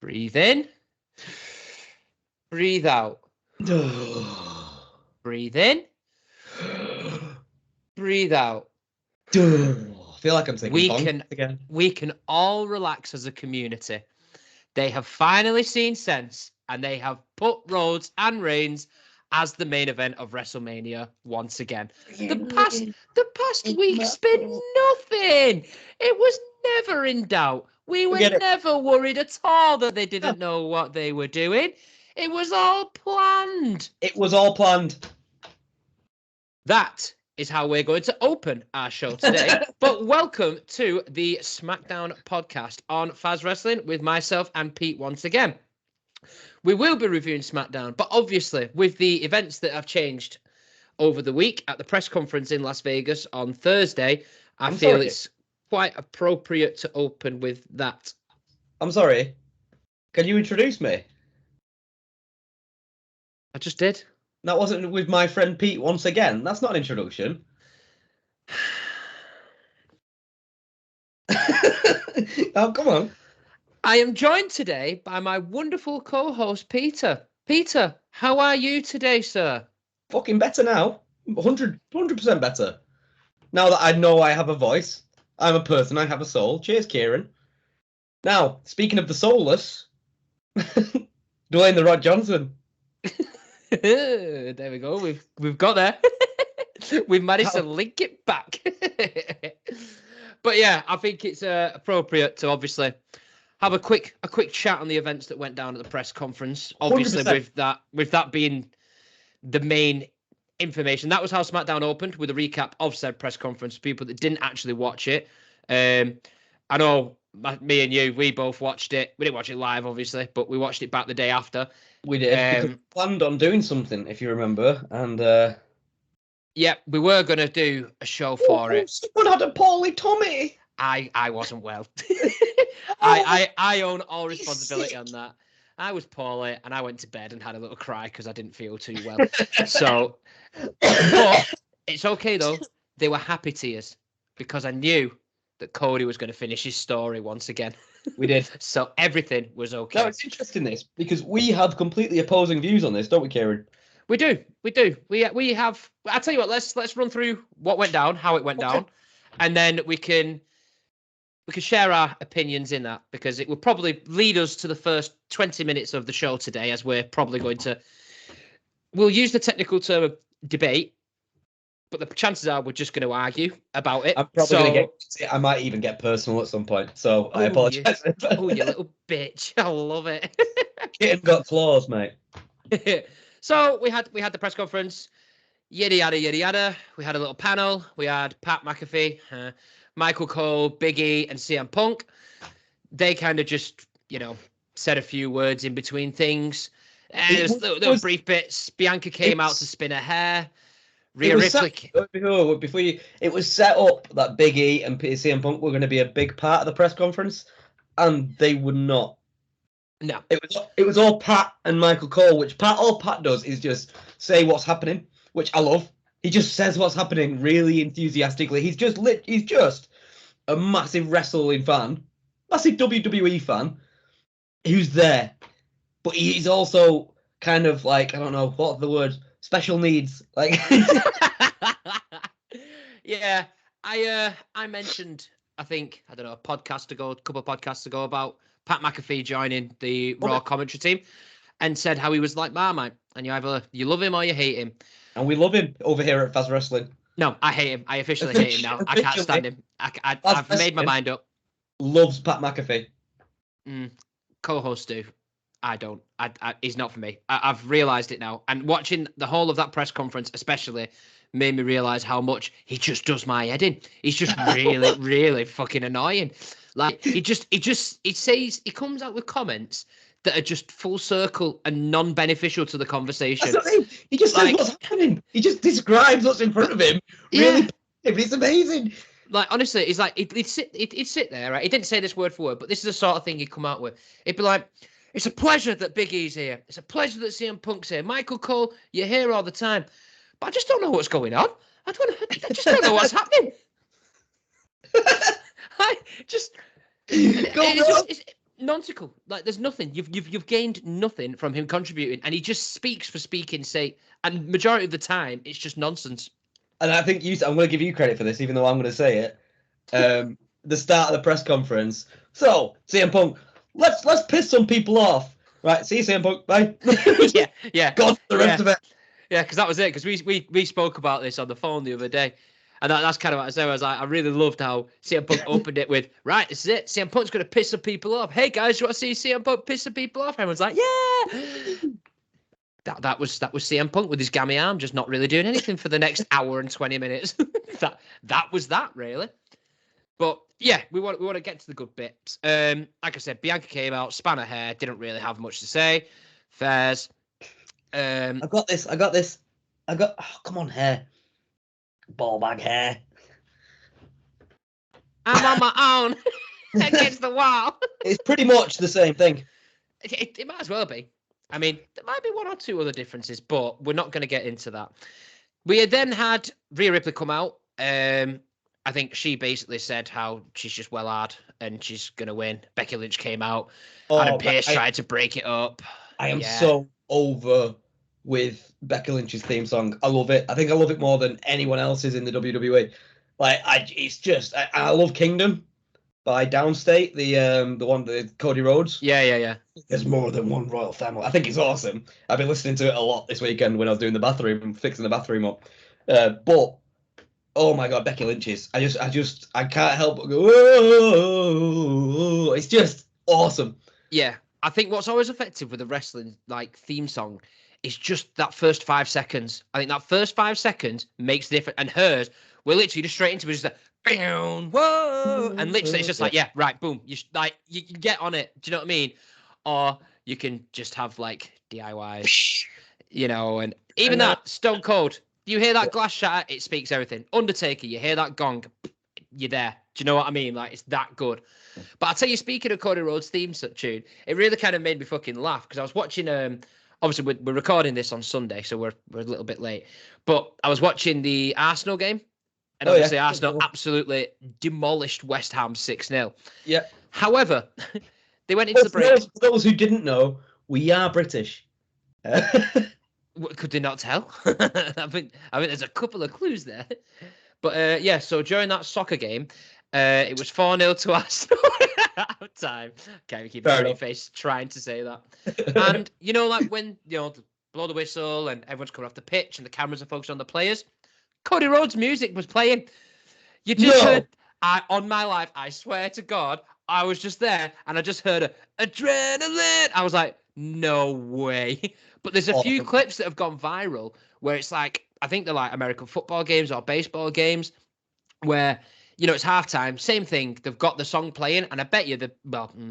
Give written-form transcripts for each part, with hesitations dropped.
Breathe in. Breathe out. Breathe in. Breathe out. I feel like I'm taking again. We can all relax as a community. They have finally seen sense, and they have put Rhodes and Reigns as the main event of WrestleMania once again. The past week's been nothing. It was never in doubt. We were never worried at all that they didn't know what they were doing. It was all planned. It was all planned. That is how we're going to open our show today. But welcome to the Smackdown podcast on Faz Wrestling with myself and Pete once again. We will be reviewing Smackdown, but obviously with the events that have changed over the week at the press conference in Las Vegas on Thursday, I feel it's quite appropriate to open with that. I'm sorry. Can you introduce me? I just did. That wasn't with my friend Pete once again. That's not an introduction. Oh, come on. I am joined today by my wonderful co-host, Peter. Peter, how are you today, sir? Fucking better now. 100% better. Now that I know I have a voice, I'm a person, I have a soul. Cheers, Kieran. Now, speaking of the soulless, Dwayne "The Rock" Johnson. There we go. We've got there. We've managed to link it back. But yeah, I think it's appropriate to obviously have a quick chat on the events that went down at the press conference. Obviously, 100%. with that being the main information, that was how SmackDown opened, with a recap of said press conference. People that didn't actually watch it, I know me and you, we both watched it. We didn't watch it live, obviously, but we watched it back the day after. We did, because we planned on doing something, if you remember, and yeah, we were going to do a show for it. Someone had a poorly tummy. I wasn't well. I own all responsibility on that. I was poorly, and I went to bed and had a little cry because I didn't feel too well. So, but it's okay, though. They were happy tears because I knew that Cody was going to finish his story once again. We did. So everything was okay. No, it's interesting, this, because we have completely opposing views on this, don't we, Kieran? We do. We have. I'll tell you what. Let's run through what went down, how it went down, and then we can share our opinions in that, because it will probably lead us to the first 20 minutes of the show today, as we're probably going to. We'll use the technical term of debate, but the chances are we're just going to argue about it. I'm probably going to I might even get personal at some point, so I apologise. You little bitch! I love it. Kitten got claws, mate. So we had the press conference, yada yada yada yada. We had a little panel. We had Pat McAfee, Michael Cole, Big E, and CM Punk. They kind of just said a few words in between things. There was brief bits. Bianca came out to spin her hair. Rhea Ripley. It was set up that Big E and CM Punk were going to be a big part of the press conference, and they were not. No, it was all Pat and Michael Cole, which all Pat does is just say what's happening, which I love. He just says what's happening really enthusiastically. He's just a massive wrestling fan, massive WWE fan, who's there, but he's also kind of like, I don't know what the word, special needs, like. Yeah, I mentioned, I think, I don't know, a couple of podcasts ago about Pat McAfee joining the Raw commentary team, and said how he was like Marmite, and you love him or you hate him. And we love him over here at Faz Wrestling. No, I hate him. I officially hate him now. I can't stand him. I've made my mind up. Loves Pat McAfee. Co-hosts do. I don't. He's not for me. I've realised it now. And watching the whole of that press conference especially made me realise how much he just does my head in. He's just really, really fucking annoying. Like, he says, he comes out with comments that are just full circle and non-beneficial to the conversation. That's what I mean. He just says what's happening. He just describes what's in front of him. Really, it's amazing. Like, honestly, he's like, he'd sit there, right? He didn't say this word for word, but this is the sort of thing he'd come out with. He'd be like, it's a pleasure that Big E's here. It's a pleasure that CM Punk's here. Michael Cole, you're here all the time. But I just don't know what's going on. I just don't know what's happening. nonsensical. Like there's nothing. You've gained nothing from him contributing, and he just speaks for speaking's sake. And majority of the time, it's just nonsense. And I think I'm going to give you credit for this, even though I'm going to say it. The start of the press conference. So CM Punk, let's piss some people off. Right, see you, CM Punk. Bye. yeah. God, the rest of it. Yeah, because that was it. Because we spoke about this on the phone the other day, and that's kind of what I said. I was like, I really loved how CM Punk opened it with, right, this is it. CM Punk's going to piss some people off. Hey guys, you want to see CM Punk piss some people off? Everyone's like, yeah. That was CM Punk with his gammy arm, just not really doing anything for the next hour and 20 minutes. that was that really. But yeah, we want to get to the good bits. Like I said, Bianca came out, span her hair, didn't really have much to say. Fairs. I got this. Oh, come on, hair. Ball bag hair. I'm on my own against the wall. It's pretty much the same thing. It might as well be. I mean, there might be one or two other differences, but we're not going to get into that. We had then had Rhea Ripley come out. I think she basically said how she's just well hard and she's going to win. Becky Lynch came out. Adam Pearce tried to break it up. I am so over with Becky Lynch's theme song. I love it. I think I love it more than anyone else's in the WWE. Like, it's just, I love Kingdom by Downstate, the one with Cody Rhodes. Yeah. There's more than one royal family. I think it's awesome. I've been listening to it a lot this weekend when I was doing the bathroom, fixing the bathroom up. But oh my God, Becky Lynch's. I can't help but go, whoa. It's just awesome. Yeah. I think what's always effective with a wrestling like theme song is just that first 5 seconds. I think that first 5 seconds makes the difference. And hers, we're literally just straight into it, just like, bam, whoa. And literally it's just like, yeah, right, boom. You can get on it. Do you know what I mean? Or you can just have like DIYs, and even that Stone Cold. You hear that glass shatter, it speaks everything. Undertaker, you hear that gong, you're there. Do you know what I mean? Like, it's that good. But I'll tell you, speaking of Cody Rhodes' theme tune, it really kind of made me fucking laugh because I was watching, obviously we're recording this on Sunday, so we're a little bit late. But I was watching the Arsenal game, and obviously Arsenal absolutely demolished West Ham 6-0. Yeah. However, they went into the break. For those who didn't know, we are British. Could they not tell? I think there's a couple of clues there. But so during that soccer game, it was 4-0 to Arsenal at time. Can't even keep a straight face trying to say that. And like when blow the whistle and everyone's coming off the pitch and the cameras are focused on the players, Cody Rhodes' music was playing. You just heard. On my life, I swear to God, I was just there and I just heard adrenaline. I was like, no way. But there's a few clips that have gone viral where it's like, I think they're like American football games or baseball games where, it's halftime, same thing. They've got the song playing, and I bet you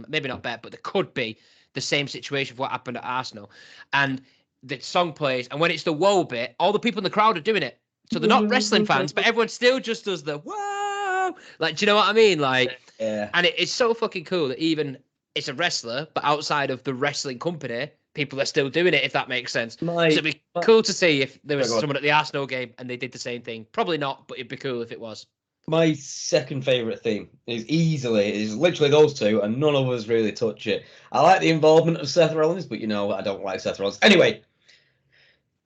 maybe not bet, but there could be the same situation of what happened at Arsenal. And the song plays, and when it's the whoa bit, all the people in the crowd are doing it. So they're not wrestling fans, but everyone still just does the whoa. Like, do you know what I mean? Like, yeah. And it's so fucking cool that even it's a wrestler, but outside of the wrestling company, people are still doing it, if that makes sense. So it'd be cool to see if there was someone at the Arsenal game and they did the same thing. Probably not, but it'd be cool if it was. My second favourite theme is literally those two, and none of us really touch it. I like the involvement of Seth Rollins, but I don't like Seth Rollins. Anyway,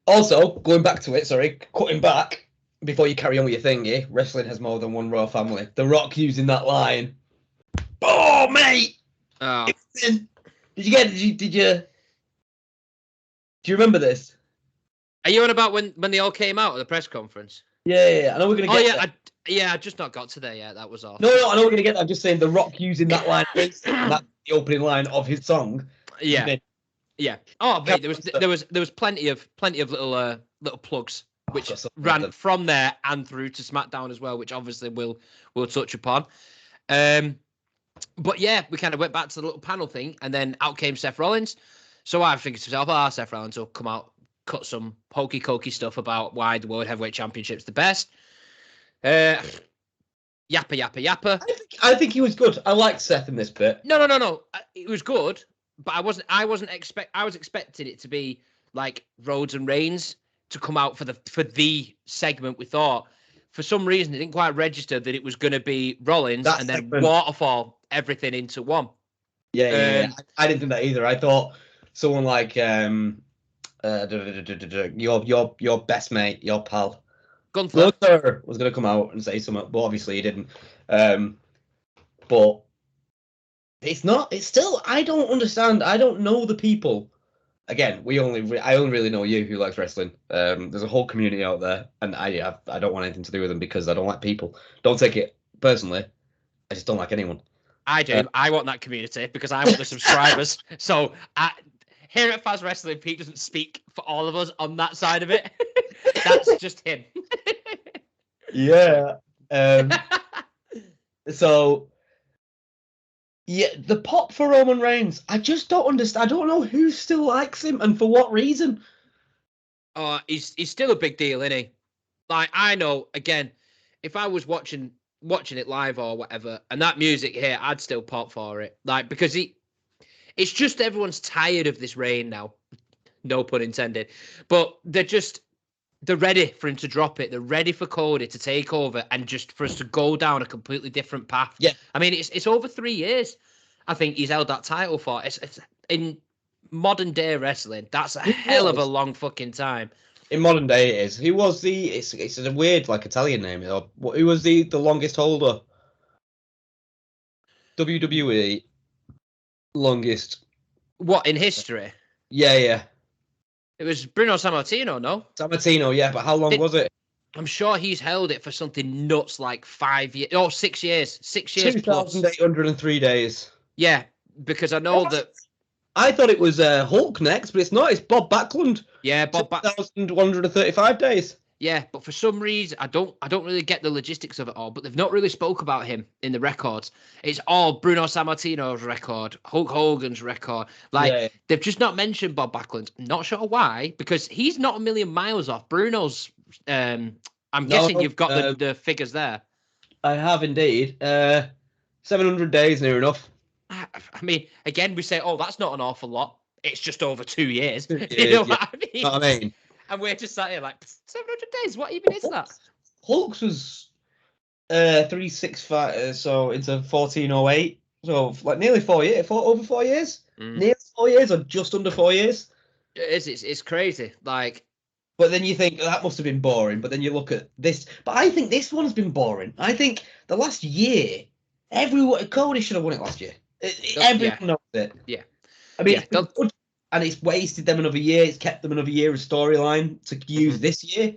also, going back to it, cutting back, before you carry on with your thingy, wrestling has more than one royal family. The Rock using that line. Oh, mate! Oh. Did you do you remember this? Are you on about when they all came out at the press conference? Yeah. I know we're going to get I just not got to there yet. That was all. No, I know we're going to get that. I'm just saying The Rock using that line. That's the opening line of his song. Yeah. Yeah. Oh, mate, there was plenty of little plugs which ran from there and through to Smackdown as well, which obviously we'll touch upon. But yeah, we kind of went back to the little panel thing, and then out came Seth Rollins. So I was thinking to myself, Seth Rollins will come out, cut some hokey-cokey stuff about why the World Heavyweight Championship's the best. Yappa. I think he was good. I liked Seth in this bit. No. It was good, but I was expecting it to be like Rhodes and Reigns to come out for the segment. We thought for some reason it didn't quite register that it was going to be Rollins and then waterfall everything into one. Yeah. I didn't think that either. I thought someone like your best mate, your pal, Gunther. Gunther was going to come out and say something, but obviously he didn't. But it's not. It's still. I don't understand. I don't know the people. Again, I only really know you who likes wrestling. There's a whole community out there, and I don't want anything to do with them because I don't like people. Don't take it personally. I just don't like anyone. I do. I want that community because I want the subscribers. So here at Faz Wrestling, Pete doesn't speak for all of us on that side of it. That's just him. Yeah. So, yeah, the pop for Roman Reigns, I just don't understand. I don't know who still likes him and for what reason. Oh, he's still a big deal, isn't he? Like, I know, again, if I was watching it live or whatever, and that music here, I'd still pop for it. Like, because it's just everyone's tired of this reign now. No pun intended. But they're ready for him to drop it. They're ready for Cody to take over and just for us to go down a completely different path. Yeah. I mean, it's over 3 years. I think he's held that title for. It's in modern day wrestling. That's a hell of a long fucking time. In modern day, it is. Who was the? It's a weird like Italian name. Who was the longest holder? WWE longest. What in history? Yeah. It was Bruno Sammartino, no? Sammartino, yeah, but how long was it? I'm sure he's held it for something nuts like 5 years. Oh, 6 years. 6 years plus. 2,803 days. Yeah, because I know that. I thought it was Hulk next, but it's not. It's Bob Backlund. Yeah, Bob Backlund. 2,135 days. Yeah, but for some reason, I don't really get the logistics of it all, but they've not really spoke about him in the records. It's all Bruno Sammartino's record, Hulk Hogan's record. Like, They've just not mentioned Bob Backlund. Not sure why, because he's not a million miles off. Bruno's, I'm guessing you've got the figures there. I have indeed. 700 days, near enough. I mean, again, we say, oh, that's not an awful lot. It's just over 2 years. You know what I mean? You know what I mean? And we're just sat here like 700 days. What even is that? Hulk's was 365, so it's a 1408. So like nearly 4 years, over 4 years, nearly 4 years, or just under 4 years. It is. It's crazy. Like, but then you think that must have been boring. But then you look at this. But I think this one's been boring. I think the last year, Cody should have won it last year. Everyone knows it. Yeah. I mean, and it's wasted them another year. It's kept them another year of storyline to use this year.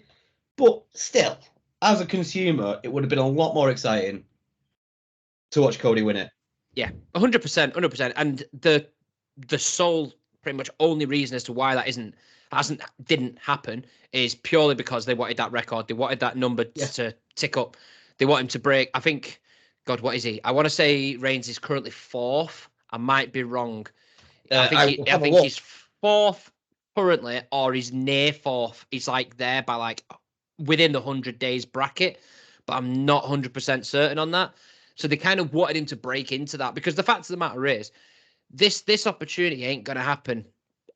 But still, as a consumer, it would have been a lot more exciting to watch Cody win it. Yeah, 100%, 100%. And the sole, pretty much only reason as to why that didn't happen is purely because they wanted that record. They wanted that number to tick up. They want him to break. I think, God, what is he? I want to say Reigns is currently 4th. I might be wrong. I think he's 4th currently, or he's near 4th. He's like there by like within the 100 days bracket, but I'm not 100% certain on that. So they kind of wanted him to break into that, because the fact of the matter is, this opportunity ain't gonna happen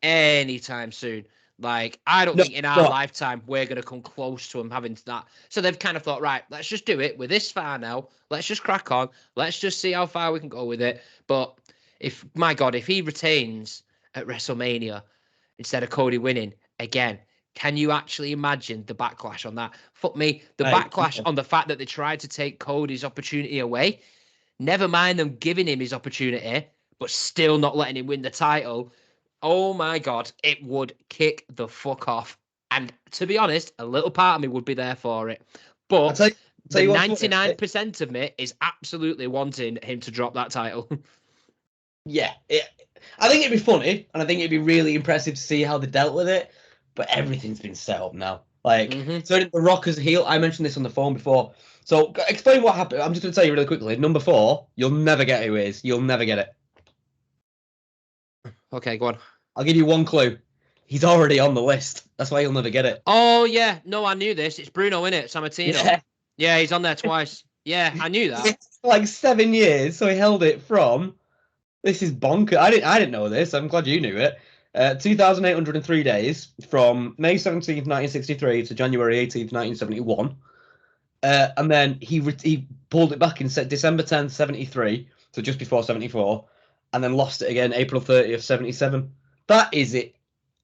anytime soon. Like, I don't think in our lifetime we're gonna come close to him having that. So they've kind of thought, right, let's just do it. We're this far now. Let's just crack on. Let's just see how far we can go with it. But if he retains at WrestleMania instead of Cody winning again, can you actually imagine the backlash on that? Fuck me. The backlash on the fact that they tried to take Cody's opportunity away. Never mind them giving him his opportunity, but still not letting him win the title. Oh my God, it would kick the fuck off. And to be honest, a little part of me would be there for it. But the 99% of me is absolutely wanting him to drop that title. Yeah, I think it'd be funny, and I think it'd be really impressive to see how they dealt with it. But everything's been set up now. Like, so The Rock as a heel. I mentioned this on the phone before. So explain what happened. I'm just going to tell you really quickly. Number 4, you'll never get who it is. You'll never get it. Okay, go on. I'll give you one clue. He's already on the list. That's why you'll never get it. Oh, yeah. No, I knew this. It's Bruno, innit? Sammartino. Yeah, he's on there twice. Yeah, I knew that. It's like 7 years, so he held it from... This is bonkers. I didn't know this. I'm glad you knew it. 2,803 days from May 17th, 1963 to January 18th, 1971. And then he pulled it back in December 10th, 73, so just before 74. and then lost it again April 30th, 77. That is it.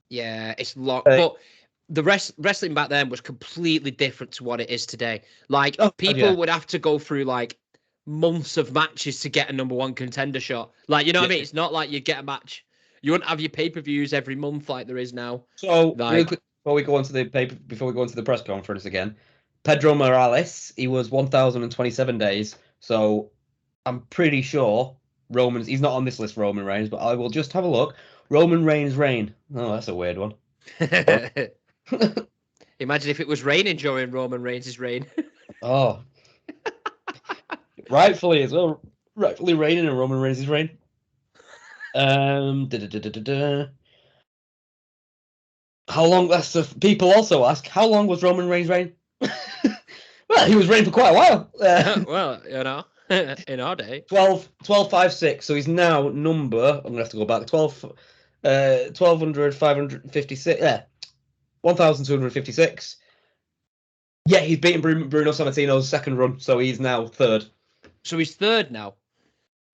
Yeah, it's locked. But the wrestling back then was completely different to what it is today. Like, people would have to go through like months of matches to get a number one contender shot. Like, you know what I mean? It's not like you get a match. You wouldn't have your pay-per-views every month like there is now. So, like, really quick before we go on to the press conference again, Pedro Morales, he was 1,027 days. So, I'm pretty sure he's not on this list, Roman Reigns, but I will just have a look. Roman Reigns' reign. Oh, that's a weird one. Imagine if it was raining during Roman Reigns' reign. Oh. Rightfully as well. Rightfully raining in Roman Reigns' reign. How long? People also ask, how long was Roman Reigns' reign? Well, he was reigning for quite a while. Well, you know, in our day. 12,506. So he's now number, I'm going to have to go back, 1,256. Yeah, 1,256. Yeah, he's beaten Bruno Sammartino's second run, so he's now third. So he's third now?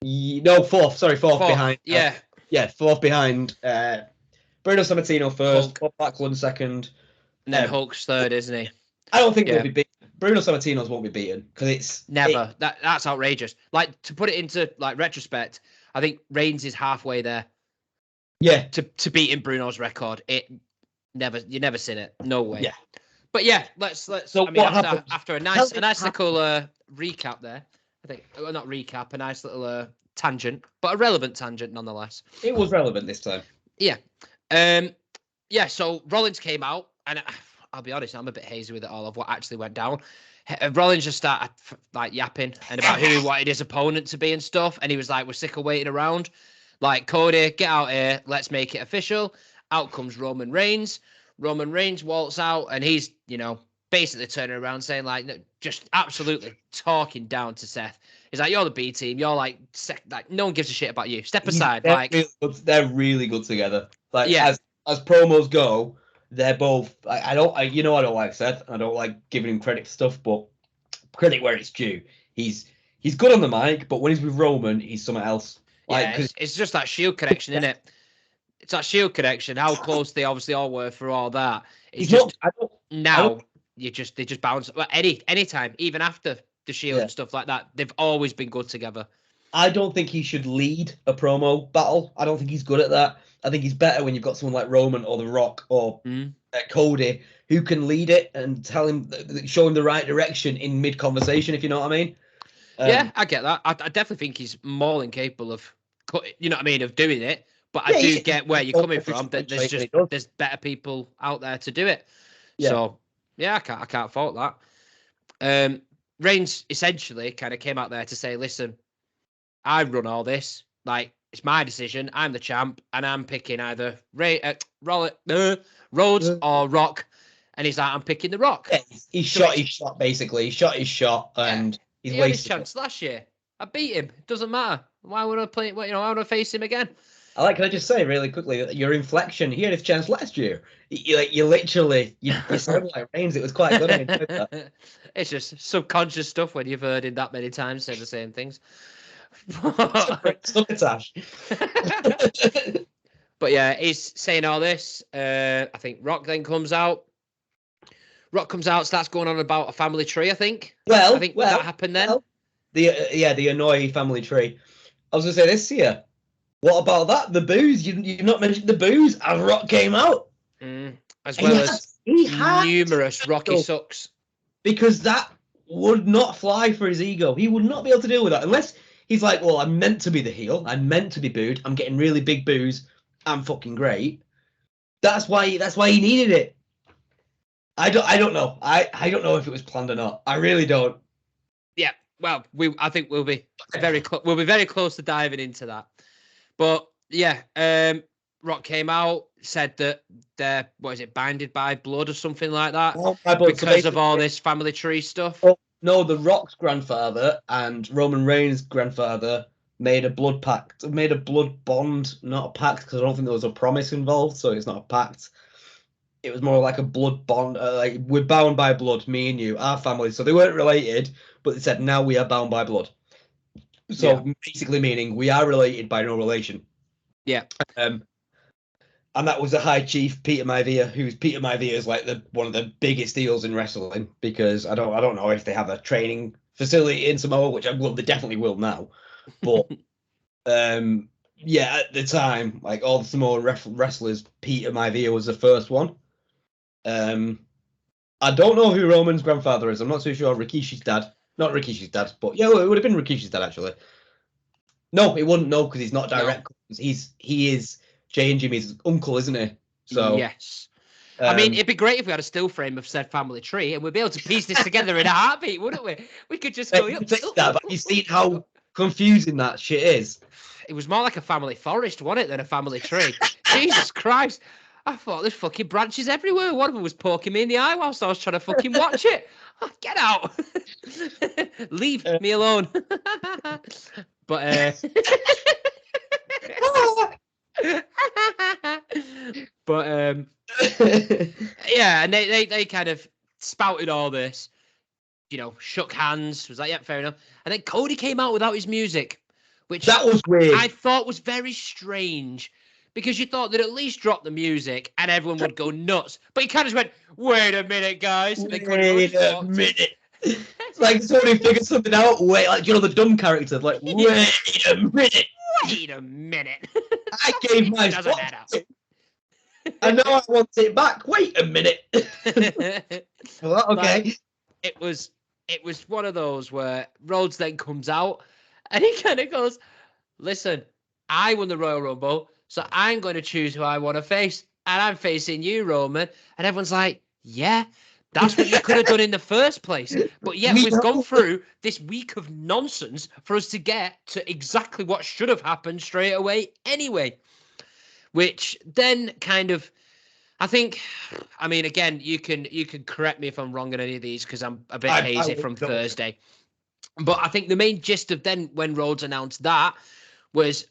No, fourth. Sorry, fourth behind. Yeah. Fourth behind. Bruno Sammartino first, Bob Backlund second. And then Hulk's third, isn't he? I don't think they'll be beaten. Bruno Sammartino's won't be beaten because it's never. That's outrageous. Like, to put it into like retrospect, I think Reigns is halfway there. Yeah. To beating Bruno's record, you never seen it. No way. Yeah. But yeah, let's. So what happened? After a nice little recap there, I think, well, not recap, a nice little tangent, but a relevant tangent nonetheless. It was relevant this time. Yeah. Yeah. So Rollins came out, and I'll be honest, I'm a bit hazy with it all of what actually went down. Rollins just started like yapping and about who he wanted his opponent to be and stuff, and he was like, "We're sick of waiting around. Like, Cody, get out here. Let's make it official." Out comes Roman Reigns. Roman Reigns waltz out, and he's, basically turning around saying, like, just absolutely talking down to Seth. He's like, "You're the B team. You're like no one gives a shit about you. Step aside." They're really good together. Like, yeah. As promos go, they're both. I don't like Seth. I don't like giving him credit for stuff, but credit where it's due. He's good on the mic, but when he's with Roman, he's something else. Like, yeah, it's just that Shield connection, isn't it? It's that Shield connection. How close they obviously all were for all that. It's just they just bounce. Well, anytime, even after the Shield and stuff like that, they've always been good together. I don't think he should lead a promo battle. I don't think he's good at that. I think he's better when you've got someone like Roman or The Rock or Cody who can lead it and show him the right direction in mid-conversation, if you know what I mean. Yeah, I get that. I definitely think he's more than capable of, of doing it. But I do get where you're coming from. That there's better people out there to do it. Yeah. So yeah, I can't fault that. Reigns essentially kind of came out there to say, "Listen, I run all this. Like, it's my decision. I'm the champ, and I'm picking either Rhodes or Rock." And he's like, "I'm picking the Rock." Yeah, he shot his shot, basically. He shot his shot, and he's wasted. He had his chance last year. I beat him. It doesn't matter. Why would I play? Why would I face him again? Can I just say really quickly that your inflection, he had his chance last year. You literally sound like Reigns. It was quite good. It's just subconscious stuff when you've heard him that many times say the same things. Succotash. But yeah, he's saying all this. I think Rock then comes out. Rock comes out, starts going on about a family tree. I think. Well, that happened then. The Anoa'i family tree. I was gonna say this here. What about that? The booze? You've not mentioned the booze as Rock came out. As well as numerous Rocky sucks. Because that would not fly for his ego. He would not be able to deal with that unless he's like, "Well, I'm meant to be the heel. I'm meant to be booed. I'm getting really big boos. I'm fucking great." That's why he needed it. I don't know. I don't know if it was planned or not. I really don't. Yeah. Well, I think we'll be very close to diving into that. But yeah, Rock came out, said that they're binded by blood or something like that because of all this family tree stuff. No, The Rock's grandfather and Roman Reigns' grandfather made a blood pact, made a blood bond, not a pact, because I don't think there was a promise involved, so it's not a pact. It was more like a blood bond, like we're bound by blood, me and you, our family. So they weren't related, but they said now we are bound by blood. So basically meaning we are related by no relation. Yeah. And that was the High Chief Peter Maivia, who's Peter Maivia is like one of the biggest deals in wrestling, because I don't know if they have a training facility in Samoa, which they definitely will now. But yeah, at the time, like all the Samoan wrestlers, Peter Maivia was the first one. I don't know who Roman's grandfather is. I'm not too sure. Rikishi's dad. Not Rikishi's dad, but yeah, it would have been Rikishi's dad actually. No, it wouldn't know because he's not direct. No. He is Jay and Jimmy's uncle, isn't he? So yes. I mean, it'd be great if we had a still frame of said family tree, and we'd be able to piece this together in a heartbeat, wouldn't we? We could just go. But you see how confusing that shit is. It was more like a family forest, wasn't it, than a family tree? Jesus Christ! I thought there's fucking branches everywhere. One of them was poking me in the eye whilst I was trying to fucking watch it. Get out! Leave me alone. But yeah, and they kind of spouted all this, shook hands, was like, yeah, fair enough. And then Cody came out without his music, which that was weird. I thought was very strange, because you thought they'd at least drop the music and everyone would go nuts. But he kind of just went, wait a minute, guys. And wait a minute. It's like somebody figured something out. Wait, like, the dumb character. Like, wait a minute. Wait a minute. I gave my spot. I know I want it back. Wait a minute. Well, okay. Like, it was one of those where Rhodes then comes out and he kind of goes, listen, I won the Royal Rumble, so I'm going to choose who I want to face. And I'm facing you, Roman. And everyone's like, yeah, that's what you could have done in the first place. But yet we've gone through this week of nonsense for us to get to exactly what should have happened straight away anyway. Which then kind of, I mean, again, you can correct me if I'm wrong on any of these, because I'm a bit hazy from Thursday. But I think the main gist of then when Rhodes announced that was,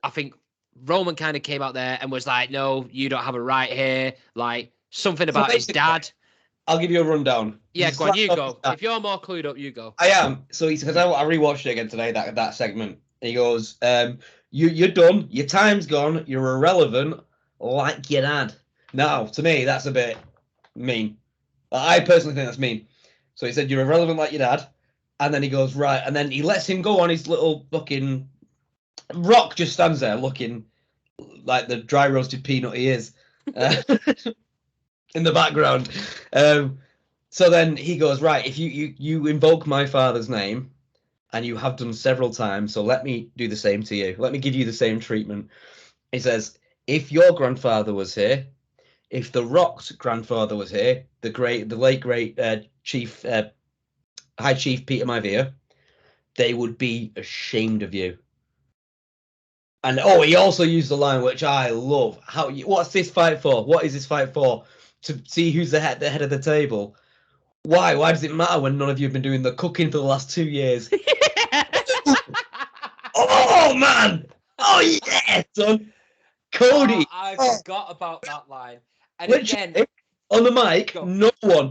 I think Roman kind of came out there and was like, no, you don't have a right here. Like, something about his dad. I'll give you a rundown. Yeah, go on, you go. If you're more clued up, you go. I am. So because I rewatched it again today, that segment. He goes, you're done. Your time's gone. You're irrelevant, like your dad. Now, to me, that's a bit mean. I personally think that's mean. So he said, you're irrelevant like your dad. And then he goes, right. And then he lets him go on his little fucking... Rock just stands there looking like the dry roasted peanut he is. In the background. So then he goes, right, if you invoke my father's name, and you have done several times, so let me do the same to you. Let me give you the same treatment. He says, if your grandfather was here, if The Rock's grandfather was here, the late great chief, High Chief Peter Maivia, they would be ashamed of you. And he also used the line which I love. What's this fight for? What is this fight for? To see who's the head of the table. Why? Why does it matter when none of you have been doing the cooking for the last 2 years? Oh man! Oh yeah, son. Cody. I forgot about that line. And literally, again, on the mic,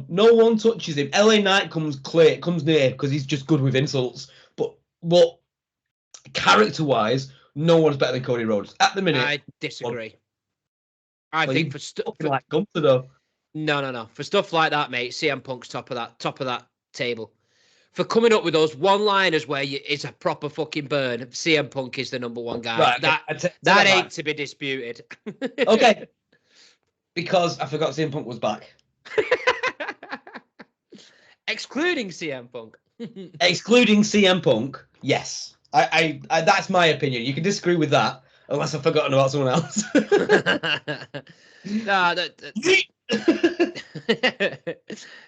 no one touches him. LA Knight comes near because he's just good with insults. But character-wise, no one's better than Cody Rhodes at the minute. I disagree. I think for stuff like Gunther though. No. For stuff like that, mate, CM Punk's top of that table. For coming up with those one-liners where it's a proper fucking burn, CM Punk is the number one guy. Right, that ain't to be disputed. Okay. Because I forgot CM Punk was back. Excluding CM Punk. Excluding CM Punk, yes. I that's my opinion. You can disagree with that, unless I've forgotten about someone else. No,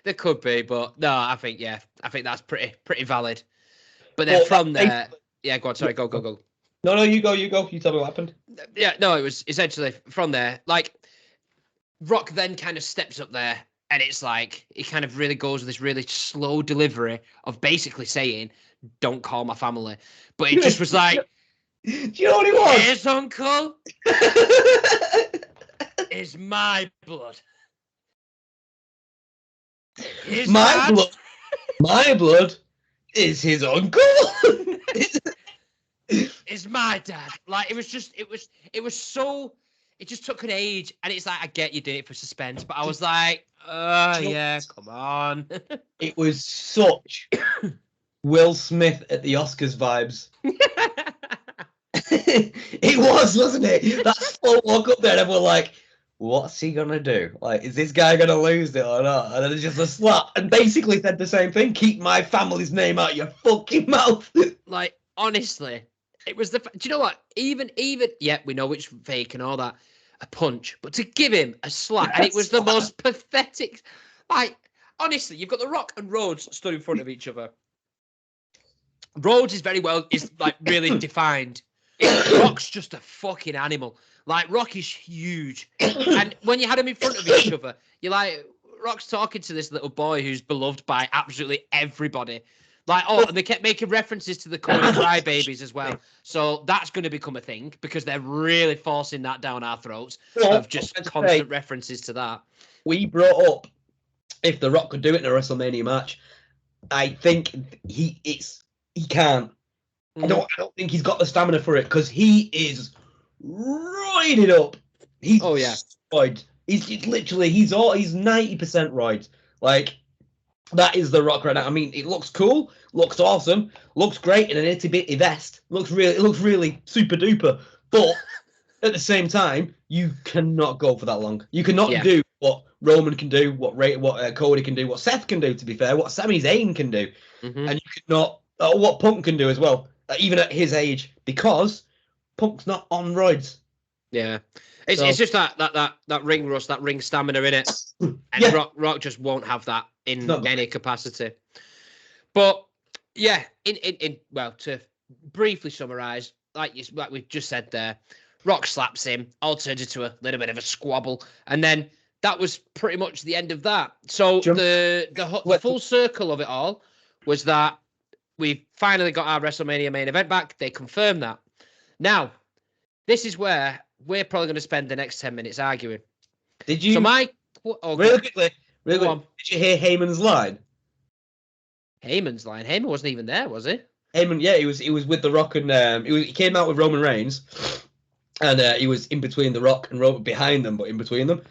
there could be, but no, I think that's pretty valid. But then from there, yeah, go on. Sorry, go. No, you go. You tell me what happened. Yeah, no, it was essentially from there. Like, Rock then kind of steps up there, and it's like he kind of really goes with this really slow delivery of basically saying, "Don't call my family," but it just was like, do you know what he was? His uncle is my blood. My blood is his uncle. is my dad. Like, it was just, it was so, it just took an age. And it's like, I get you did it for suspense, but I was like, yeah, come on. It was such Will Smith at the Oscars vibes. It was, wasn't it? That slow walk up there, and everyone like, what's he gonna do? Like, is this guy gonna lose it or not? And then it's just a slap, and basically said the same thing: keep my family's name out your fucking mouth. Like, honestly, it was do you know what? Even, yeah, we know it's fake and all that, a punch, but to give him a slap, and it was the most pathetic. Like, honestly, you've got The Rock and Rhodes stood in front of each other. Rhodes is like really defined. Rock's just a fucking animal. Like, Rock is huge. And when you had them in front of each other, you're like, Rock's talking to this little boy who's beloved by absolutely everybody. Like, and they kept making references to the Cody Crybabies as well. So that's going to become a thing because they're really forcing that down our throats of just constant references to that. We brought up if The Rock could do it in a WrestleMania match. I think he can't. I don't think he's got the stamina for it because he is roided up. He's roid. He's literally he's 90% roid. Like, that is The Rock right now. I mean, it looks cool, looks awesome, looks great in an itty bitty vest. It looks really super duper. But at the same time, you cannot go for that long. You cannot do what Roman can do, what Cody can do, what Seth can do. To be fair, what Sami Zayn can do, and you cannot what Punk can do as well. Even at his age, because Punk's not on roids. Yeah, it's just that ring rust, that ring stamina in it, and Rock just won't have that in any capacity. But yeah, well, to briefly summarise, like we've just said there, Rock slaps him, all turns into a little bit of a squabble, and then that was pretty much the end of that. So the full circle of it all was that we've finally got our WrestleMania main event back. They confirmed that. Now, this is where we're probably going to spend the next 10 minutes arguing. Did you? So really quickly, did you hear Heyman's line? Heyman's line? Heyman wasn't even there, was he? Heyman, yeah, he was with The Rock, and he came out with Roman Reigns, and he was in between The Rock and Roman, behind them, but in between them.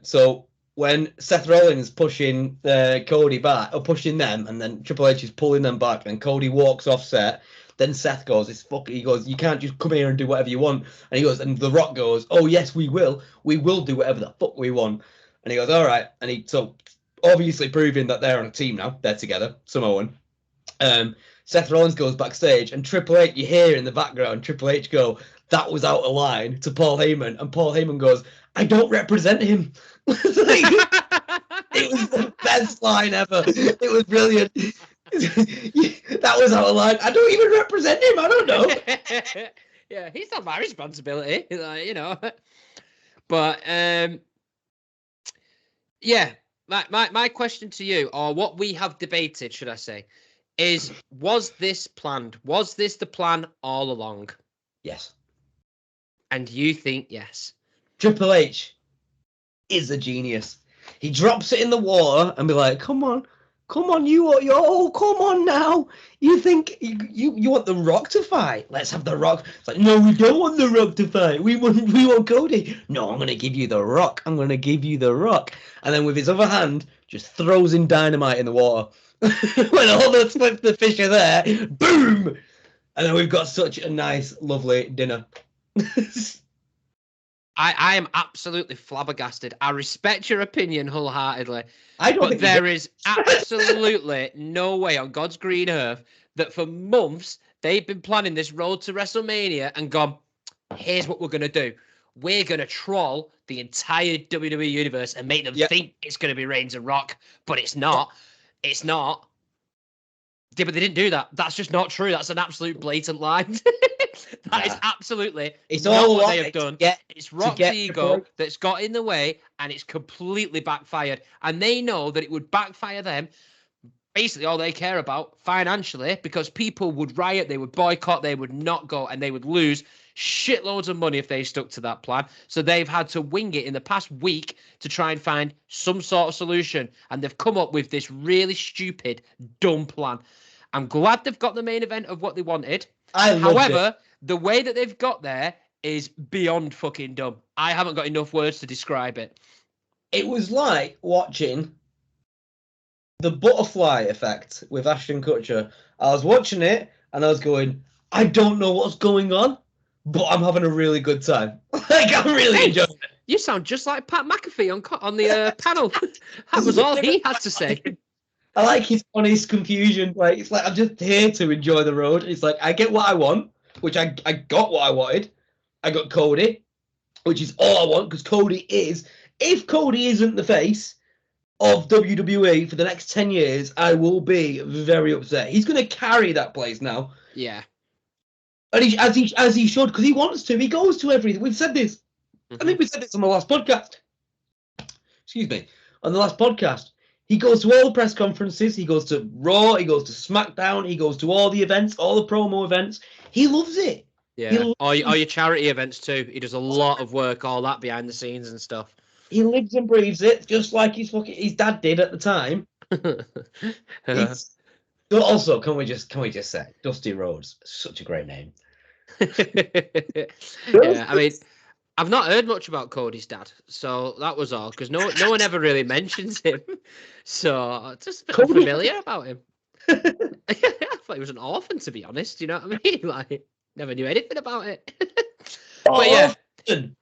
So when Seth Rollins pushing Cody back, or pushing them, and then Triple H is pulling them back, and Cody walks off set, then Seth goes, he goes, you can't just come here and do whatever you want. And he goes, and The Rock goes, oh yes, we will do whatever the fuck we want. And he goes, all right. And so obviously proving that they're on a team now, they're together, Samoan. Seth Rollins goes backstage, and Triple H, you hear in the background Triple H go, that was out of line, to Paul Heyman, and Paul Heyman goes, I don't represent him. It was the best line ever. It was brilliant. That was out of line. I don't even represent him. I don't know. Yeah, he's not my responsibility, you know. But yeah, my question to you, or what we have debated, should I say, is: was this planned? Was this the plan all along? Yes. And you think yes? Triple H is a genius. He drops it in the water and be like, come on, come on now. You think you want The Rock to fight? Let's have The Rock. It's like, no, we don't want The Rock to fight. We want Cody. No, I'm going to give you The Rock. I'm going to give you The Rock. And then with his other hand, just throws in dynamite in the water. When all the fish are there, boom! And then we've got such a nice, lovely dinner. I am absolutely flabbergasted. I respect your opinion wholeheartedly. But there is absolutely no way on God's green earth that for months they've been planning this road to WrestleMania and gone, here's what we're going to do. We're going to troll the entire WWE universe and make them think it's going to be Reigns and Rock, but it's not. It's not. Yeah, but they didn't do that. That's just not true. That's an absolute blatant lie. That is absolutely not what they have done. It's Rock's ego that's got in the way, and it's completely backfired. And they know that it would backfire them. Basically, all they care about financially, because people would riot, they would boycott, they would not go, and they would lose shitloads of money if they stuck to that plan. So they've had to wing it in the past week to try and find some sort of solution. And they've come up with this really stupid, dumb plan. I'm glad they've got the main event of what they wanted. I loved However, the way that they've got there is beyond fucking dumb. I haven't got enough words to describe it. It was like watching the butterfly effect with Ashton Kutcher. I was watching it and I was going, I don't know what's going on, but I'm having a really good time. Like, I'm really enjoying it. You sound just like Pat McAfee on the panel. That was all he had to say. I like his honest confusion. Like, it's like, I'm just here to enjoy the road. It's like, I get what I want, which I got what I wanted. I got Cody, which is all I want, because Cody is, if Cody isn't the face of WWE for the next 10 years, I will be very upset. He's going to carry that place now. Yeah. And as he should, because he wants to. He goes to everything. We've said this. I think we said this on the last podcast. Excuse me. On the last podcast. He goes to all the press conferences. He goes to Raw. He goes to Smackdown. He goes to all the events, all the promo events. He loves it. Yeah. All your charity events too. He does a lot of work, all that behind the scenes and stuff. He lives and breathes it, just like his dad did at the time. Also, can we just say Dusty Rhodes? Such a great name. Yeah, I mean, I've not heard much about Cody's dad, so that was all, because no one ever really mentions him. So just a bit unfamiliar about him. I thought he was an orphan, to be honest. You know what I mean? Like, never knew anything about it. But yeah,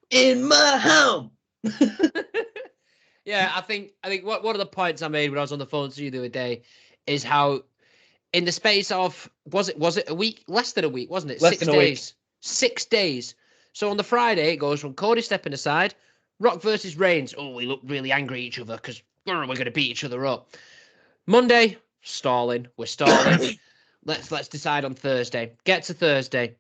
in my home. Yeah, I think one of the points I made when I was on the phone to you the other day is how, in the space of was it a week, less than a week, wasn't it? 6 days. 6 days. So on the Friday, it goes from Cody stepping aside, Rock versus Reigns. Oh, we look really angry at each other because we're going to beat each other up. Monday, stalling. We're stalling. Let's decide on Thursday. Get to Thursday.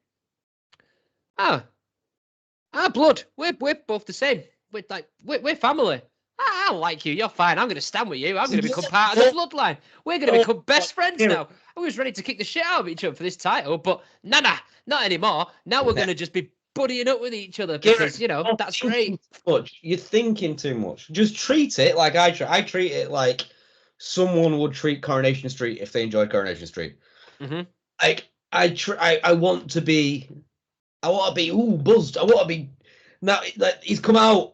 Blood. We're both the same. We're family. I like you. You're fine. I'm going to stand with you. I'm going to become part of the bloodline. We're going to become best friends now. I was ready to kick the shit out of each other for this title, but nah, not anymore. Now we're going to just be buddying up with each other because, that's great. You're thinking too much. Just treat it like I treat it like someone would treat Coronation Street if they enjoyed Coronation Street. Mm-hmm. I want to be buzzed. I want to be now. Like, he's come out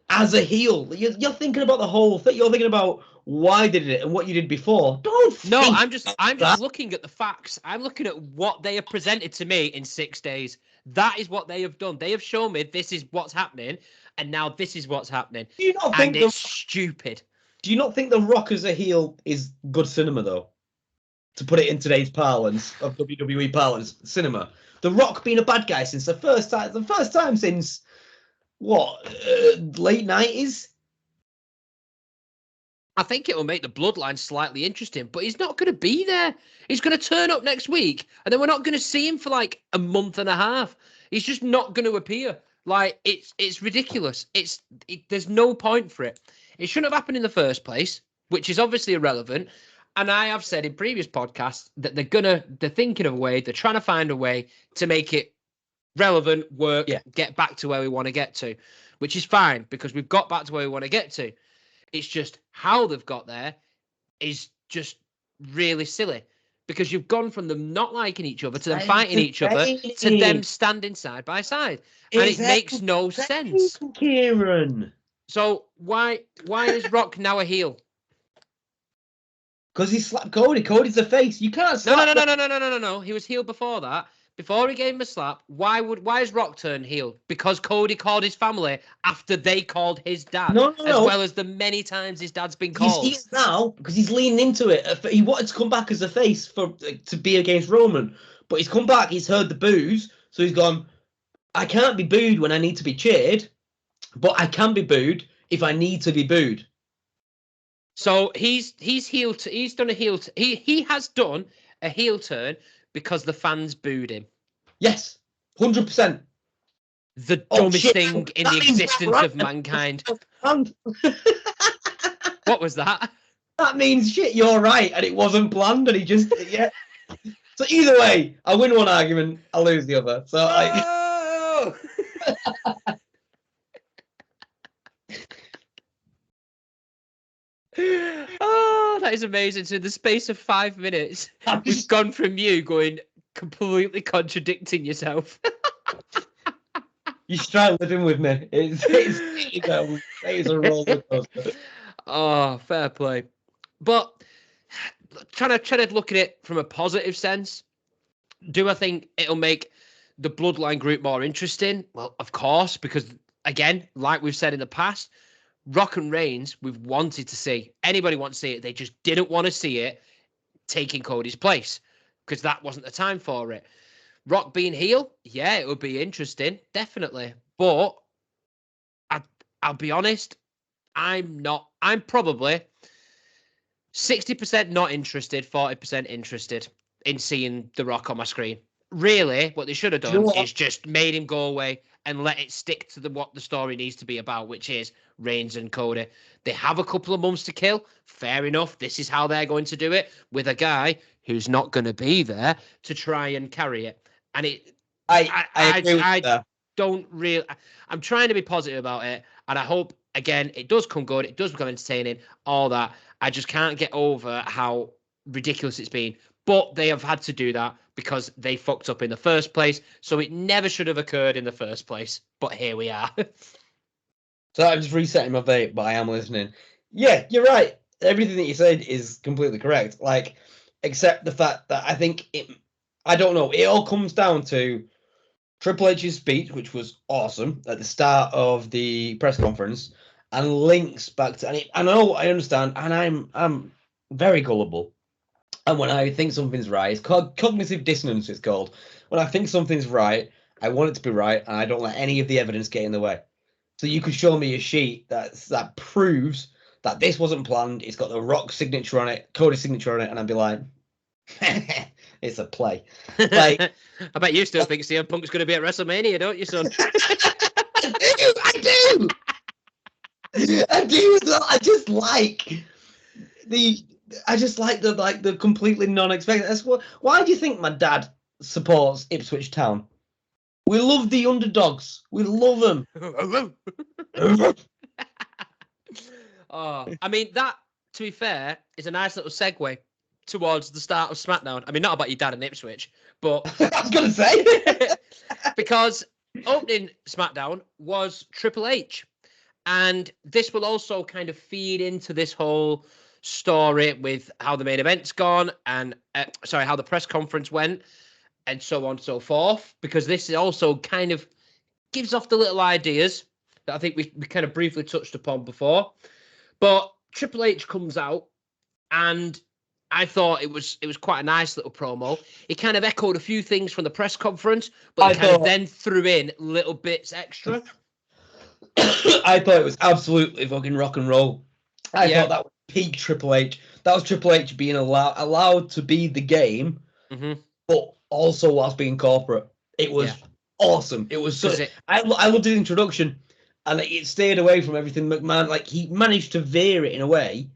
as a heel. You're thinking about the whole thing. You're thinking about why they did it and what you did before. I'm just looking at the facts. I'm looking at what they have presented to me in 6 days. That is what they have done. They have shown me this is what's happening, and now this is what's happening. Do you not think it's stupid? Do you not think The Rock as a heel is good cinema, though? To put it in today's parlance of WWE parlance, cinema. The Rock being a bad guy since the first time since what, late 90s? I think it will make the bloodline slightly interesting, but he's not going to be there. He's going to turn up next week, and then we're not going to see him for like a month and a half. He's just not going to appear. Like, it's ridiculous. There's no point for it. It shouldn't have happened in the first place, which is obviously irrelevant. And I have said in previous podcasts that they're thinking of a way, they're trying to find a way to make it relevant, work, get back to where we want to get to, which is fine because we've got back to where we want to get to. It's just how they've got there is just really silly because you've gone from them not liking each other to them fighting each other to them standing side by side. And it makes no sense. Kieran. So why is Rock now a heel? Because he slapped Cody. Cody's the face. You can't slap. No. He was heel before that. Before he gave him a slap, why is Rock turned heel? Because Cody called his family after they called his dad. No. As well as the many times his dad's been called. He's heel now because he's leaning into it. He wanted to come back as a face to be against Roman. But he's come back, he's heard the boos. So he's gone, I can't be booed when I need to be cheered. But I can be booed if I need to be booed. So he's healed. He's done a heel. He has done a heel turn because the fans booed him. Yes, 100%. The dumbest thing in the existence of mankind. What was that? That means shit. You're right, and it wasn't planned, and he just So either way, I win one argument, I lose the other. So Oh, that is amazing. So in the space of 5 minutes, we've gone from you going completely contradicting yourself. You should try living with me. It's a roller coaster. Oh, fair play. But trying to look at it from a positive sense, do I think it'll make the Bloodline group more interesting? Well, of course, because again, like we've said in the past, Rock and Reigns, we've wanted to see. Anybody wants to see it. They just didn't want to see it taking Cody's place because that wasn't the time for it. Rock being heel, yeah, it would be interesting, definitely. But I'll be honest, I'm probably 60% not interested, 40% interested in seeing The Rock on my screen. Really, what they should have done is just made him go away and let it stick to what the story needs to be about, which is Reigns and Cody. They have a couple of months to kill. Fair enough. This is how they're going to do it with a guy who's not going to be there to try and carry it. And I don't really. I'm trying to be positive about it, and I hope again it does come good. It does become entertaining. All that. I just can't get over how ridiculous it's been. But they have had to do that because they fucked up in the first place. So it never should have occurred in the first place. But here we are. So I'm just resetting my vape, but I am listening. Yeah, you're right. Everything that you said is completely correct. Like, except the fact that I think I don't know. It all comes down to Triple H's speech, which was awesome at the start of the press conference, and links back to. And I know, I understand, and I'm very gullible. And when I think something's right, it's called cognitive dissonance. It's called. When I think something's right, I want it to be right, and I don't let any of the evidence get in the way. So you could show me a sheet that proves that this wasn't planned. It's got the Rock signature on it, Cody's signature on it, and I'd be like, it's a play. Like, I bet you still think CM Punk's going to be at WrestleMania, don't you, son? I do. I just like the completely non-expected. Why do you think my dad supports Ipswich Town? We love the underdogs. We love them. I mean, that, to be fair, is a nice little segue towards the start of Smackdown. I mean, not about your dad and Ipswich, but I was going to say. Because opening Smackdown was Triple H. And this will also kind of feed into this whole story with how the main event's gone and, how the press conference went and so on and so forth. Because this also kind of gives off the little ideas that I think we kind of briefly touched upon before. But Triple H comes out, and I thought it was quite a nice little promo. He kind of echoed a few things from the press conference, but he kind of then threw in little bits extra. I thought it was absolutely fucking rock and roll. I thought that was peak Triple H. That was Triple H being allowed to be the game, but also whilst being corporate. It was awesome. It was I loved his introduction, and it stayed away from everything McMahon. Like, he managed to veer it in a way.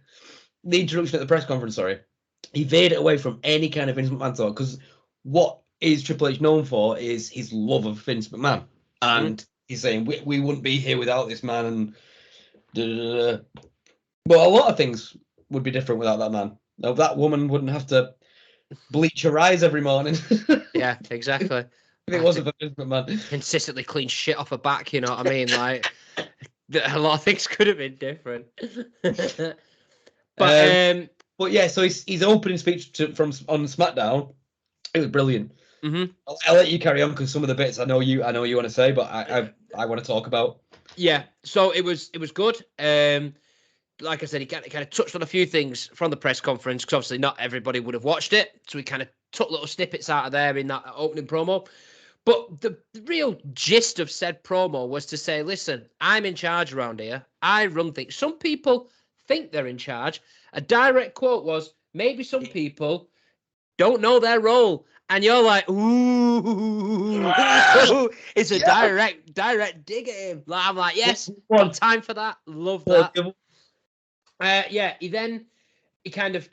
The introduction at the press conference, he veered it away from any kind of Vince McMahon talk, because what is Triple H known for is his love of Vince McMahon, and he's saying we wouldn't be here without this man, and but a lot of things would be different without that man. No, that woman wouldn't have to bleach her eyes every morning. Yeah, exactly. If it wasn't for Vince McMahon. Consistently clean shit off her back, you know what I mean? Like, a lot of things could have been different. But yeah, so his opening speech on SmackDown, it was brilliant. I'll let you carry on, because some of the bits I know you want to say, but I want to talk about. Yeah, so it was good. Like I said, he kind of touched on a few things from the press conference, because obviously not everybody would have watched it, so he kind of took little snippets out of there in that opening promo. But the real gist of said promo was to say, listen, I'm in charge around here. I run things. Some people think they're in charge. A direct quote was, maybe some people don't know their role. And you're like, ooh, it's a direct dig at him. Like, I'm like, yes, got time for that. Love that. He kind of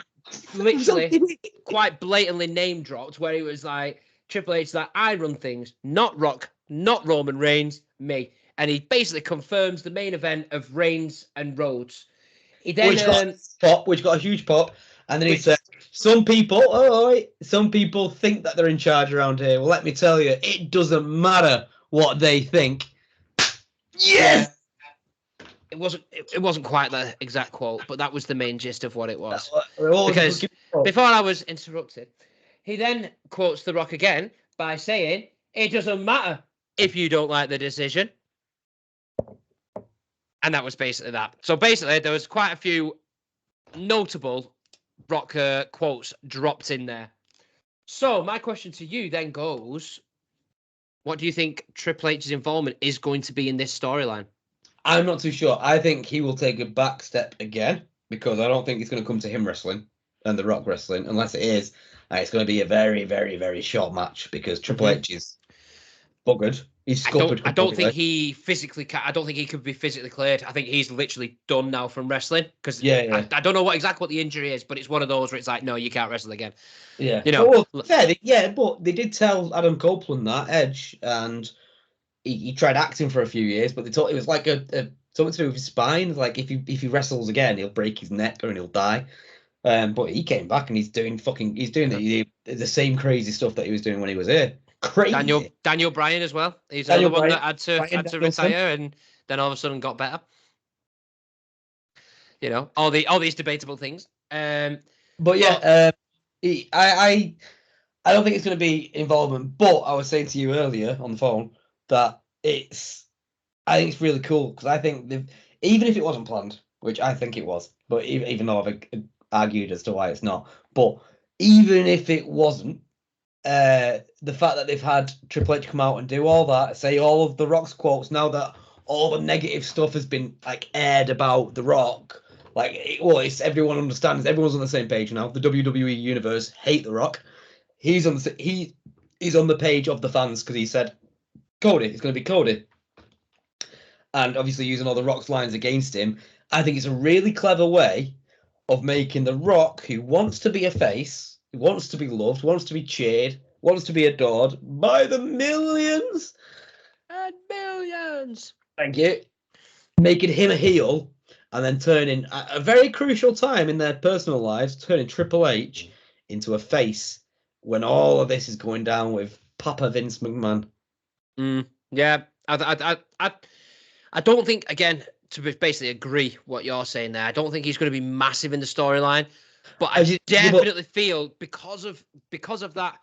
literally quite blatantly name dropped, where he was like, Triple H, like, I run things, not Rock, not Roman Reigns, me. And he basically confirms the main event of Reigns and Rhodes. He then which got a huge pop, and then he said, Some people, some people think that they're in charge around here. Well, let me tell you, it doesn't matter what they think. Yes. It wasn't quite the exact quote, but that was the main gist of what it was. Because before I was interrupted, he then quotes The Rock again by saying, "It doesn't matter if you don't like the decision." And that was basically that. So basically, there was quite a few notable Rock quotes dropped in there. So my question to you then goes, what do you think Triple H's involvement is going to be in this storyline? I'm not too sure. I think he will take a back step again because I don't think it's going to come to him wrestling and The Rock wrestling. Unless it is, it's going to be a very, very, very short match because Triple H is buggered. He's scuppered. I don't think he physically can. I don't think he could be physically cleared. I think he's literally done now from wrestling because I don't know exactly what the injury is, but it's one of those where it's like, no, you can't wrestle again. Yeah, you know. But they did tell Adam Copeland that Edge, and he tried acting for a few years, but they thought it was like a something to do with his spine. Like if he wrestles again, he'll break his neck or he'll die. But he came back and he's doing the same crazy stuff that he was doing when he was here. Crazy. Daniel Bryan as well. He's another one that had to retire and then all of a sudden got better. You know, all these debatable things. But yeah, I don't think it's going to be involvement. But I was saying to you earlier on the phone that I think it's really cool because I think even if it wasn't planned, which I think it was, but even though I've argued as to why it's not, but even if it wasn't, the fact that they've had Triple H come out and do all that, say all of The Rock's quotes, now that all the negative stuff has been like aired about The Rock, it's everyone understands, everyone's on the same page now. The WWE universe hate The Rock. He's on the page of the fans because he said Cody, it's going to be Cody, and obviously using all The Rock's lines against him. I think it's a really clever way of making The Rock, who wants to be a face, who wants to be loved, wants to be cheered, wants to be adored by the millions and millions. Thank you. Making him a heel and then turning at a very crucial time in their personal lives, turning Triple H into a face when all of this is going down with Papa Vince McMahon. Yeah, I don't think, again, to basically agree what you're saying there, I don't think he's going to be massive in the storyline, but I definitely feel because of that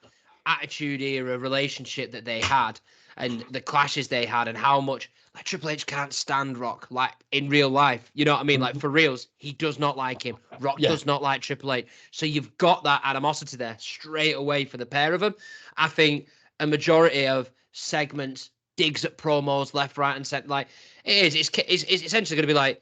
Attitude Era relationship that they had and the clashes they had and how much Triple H can't stand Rock in real life. You know what I mean? For reals, he does not like him. Rock does not like Triple H. So you've got that animosity there straight away for the pair of them. I think a majority of segments, digs at promos left, right, and center, it's essentially going to be like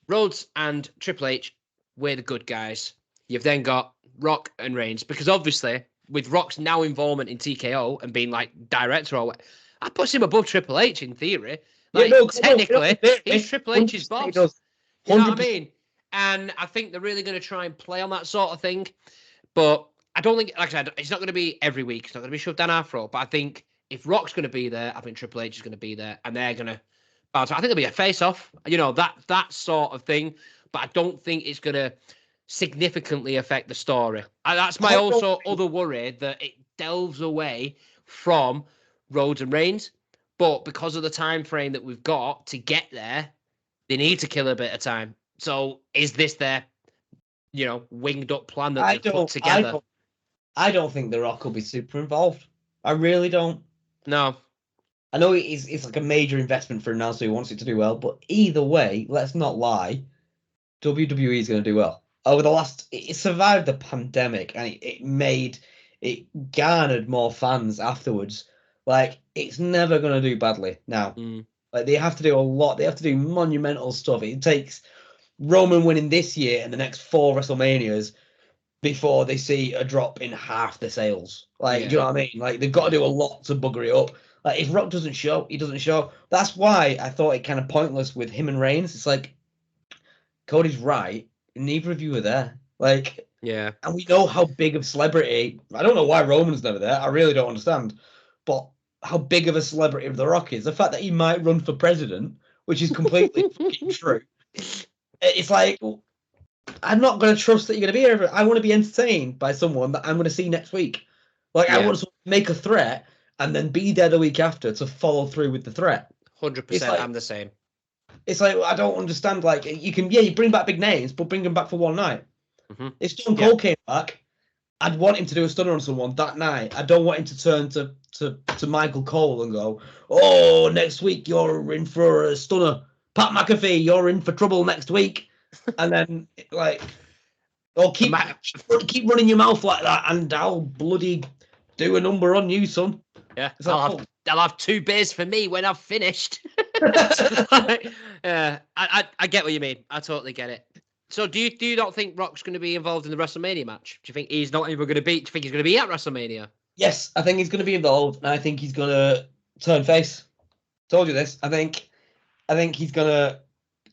Rhodes and Triple H, we're the good guys. You've then got Rock and Reigns, because obviously with Rock's now involvement in TKO and being director or what, that puts him above Triple H in theory. Technically, he's Triple H's boss. You know what I mean? And I think they're really going to try and play on that sort of thing. But I don't think, like I said, it's not going to be every week. It's not going to be shoved down our throat. But I think if Rock's going to be there, I think Triple H is going to be there, and they're going to bounce. I think there'll be a face-off, that sort of thing. But I don't think it's going to significantly affect the story. That's my other worry, that it delves away from Rhodes and Reigns. But because of the time frame that we've got to get there, they need to kill a bit of time. So is this their, winged up plan that they've put together? I don't think The Rock will be super involved. I really don't. No. I know it's like a major investment for him now, so he wants it to do well. But either way, let's not lie, WWE is going to do well. It survived the pandemic, and it garnered more fans afterwards. It's never going to do badly now. They have to do a lot. They have to do monumental stuff. It takes Roman winning this year and the next 4 WrestleManias before they see a drop in half the sales. Do you know what I mean? They've got to do a lot to bugger it up. If Rock doesn't show, he doesn't show. That's why I thought it kind of pointless with him and Reigns. It's like, Cody's right. Neither of you are there. And we know how big of a celebrity. I don't know why Roman's never there. I really don't understand. But how big of a celebrity The Rock is. The fact that he might run for president, which is completely fucking true. It's like, I'm not going to trust that you're going to be here. I want to be entertained by someone that I'm going to see next week. Like, I Yeah. want to make a threat and then be there the week after to follow through with the threat. 100%. Like, I'm the same. It's like, I don't understand. Like, you bring back big names, but bring them back for one night. Mm-hmm. If Stone Cold came back, I'd want him to do a stunner on someone that night. I don't want him to turn to Michael Cole and go, "Oh, next week you're in for a stunner. Pat McAfee, you're in for trouble next week," and then like, or keep running your mouth like that, and I'll bloody do a number on you, son. Yeah, Like, I'll have 2 beers for me when I've finished. I get what you mean. I totally get it. So do you not think Rock's going to be involved in the WrestleMania match? Do you think he's not even going to be? Do you think he's going to be at WrestleMania? Yes, I think he's going to be involved, and I think he's going to turn face. Told you this. I think he's going to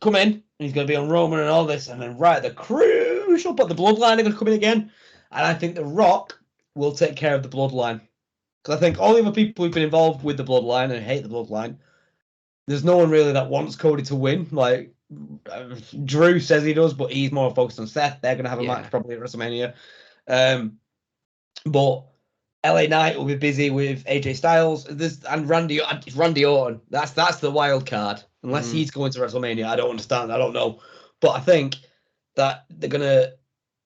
come in, and he's going to be on Roman and all this, and then right at the crucial but the Bloodline are going to come in again, and I think The Rock will take care of the Bloodline. Because I think all the other people who've been involved with the Bloodline and hate the Bloodline, there's no one really that wants Cody to win. Like, Drew says he does, but he's more focused on Seth. They're going to have a match probably at WrestleMania. But LA Knight will be busy with AJ Styles and Randy Orton. That's the wild card. Unless he's going to WrestleMania, I don't understand. I don't know. But I think that they're going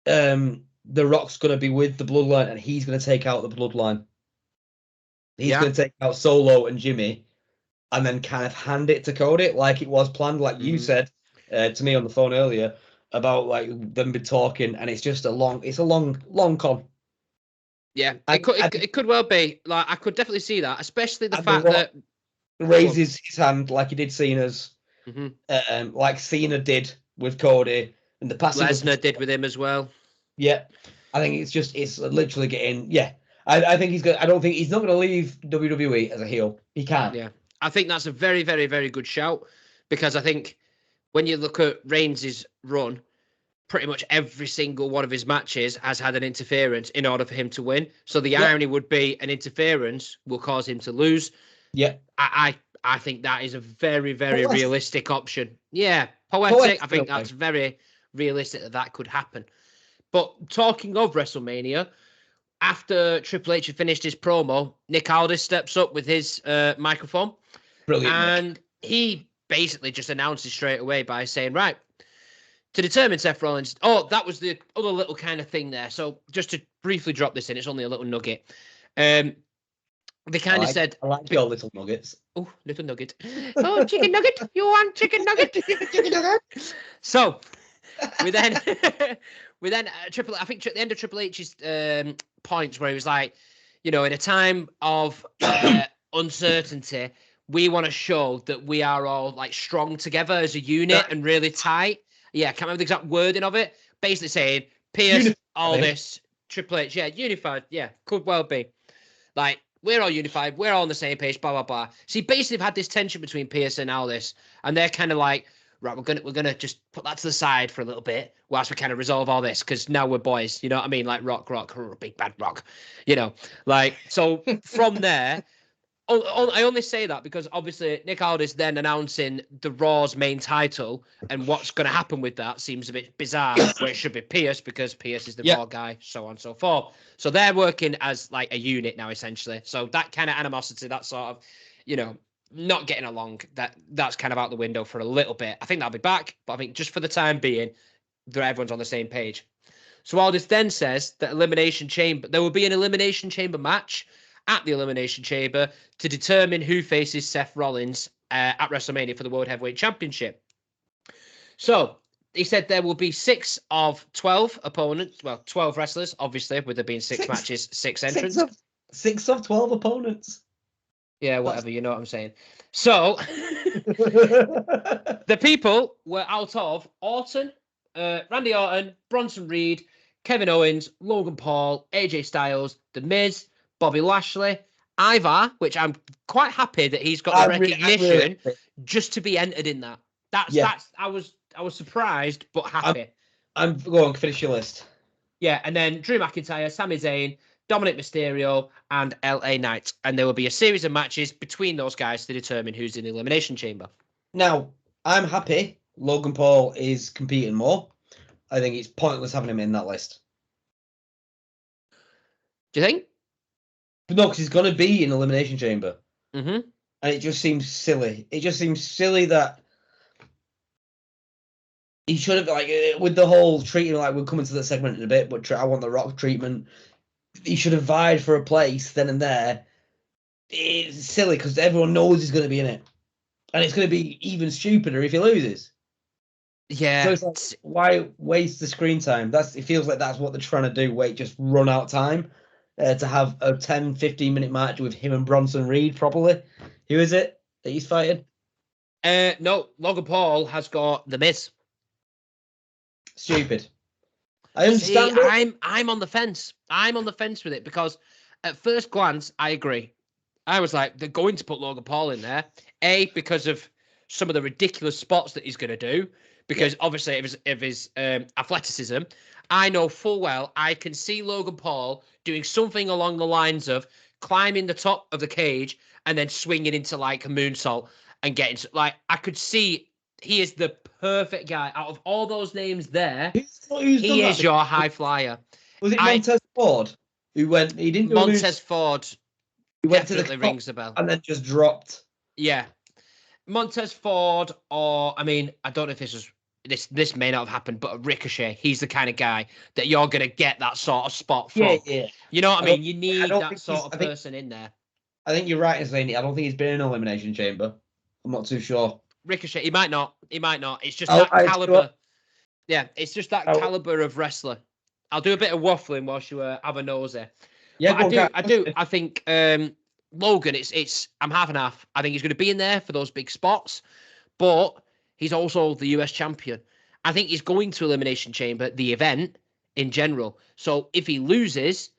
to... The Rock's going to be with the Bloodline, and he's going to take out the Bloodline. He's going to take out Solo and Jimmy, and then kind of hand it to Cody like it was planned, like you said to me on the phone earlier about like them be talking, and it's just a long con. Yeah, it could well be. Like, I could definitely see that, especially the fact that raises his hand like he did Cena's, like Cena did with Cody, and the passing Lesnar did with him as well. Yeah, I think it's literally getting I think he's good. I don't think he's not going to leave WWE as a heel. He can't. Yeah, I think that's a very, very, very good shout, because I think when you look at Reigns' run, pretty much every single one of his matches has had an interference in order for him to win. So the irony would be an interference will cause him to lose. Yeah, I think that is a very, very realistic option. Yeah, poetic. I think that's very realistic that could happen. But talking of WrestleMania, after Triple H had finished his promo, Nick Aldis steps up with his microphone. Brilliant. And he basically just announces straight away by saying, right, to determine Seth Rollins. Oh, that was the other little kind of thing there. So just to briefly drop this in, it's only a little nugget. They kind of said... I like your little nuggets. Oh, little nugget. Oh, chicken nugget. You want chicken nugget? Chicken nugget. So we then... I think at the end of Triple H's points where he was like, in a time of uncertainty, we want to show that we are all like strong together as a unit and really tight. Yeah, I can't remember the exact wording of it. Basically saying, Pierce, this, Triple H, unified. Yeah, could well be. Like, we're all unified. We're all on the same page, blah, blah, blah. So you basically had this tension between Pierce and Aldis, and they're kind of like, right, we're gonna just put that to the side for a little bit whilst we kind of resolve all this, because now we're boys, you know what I mean? Like rock, big bad rock, like, so from there, I only say that because obviously Nick Aldis then announcing the Raw's main title, and what's going to happen with that seems a bit bizarre, where it should be Pierce because Pierce is the Raw guy, so on and so forth. So they're working as like a unit now, essentially. So that kind of animosity, that sort of, not getting along, that's kind of out the window for a little bit. I think that'll be back, but I think just for the time being, everyone's on the same page. So Aldis then says that there will be an Elimination Chamber match at the Elimination Chamber to determine who faces Seth Rollins at WrestleMania for the World Heavyweight Championship. So he said there will be 6 of 12 opponents, well, 12 wrestlers, obviously, with there being 6 matches, 6 entrants. 6 of 12 opponents. Yeah, whatever, you know what I'm saying. So, the people were out of Orton, Randy Orton, Bronson Reed, Kevin Owens, Logan Paul, AJ Styles, The Miz, Bobby Lashley, Ivar, which I'm quite happy that he's got the recognition just to be entered in that. That's I was surprised but happy. I'm going to finish your list. Yeah, and then Drew McIntyre, Sami Zayn, Dominic Mysterio, and LA Knight. And there will be a series of matches between those guys to determine who's in the Elimination Chamber. Now, I'm happy Logan Paul is competing more, I think it's pointless having him in that list. Do you think? But no, because he's going to be in Elimination Chamber. Mm-hmm. And it just seems silly. It just seems silly that he should have, like, with the whole treatment, like, we'll come into that segment in a bit, but I want the Rock treatment. He should have vied for a place then and there. It's silly because everyone knows he's going to be in it. And it's going to be even stupider if he loses. Yeah. So it's like, why waste the screen time? It feels like that's what they're trying to do. Just run out time to have a 10, 15-minute match with him and Bronson Reed properly. Who is it that he's fighting? No, Logan Paul has got The Miz. Stupid. I understand. I'm on the fence. I'm on the fence with it because at first glance, I agree. I was like, they're going to put Logan Paul in there. A, because of some of the ridiculous spots that he's going to do. Because obviously of his athleticism. I know full well I can see Logan Paul doing something along the lines of climbing the top of the cage and then swinging into like a moonsault and getting like I could see he is the perfect guy out of all those names there. He is your high flyer. Was it Montez Ford who went? He didn't do Montez Ford. He went to definitely the rings a bell and then just dropped. Yeah, Montez Ford, or I mean, I don't know if this may not have happened, but Ricochet, he's the kind of guy that you're gonna get that sort of spot from. Yeah. You know what I mean? You need that sort of person in there. I think you're right in saying it. I don't think he's been in an Elimination Chamber. I'm not too sure. Ricochet, he might not. It's just that caliber. Yeah, it's just that caliber of wrestler. I'll do a bit of waffling whilst you have a nose there. Yeah, I do. I think Logan, I'm half and half. I think he's going to be in there for those big spots, but he's also the US champion. I think he's going to Elimination Chamber, the event in general. So if he loses,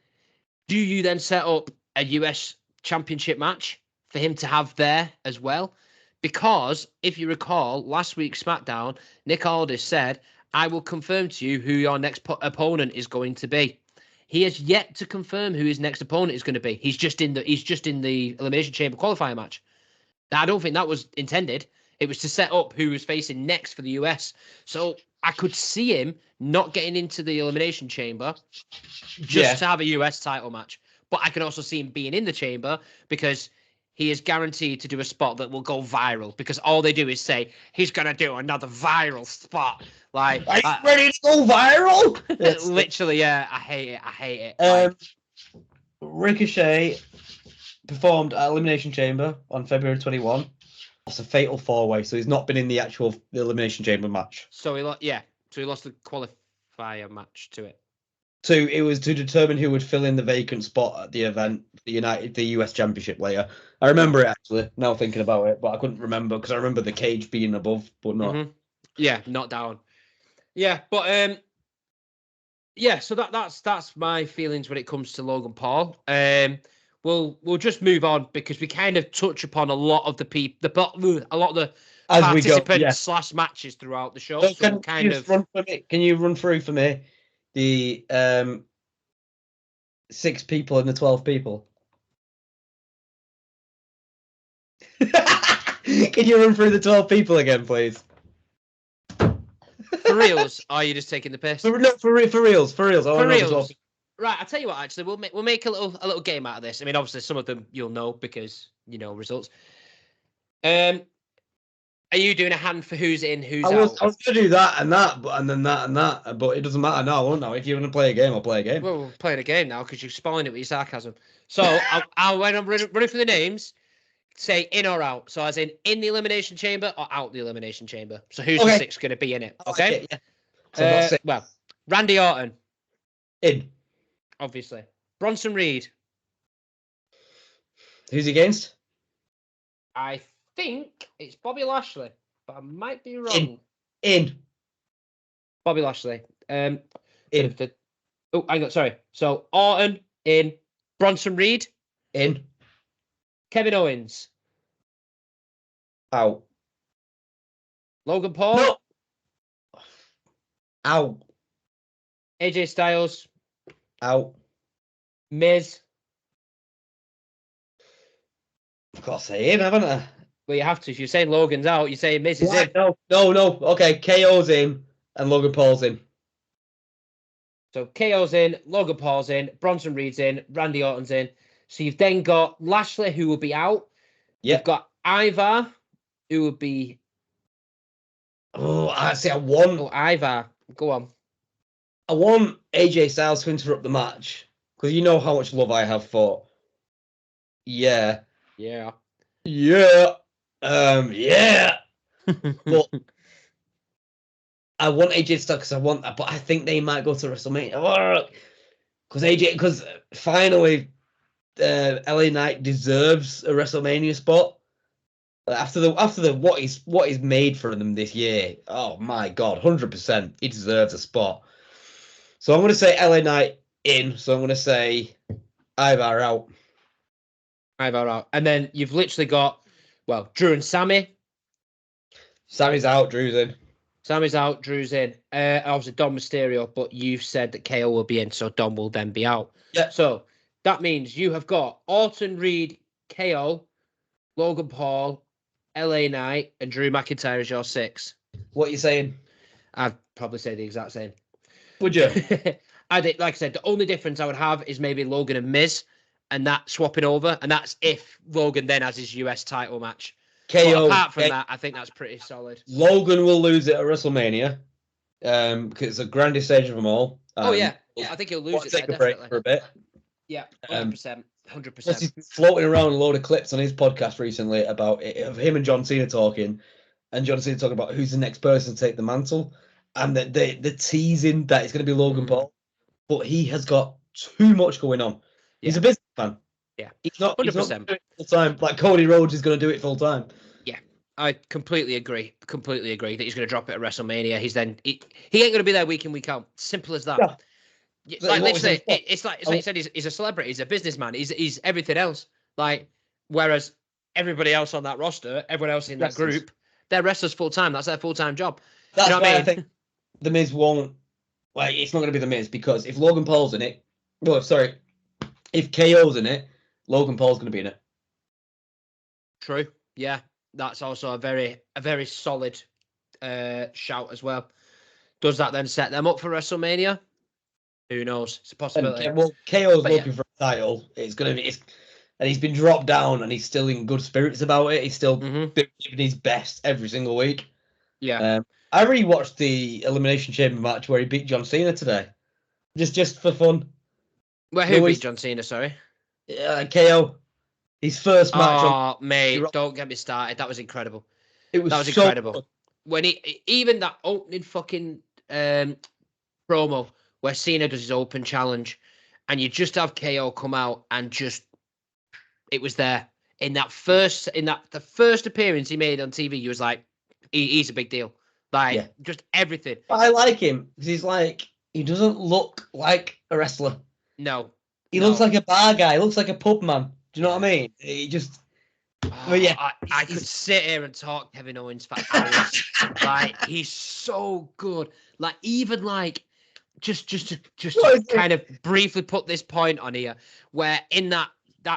do you then set up a US championship match for him to have there as well? Because if you recall, last week's Smackdown, Nick Aldis said, I will confirm to you who your next opponent is going to be. He has yet to confirm who his next opponent is going to be. He's just in the Elimination Chamber qualifier match. Now, I don't think that was intended. It was to set up who was facing next for the US. So I could see him not getting into the Elimination Chamber just to have a US title match. But I can also see him being in the chamber because he is guaranteed to do a spot that will go viral, because all they do is say he's going to do another viral spot. Like, are you ready to go viral? Literally, yeah. I hate it. Ricochet performed at Elimination Chamber on February 21. It's a fatal 4-way, so he's not been in the actual Elimination Chamber match. So he lost the qualifier match to it. It was to determine who would fill in the vacant spot at the event, the US Championship later. I remember it actually, now thinking about it, but I couldn't remember because I remember the cage being above, but not. Mm-hmm. Yeah, not down. Yeah, but so that's my feelings when it comes to Logan Paul. We'll just move on because we kind of touch upon a lot of the participants / matches throughout the show. So can you run through for me the 6 people and the 12 people? Can you run through the 12 people again, please? For reals? Or are you just taking the piss? For reals. For reals. Right, I'll tell you what. Actually, we'll make a little game out of this. I mean, obviously, some of them you'll know because you know results. Are you doing a hand for who's in, who's out? I was going to do that and that, and then that and that, but it doesn't matter now, won't it? If you're going to play a game, I'll play a game. Well, we're playing a game now because you're spoiling it with your sarcasm. So I'll when I'm running for the names, say in or out. So as in the Elimination Chamber or out the Elimination Chamber. So who's the 6 going to be in it? Okay. So well, Randy Orton. In. Obviously. Bronson Reed. Who's he against? I think it's Bobby Lashley, but I might be wrong. In. Bobby Lashley. In. Oh, hang on, sorry. So Orton in. Bronson Reed in. Kevin Owens out. Logan Paul no. Out. AJ Styles out. Miz. I've got to say in, haven't I? Well, you have to. If you're saying Logan's out, you're saying Miz is in. No. Okay, KO's in and Logan Paul's in. So KO's in, Logan Paul's in, Bronson Reed's in, Randy Orton's in. So you've then got Lashley, who will be out. Yeah. You've got Ivar, who will be. Oh, I want. Oh, Ivar. Go on. I want AJ Styles to interrupt the match because you know how much love I have for. Yeah. Yeah. Yeah. Yeah. But I want AJ Styles because I want that, but I think they might go to WrestleMania. Because finally, LA Knight deserves a WrestleMania spot. After the what is made for them this year. Oh my God, 100%, he deserves a spot. So I'm going to say LA Knight in. So I'm going to say Ivar out. Ivar out. And then you've literally got, well, Drew and Sammy. Sammy's out, Drew's in. Sammy's out, Drew's in. Obviously, Dom Mysterio, but you've said that KO will be in, so Dom will then be out. Yeah. So that means you have got Orton, Reed, KO, Logan Paul, LA Knight, and Drew McIntyre as your 6. What are you saying? I'd probably say the exact same. Would you? Like I said, the only difference I would have is maybe Logan and Miz, and that swapping over, and that's if Logan then has his US title match. KO. But apart from that, I think that's pretty solid. Logan will lose it at WrestleMania because it's the grandest stage of them all. Yeah, I think he'll lose it. Take there, a break definitely. for a bit. Yeah, 100%. 100%. He's been floating around a load of clips on his podcast recently about it, of him and John Cena talking, and John Cena talking about who's the next person to take the mantle, and the teasing that it's going to be Logan Paul, but he has got too much going on. Yeah. He's a businessman. Yeah, he's not 100%. Full time. Like Cody Rhodes is going to do it full time. Yeah, I completely agree. Completely agree that he's going to drop it at WrestleMania. He ain't going to be there week in, week out. Simple as that. Yeah. Like literally, it's like you said. He's a celebrity. He's a businessman. He's everything else. Like whereas everybody else on that roster, everyone else in that group, they're wrestlers full time. That's their full time job. That's you know why what I think the Miz won't. Like it's not going to be the Miz because if Logan Paul's in it, if KO's in it, Logan Paul's going to be in it. True. Yeah, that's also a very solid shout as well. Does that then set them up for WrestleMania? Who knows? It's a possibility. Well, KO's looking for a title. It's going to be, and he's been dropped down, and he's still in good spirits about it. He's still giving his best every single week. Yeah. I rewatched the Elimination Chamber match where he beat John Cena today, just for fun. Well, who beat John Cena? Sorry. KO. His first match. Oh, mate, don't get me started. That was incredible. That was incredible. Fun. When even that opening fucking promo where Cena does his open challenge, and you just have KO come out and it was there in the first appearance he made on TV. You was like, he's a big deal. Like just everything. But I like him because he doesn't look like a wrestler. No, he looks like a bar guy. He looks like a pub man. Do you know what I mean? He just. I could sit here and talk Kevin Owens for hours. Like he's so good. Like even like just to kind of briefly put this point on here, where in that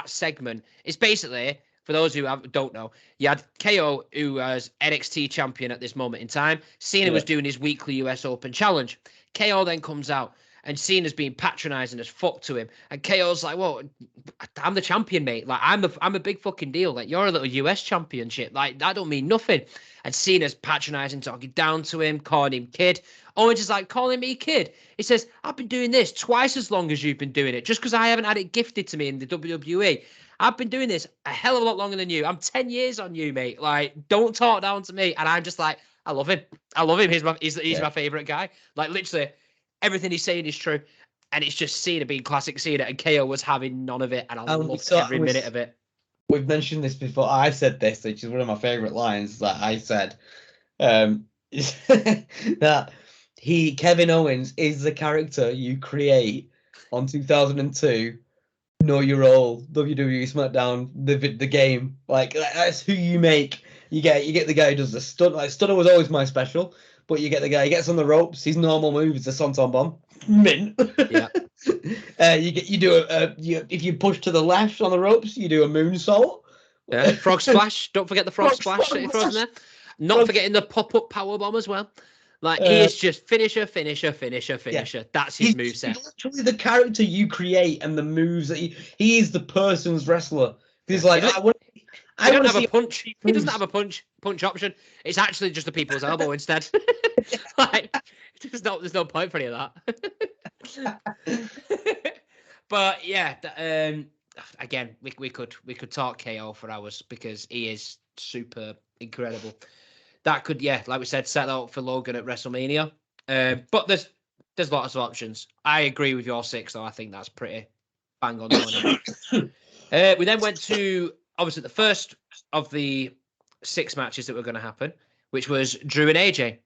segment, it's basically for those who don't know, you had KO who was NXT champion at this moment in time. Cena was doing his weekly US Open challenge. KO then comes out. And Cena's being patronising as fuck to him. And KO's like, well, I'm the champion, mate. Like, I'm a big fucking deal. Like, you're a little US championship. Like, that don't mean nothing. And Cena's patronising, talking down to him, calling him kid. Owens is like, calling me kid. He says, I've been doing this twice as long as you've been doing it. Just because I haven't had it gifted to me in the WWE. I've been doing this a hell of a lot longer than you. I'm 10 years on you, mate. Like, don't talk down to me. And I'm just like, I love him. I love him. He's my favourite guy. Like, literally. Everything he's saying is true, and it's just Cena being classic Cena, and KO was having none of it, and I loved every minute of it. We've mentioned this before. I said this, which is one of my favourite lines that I said, that Kevin Owens is the character you create on 2002. Know Your Role, WWE Smackdown, the game. Like that's who you make. You get the guy who does the stunt. Like Stunner was always my special. But you get the guy, he gets on the ropes. His normal move is the Swanton Bomb. Mint. Yeah. If you push to the left on the ropes, you do a moonsault. Yeah. Frog splash. Don't forget the frog splash that he throws in there. Not forgetting the pop-up power bomb as well. Like he is just finisher, finisher, finisher, Yeah. finisher. That's his He's moveset. literally the character you create and the moves that he is the person's wrestler. He's Yeah. like, He I don't want to have a see punch. He doesn't moves. have a punch option. It's actually just a people's elbow instead. Like there's no point for any of that. But yeah, again, we could talk KO for hours because he is super incredible. That could, yeah, like we said, set out for Logan at WrestleMania. But there's lots of options. I agree with your 6, though. I think that's pretty bang on the money. We then went to obviously the first of the 6 matches that were going to happen, which was Drew and AJ.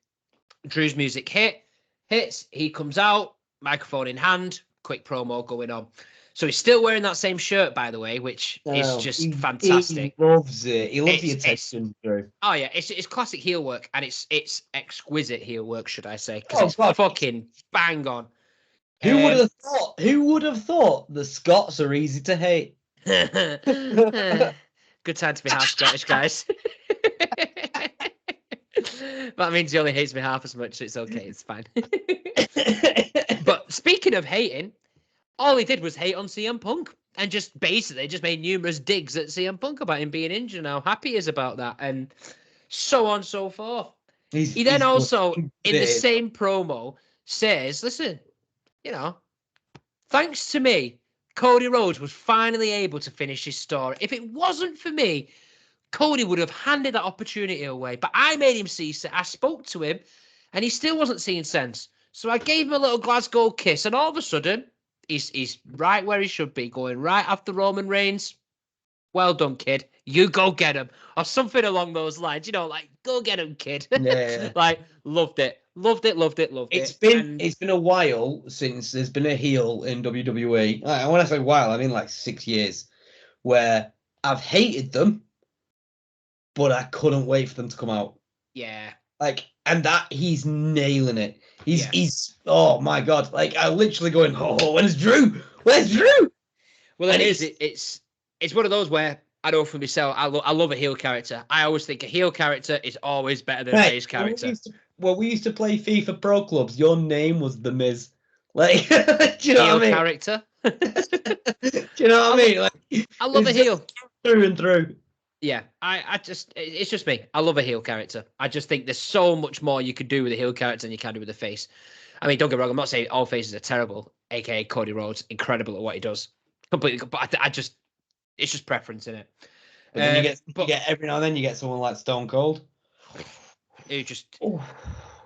Drew's music hits. He comes out, microphone in hand, quick promo going on. So he's still wearing that same shirt, by the way, which is just fantastic. He loves it. He loves the It's attention, Drew. Oh yeah, it's classic heel work, and it's exquisite heel work, should I say? Because Oh, it's God. fucking bang on. Who would have thought? Who would have thought the Scots are easy to hate? Good time to be half Scottish, guys. That means he only hates me half as much, so it's okay. It's fine. But speaking of hating, all he did was hate on CM Punk and just basically just made numerous digs at CM Punk about him being injured and how happy he is about that and so on and so forth. He then also, in the same promo, says, listen, thanks to me, Cody Rhodes was finally able to finish his story. If it wasn't for me, Cody would have handed that opportunity away. But I made him see it. I spoke to him, and he still wasn't seeing sense. So I gave him a little Glasgow kiss, and all of a sudden, he's right where he should be, going right after Roman Reigns. Well done, kid. You go get him. Or something along those lines. Like, go get him, kid. Yeah. Like, loved it. It's been a while since there's been a heel in WWE. When I say while, I mean like 6 years, where I've hated them, but I couldn't wait for them to come out. Yeah. And that he's nailing it. He's oh my God. Like, I literally going, oh, where's Drew? Where's Drew? Well, it's one of those where I know for myself, I love a heel character. I always think a heel character is always better than a face character. When we used to play FIFA Pro Clubs, your name was The Miz. Like, do you know heel what I mean? Character. Do you know what I mean? Like, I love a heel. Through and through. Yeah, it's just me. I love a heel character. I just think there's so much more you could do with a heel character than you can do with a face. I mean, don't get me wrong, I'm not saying all faces are terrible, aka Cody Rhodes, incredible at what he does. Completely, but it's just preference in it. But then you get every now and then you get someone like Stone Cold. Who just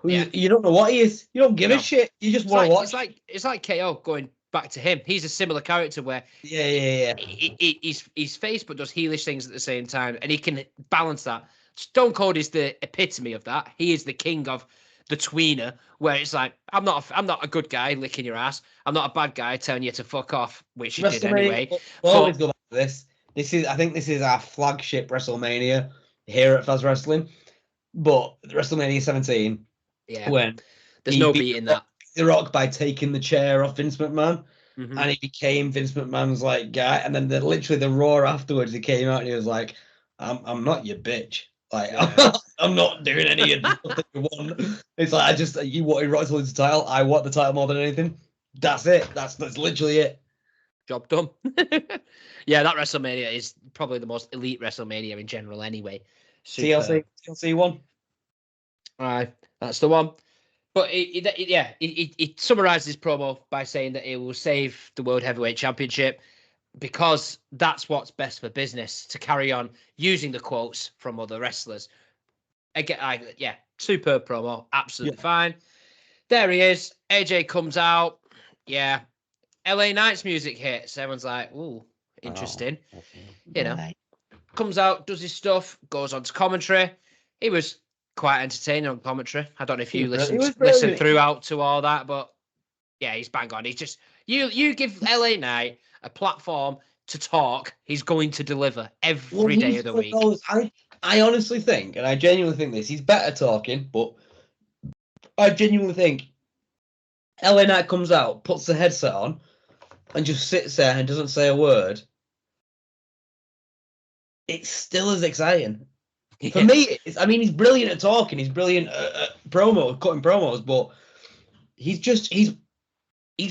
you don't know what he is. You don't give a shit. You just want to watch. It's like KO going back to him. He's a similar character where he's face but does heelish things at the same time, and he can balance that. Stone Cold is the epitome of that. He is the king of the tweener, where it's like I'm not a good guy licking your ass. I'm not a bad guy telling you to fuck off, which he did anyway. We'll always go back to this. I think this is our flagship WrestleMania here at Faz Wrestling, but WrestleMania 17. Yeah, when there's no beating that. The Rock by taking the chair off Vince McMahon, and he became Vince McMahon's like guy. And then literally the Raw afterwards, he came out and he was like, "I'm not your bitch. Like I'm not doing any of the you want." It's like you wanted Rock to lose the title. I want the title more than anything. That's it. That's literally it. Job done. Yeah, that WrestleMania is probably the most elite WrestleMania in general. Anyway, TLC 1. Right, that's the one. But he summarized his promo by saying that it will save the World Heavyweight Championship because that's what's best for business, to carry on using the quotes from other wrestlers. Again, superb promo, absolutely fine. There he is. AJ comes out. Yeah. LA Knight's music hits. Everyone's like, ooh, interesting. Comes out, does his stuff, goes on to commentary. He was quite entertaining on commentary. I don't know if you listened throughout to all that, but yeah, he's bang on. He's just you give LA Knight a platform to talk, he's going to deliver every day of the week. I honestly think, and I genuinely think this, he's better talking, but I genuinely think LA Knight comes out, puts the headset on, and just sits there and doesn't say a word. It's still as exciting. For me, he's brilliant at talking. He's brilliant at cutting promos, but his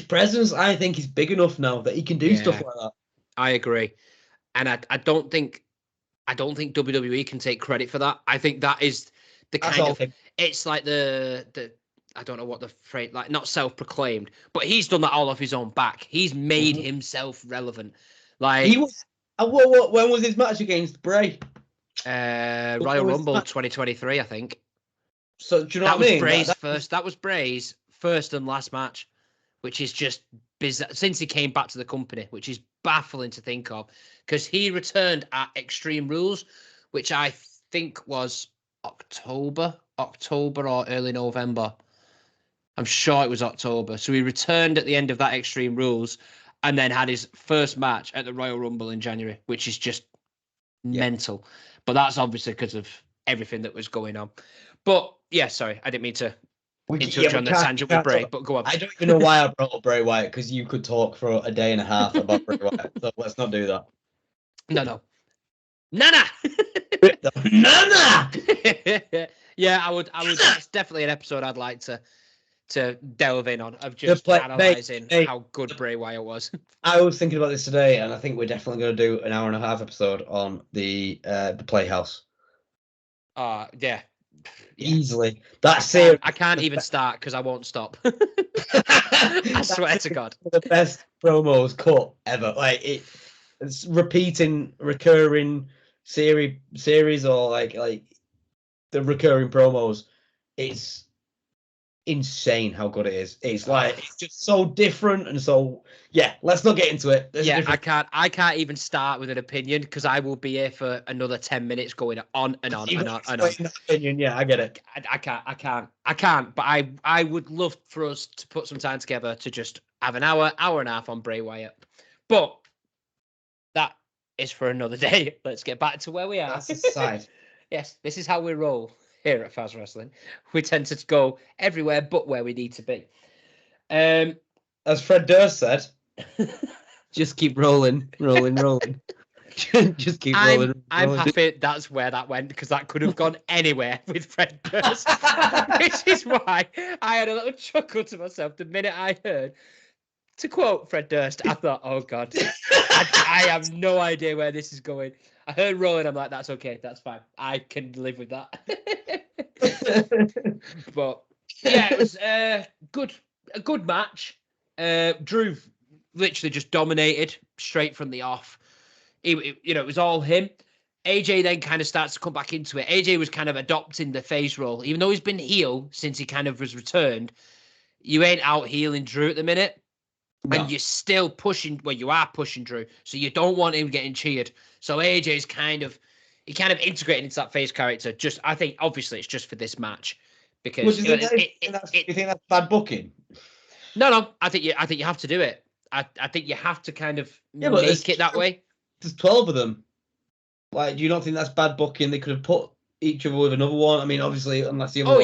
presence. I think he's big enough now that he can do stuff like that. I agree, and I don't think WWE can take credit for that. I think that is the kind of it's like the I don't know what the phrase, like, not self-proclaimed, but he's done that all off his own back. He's made himself relevant. Like, he was. When was his match against Bray? Royal Rumble 2023, I think. So do you know what I mean? That was Bray's first and last match, which is just bizarre since he came back to the company, which is baffling to think of, because he returned at Extreme Rules, which I think was October or early November. I'm sure it was October. So he returned at the end of that Extreme Rules and then had his first match at the Royal Rumble in January, which is just mental. But that's obviously because of everything that was going on. But yeah, sorry, I didn't mean to interrupt you on the tangent with Bray, but go on. I don't even know why I brought up Bray Wyatt, because you could talk for a day and a half about Bray Wyatt. So let's not do that. No. Nana! Nana! Yeah, I would. That's definitely an episode I'd like to delve in on, of just analysing how good Bray Wyatt was. I was thinking about this today, and I think we're definitely going to do an hour and a half episode on the Playhouse. Yeah. Easily. That's it. I can't even start because I won't stop. I swear to God. The best promos cut ever. Like, it's recurring series, or like the recurring promos. It's insane how good it is. It's like, it's just so different, and so let's not get into it. I can't even start with an opinion, because I will be here for another 10 minutes going on and on and on and on. Opinion, I get it. I can't, but I would love for us to put some time together to just have an hour and a half on Bray Wyatt. But that is for another day. Let's get back to where we are. That's the side. Yes, this is how we roll here at Faz Wrestling. We tend to go everywhere but where we need to be. As Fred Durst said, just keep rolling. Just keep rolling. I'm happy that's where that went, because that could have gone anywhere with Fred Durst. Which is why I had a little chuckle to myself the minute I heard, to quote Fred Durst, I thought, oh God, I have no idea where this is going. I heard rolling, I'm like, that's okay, that's fine. I can live with that. But yeah, it was a good match. Drew literally just dominated straight from the off. It was all him. AJ then kind of starts to come back into it. AJ was kind of adopting the face role, even though he's been heel since he kind of was returned. You ain't out healing Drew at the minute. No. And you're still pushing, you are pushing Drew, so you don't want him getting cheered. So AJ's kind of integrated into that face character. I think obviously it's just for this match, because you think that's bad booking? No, I think you have to do it. I think you have to kind of make it that way. There's 12 of them. Like, do you not think that's bad booking? They could have put each other with another one. I mean, obviously, unless the other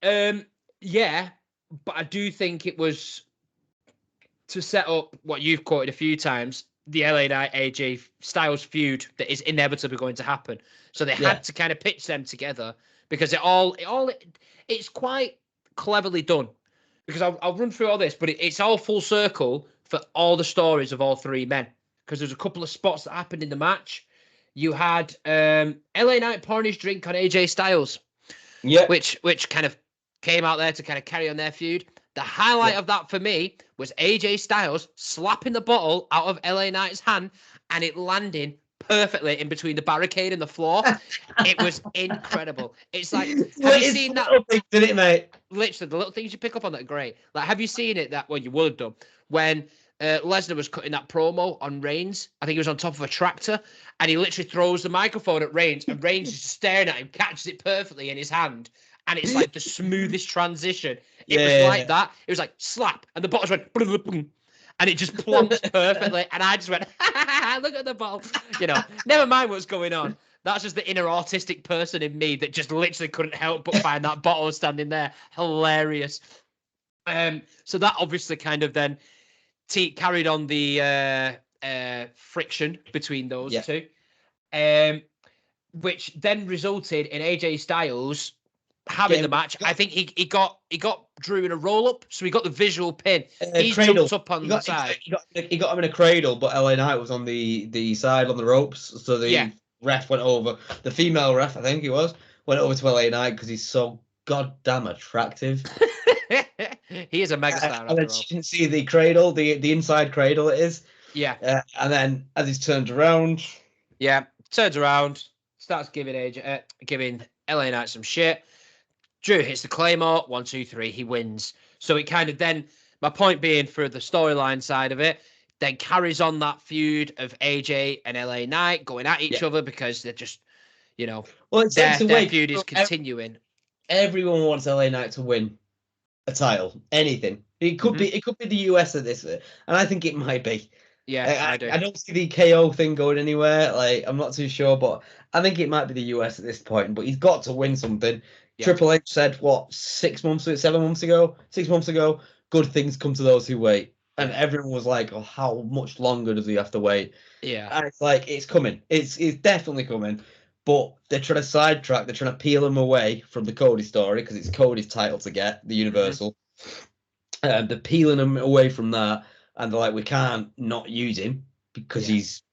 one. Yeah, but I do think it was to set up what you've quoted a few times, the LA Knight AJ Styles feud that is inevitably going to happen. So they had to kind of pitch them together, because it's quite cleverly done. Because I'll run through all this, but it's all full circle for all the stories of all three men. Because there's a couple of spots that happened in the match. You had LA Knight pouring his drink on AJ Styles, which kind of came out there to kind of carry on their feud. The highlight of that for me was AJ Styles slapping the bottle out of LA Knight's hand and it landing perfectly in between the barricade and the floor. It was incredible. It's like, have you seen that? Things, didn't it, mate? Literally, the little things you pick up on that are great. Like, have you seen it you would have done when Lesnar was cutting that promo on Reigns? I think he was on top of a tractor, and he literally throws the microphone at Reigns, and Reigns is staring at him, catches it perfectly in his hand, and it's like the smoothest transition. It was like that. It was like slap, and the bottles went boom, and it just plumped perfectly, and I just went, look at the bottle. Never mind what's going on. That's just the inner autistic person in me that just literally couldn't help but find that bottle standing there. Hilarious. So that obviously kind of then carried on the friction between those two. which then resulted in AJ Styles having the match. I think he got Drew in a roll up, so he got the visual pin. He cradle. jumped up on the side. He got him in a cradle, but LA Knight was on the side on the ropes, so the ref went over. The female ref, I think he was, went over to LA Knight because he's so goddamn attractive. He is a megastar. And then you can see the cradle, the inside cradle it is. Yeah. And then as he's turned around. Yeah, turns around, starts giving LA Knight some shit. Drew hits the Claymore, 1, 2, 3, he wins. So it kind of then, my point being for the storyline side of it, then carries on that feud of AJ and LA Knight going at each other because they're just, their feud is continuing. Everyone wants LA Knight to win a title, anything. It could be the US at this, and I think it might be. Yeah, I do. I don't see the KO thing going anywhere. Like, I'm not too sure, but I think it might be the US at this point. But he's got to win something. Yeah. Triple H said, 7 months ago? 6 months ago, good things come to those who wait. And everyone was like, oh, how much longer does he have to wait? Yeah. And it's like, it's coming. It's definitely coming. But they're trying to sidetrack. They're trying to peel him away from the Cody story because it's Cody's title to get, the Universal. They're peeling him away from that. And they're like, we can't not use him because he's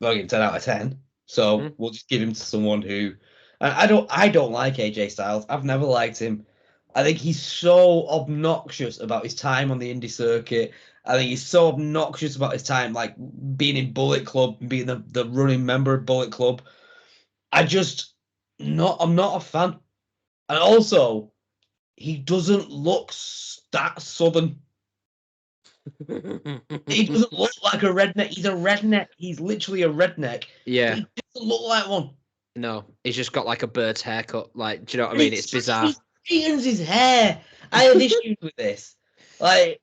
fucking 10 out of 10. So we'll just give him to someone who. I don't like AJ Styles. I've never liked him. I think he's so obnoxious about his time on the indie circuit. I think he's so obnoxious about his time, like being in Bullet Club and being the running member of Bullet Club. I'm not a fan. And also, he doesn't look that southern. He doesn't look like a redneck. He's a redneck. He's literally a redneck. Yeah. He doesn't look like one. No, he's just got like a bird's haircut. Like, do you know what I mean? It's bizarre. He straightens his hair. I have issues with this. Like,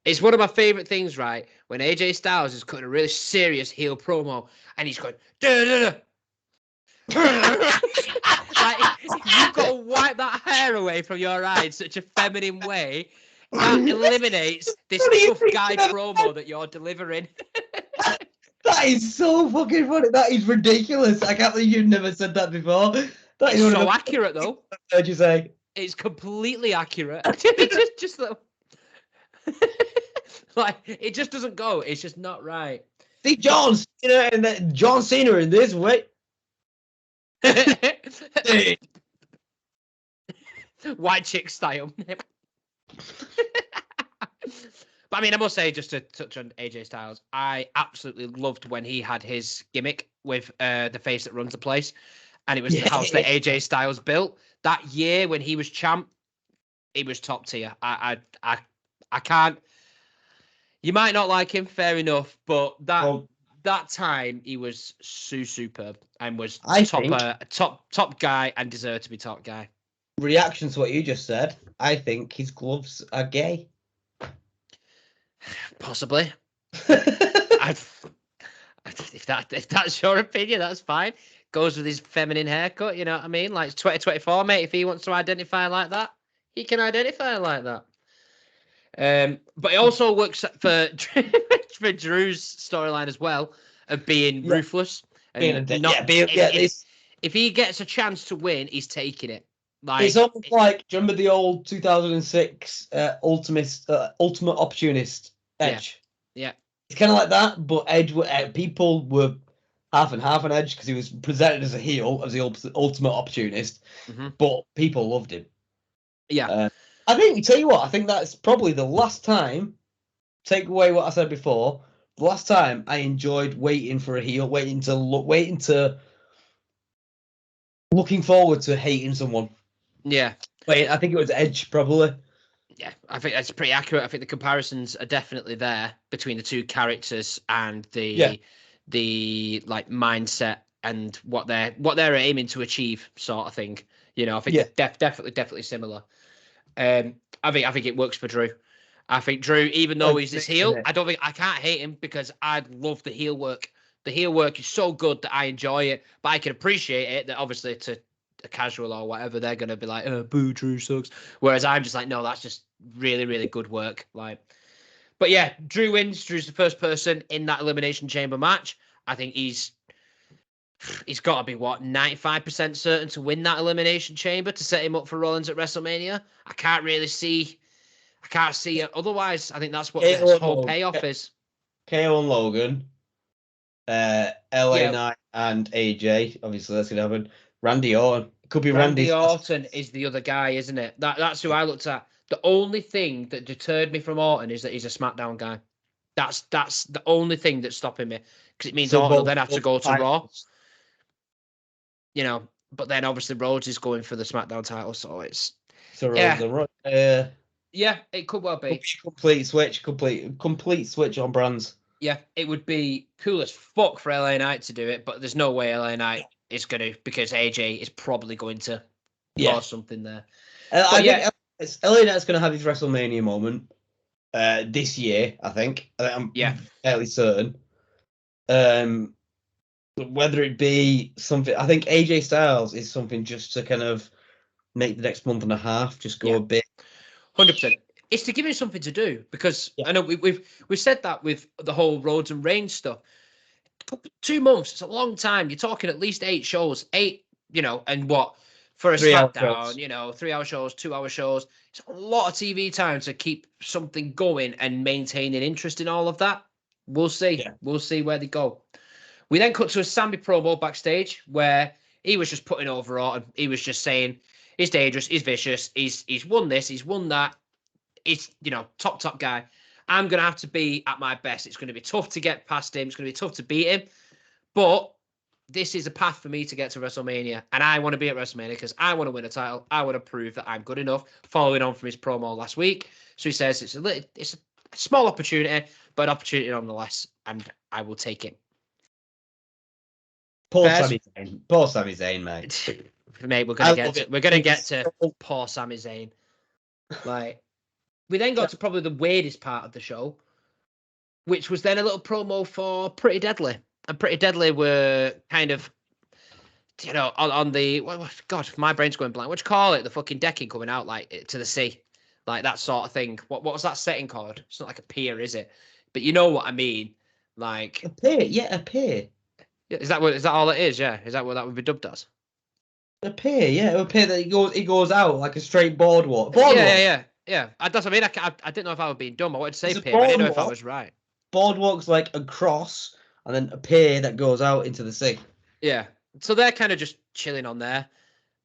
it's one of my favorite things, right? When AJ Styles is cutting a really serious heel promo and he's going, like, you've got to wipe that hair away from your eye in such a feminine way. That eliminates this tough guy promo that you're delivering. That is so fucking funny. That is ridiculous. I can't believe you've never said that before. That is so accurate, though. What did you say? It's completely accurate. just like it just doesn't go. It's just not right. See John Cena and John Cena in this way. White chick style. But I mean, I must say, just to touch on AJ Styles, I absolutely loved when he had his gimmick with the face that runs the place, and it was the house that AJ Styles built. That year when he was champ, he was top tier. I can't. You might not like him, fair enough, but that time he was superb and was top guy and deserved to be top guy. Reaction to what you just said, I think his gloves are gay. Possibly. If that's your opinion, that's fine. Goes with his feminine haircut, you know what I mean? Like, it's 2024, mate. If he wants to identify like that, he can identify like that. But it also works for Drew's storyline as well of being ruthless and if he gets a chance to win, he's taking it. Like, it's almost like, do you remember the old 2006 Ultimate Opportunist Edge? Yeah. It's kind of like that, but Edge, people were half and half on Edge because he was presented as a heel, as the Ultimate Opportunist, but people loved him. Yeah. I think, tell you what, I think that's probably the last time, take away what I said before, the last time I enjoyed waiting for a heel, looking forward to hating someone. Yeah. Wait, I think it was Edge, probably. Yeah, I think that's pretty accurate. I think the comparisons are definitely there between the two characters and the like mindset and what they're aiming to achieve, sort of thing. You know, I think they're definitely similar. I think it works for Drew. I think Drew, even though he's this heel, I can't hate him because I love the heel work. The heel work is so good that I enjoy it, but I can appreciate it that obviously to a casual or whatever, they're going to be like, oh, boo, Drew sucks. Whereas I'm just like, no, that's just really, really good work. Like, but yeah, Drew wins. Drew's the first person in that Elimination Chamber match. I think he's he's got to be, 95% certain to win that Elimination Chamber to set him up for Rollins at WrestleMania? I can't see it. Otherwise, I think that's what this whole payoff is. KO and Logan, LA Knight and AJ. Obviously, that's going to happen. Randy Orton. It could be Randy Orton is the other guy, isn't it? That's who I looked at. The only thing that deterred me from Orton is that he's a SmackDown guy. That's the only thing that's stopping me, because it means Orton will then have to go to Raw. But then obviously Rhodes is going for the SmackDown title, so it's yeah, it could well be. Complete switch on brands. Yeah, it would be cool as fuck for LA Knight to do it, but there's no way LA Knight is going to, because AJ is probably going to cause something there. I think LA Knight's going to have his WrestleMania moment this year, I think. I'm fairly certain. Whether it be something, I think AJ Styles is something just to kind of make the next month and a half just go a bit. 100%. It's to give him something to do, because I know we've said that with the whole Rhodes and Reigns stuff. 2 months, it's a long time. You're talking at least 8 shows, and what for a SmackDown, 3-hour shows, 2-hour shows. It's a lot of TV time to keep something going and maintaining interest in all of that. We'll see. Yeah. We'll see where they go. We then cut to a Sammy promo backstage where he was just putting over Orton. He was just saying he's dangerous, he's vicious, he's won this, he's won that. He's, top guy. I'm going to have to be at my best. It's going to be tough to get past him. It's going to be tough to beat him. But this is a path for me to get to WrestleMania. And I want to be at WrestleMania because I want to win a title. I want to prove that I'm good enough, following on from his promo last week. So he says it's a small opportunity, but opportunity nonetheless. And I will take it. Poor Sami Zayn, mate. Mate, we're gonna get to poor Sami Zayn. Like, we then got to probably the weirdest part of the show, which was then a little promo for Pretty Deadly. And Pretty Deadly were kind of, on the, God, my brain's going blank. What do you call it? The fucking decking coming out, like, to the sea. Like, that sort of thing. What was that setting called? It's not like a pier, is it? But you know what I mean. Like... A pier, yeah, a pier. Is that all it is, yeah? Is that what that would be dubbed as? A pier, yeah. A pier that it goes out like a straight boardwalk. Yeah. That's what I mean. I didn't know if I was being dumb. I wanted to say pier, but I didn't know if I was right. Boardwalk's like a cross, and then a pier that goes out into the sea. Yeah. So they're kind of just chilling on there,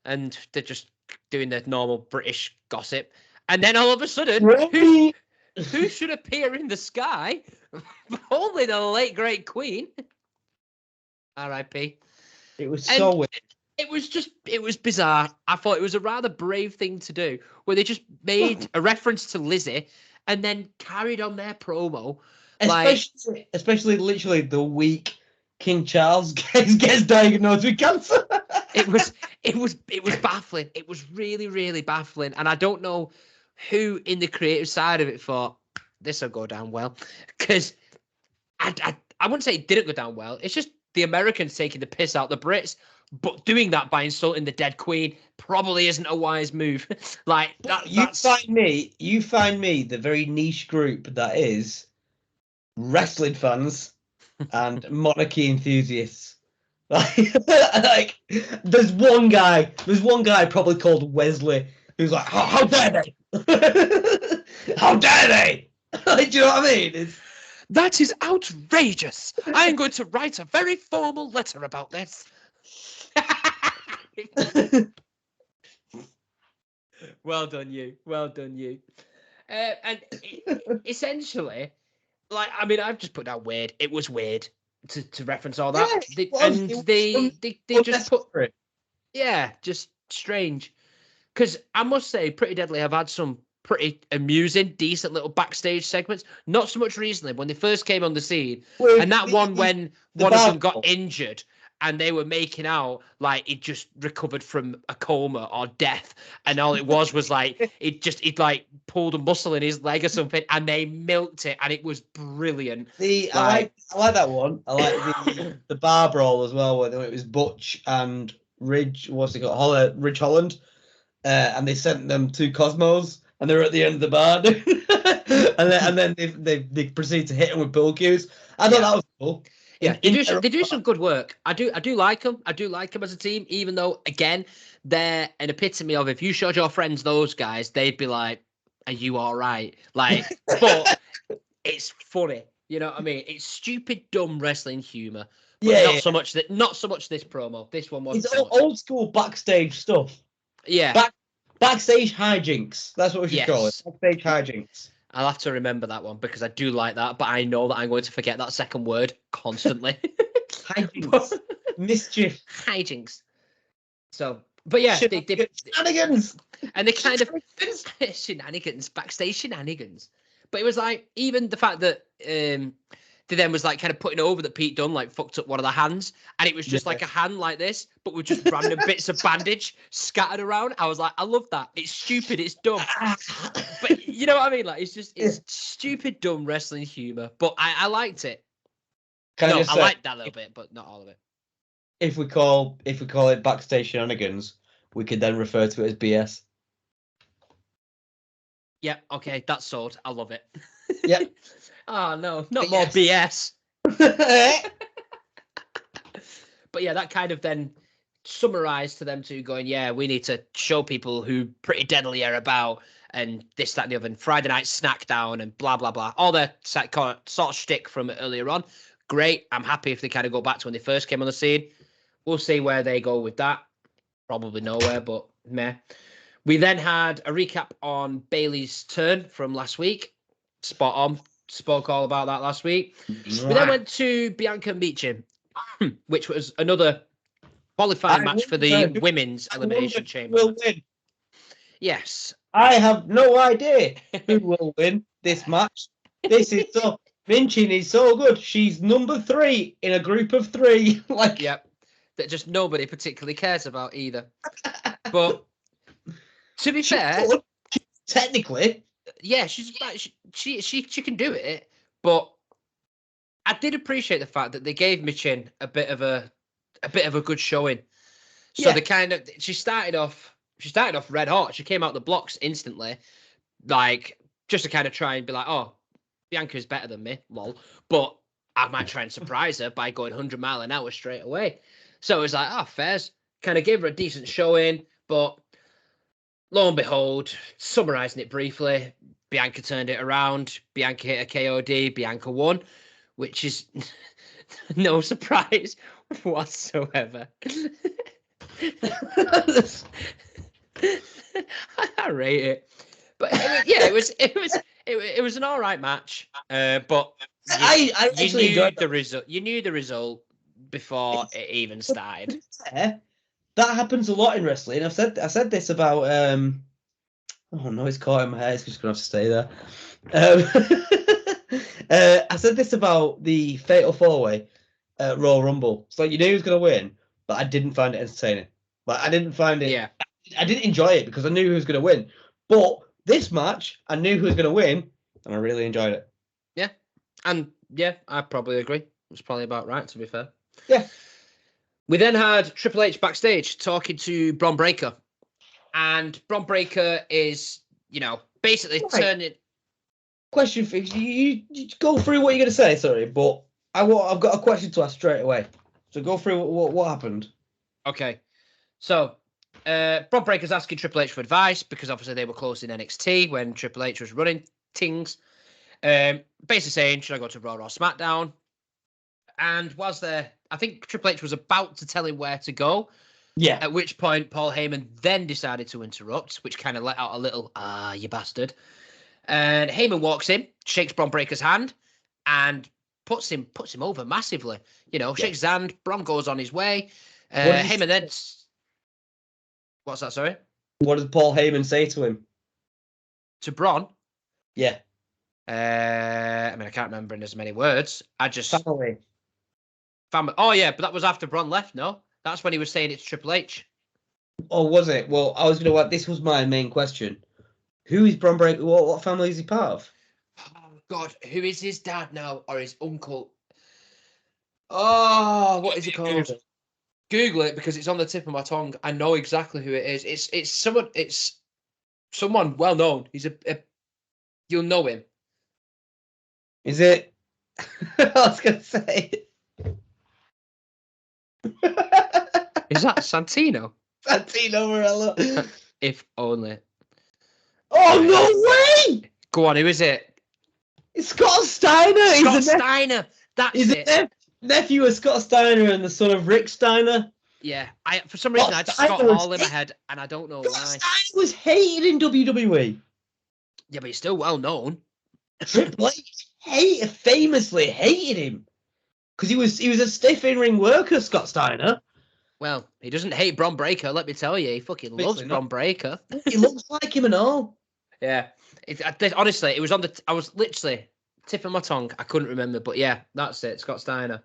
and they're just doing their normal British gossip. And then all of a sudden, who should appear in the sky? Only the late, great Queen. R.I.P. It was so weird. It was bizarre. I thought it was a rather brave thing to do, where they just made a reference to Lizzie and then carried on their promo. Especially literally the week King Charles gets diagnosed with cancer. It was baffling. It was really, really baffling. And I don't know who in the creative side of it thought this will go down well. Because I wouldn't say it didn't go down well. It's just the Americans taking the piss out the Brits, but doing that by insulting the dead Queen probably isn't a wise move. Like that. You find me the very niche group that is wrestling fans and monarchy enthusiasts. Like there's one guy probably called Wesley who's like, how dare they? How dare they? Like, do you know what I mean? That is outrageous. I am going to write a very formal letter about this. Well done, you. And essentially, like, I mean, I've just put down weird. It was weird to reference all that. They just put... Yeah, just strange. Because I must say, Pretty Deadly have had some pretty amusing, decent little backstage segments. Not so much recently, when they first came on the scene. And that one when one of them got injured and they were making out like he just recovered from a coma or death. And all it was like, it like pulled a muscle in his leg or something, and they milked it, and it was brilliant. I like that one. I like the bar brawl as well, where it was Butch and Ridge Holland. And they sent them to Cosmos, and they're at the end of the bar, and then they proceed to hit him with pool cues. I thought that was cool. Yeah, they do some good work. I do like them. I do like them as a team, even though again they're an epitome of if you showed your friends those guys, they'd be like, "Are you all right?" Like, but it's funny. You know what I mean? It's stupid, dumb wrestling humor, but not so much this promo. This one wasn't. It's So much. old school backstage stuff. Yeah. Backstage hijinks. That's what we should call it. Backstage hijinks. I'll have to remember that one because I do like that, but I know that I'm going to forget that second word constantly. Hijinks. Mischief. Hijinks. So, but yeah, they shenanigans. And they kind of shenanigans, backstage shenanigans. But it was like even the fact that they then was like kind of putting over that Pete Dunne like fucked up one of the hands, and it was just like a hand like this, but with just random bits of bandage scattered around. I was like, I love that. It's stupid, it's dumb, but you know what I mean? Like it's stupid, dumb wrestling humor. But I liked it. I liked that a little bit, but not all of it. If we call it backstage shenanigans, we could then refer to it as BS. Yeah, okay, that's sold. I love it. Yeah. Oh no, not more BS. But yeah, that kind of then summarized to them two going, yeah, we need to show people who Pretty Deadly are about and this, that, and the other. And Friday Night Smackdown and blah, blah, blah. All the sort of shtick from earlier on. Great. I'm happy if they kind of go back to when they first came on the scene. We'll see where they go with that. Probably nowhere, but meh. We then had a recap on Bayley's turn from last week. Spot on. Spoke all about that last week. We then went to Bianca Michin, which was another qualifying match for the women's elimination chamber. Will win. Yes. I have no idea who will win this match. This is so Minchin is so good. She's number 3 in a group of 3. Like, yep. That just nobody particularly cares about either. But to be fair, technically, yeah, she can do it. But I did appreciate the fact that they gave Michin a bit of a good showing. So they kind of she started off red hot. She came out the blocks instantly, like just to kind of try and be like, oh, Bianca's better than me, lol. But I might try and surprise her by going 100 miles an hour straight away. So it was like, oh, fairs. Kind of gave her a decent showing, but lo and behold, summarizing it briefly, Bianca turned it around. Bianca hit a KOD. Bianca won, which is no surprise whatsoever. I rate it, but it was an all right match. But I actually enjoyed the result. You knew the result before it even started. That happens a lot in wrestling. I said this about oh no, it's caught in my head. It's just gonna have to stay there. I said this about the Fatal 4-Way at Royal Rumble. So you knew who was gonna win, but I didn't find it entertaining. Like I didn't find it. Yeah. I didn't enjoy it because I knew who was gonna win. But this match, I knew who was gonna win, and I really enjoyed it. Yeah, and yeah, I probably agree. It's probably about right, to be fair. Yeah. We then had Triple H backstage talking to Bron Breakker. And Bron Breakker is, basically turning... Question for you. You go through what you're going to say, sorry, but I've got a question to ask straight away. So go through what happened. Okay. So, Bron Breakker's asking Triple H for advice because obviously they were close in NXT when Triple H was running things. Basically saying, should I go to Raw or SmackDown? And was there... I think Triple H was about to tell him where to go. Yeah. At which point, Paul Heyman then decided to interrupt, which kind of let out a little, you bastard. And Heyman walks in, shakes Bron Breakker's hand, and puts him over massively. Shakes his hand, Bron goes on his way. Heyman then... What's that, sorry? What did Paul Heyman say to him? To Bron? Yeah. I can't remember in as many words. Family. Oh, yeah, but that was after Bron left, no? That's when he was saying it's Triple H. Oh, was it? Well, I was going to... This was my main question. Who is Bron Breakker? What family is he part of? Oh, God. Who is his dad now? Or his uncle? Oh, what is it called? Google it because it's on the tip of my tongue. I know exactly who it is. It's someone well known. He's you'll know him. Is it... I was going to say... Is that Santino? Santino Morello. If only. Oh, no way! Go on, who is it? It's Scott Steiner. Scott Steiner. That's He's it. the nephew of Scott Steiner and the son of Rick Steiner. Yeah, for some reason I had Scott Hall in my head, and I don't know why. Steiner was hated in WWE. Yeah, but he's still well known. Triple H famously hated him because he was a stiff in-ring worker, Scott Steiner. Well, he doesn't hate Bron Breakker, let me tell you. He fucking loves Bron Breakker. He looks like him and all. Yeah. Honestly, it was on the... I was literally tip of my tongue. I couldn't remember, but yeah, that's it. Scott Steiner.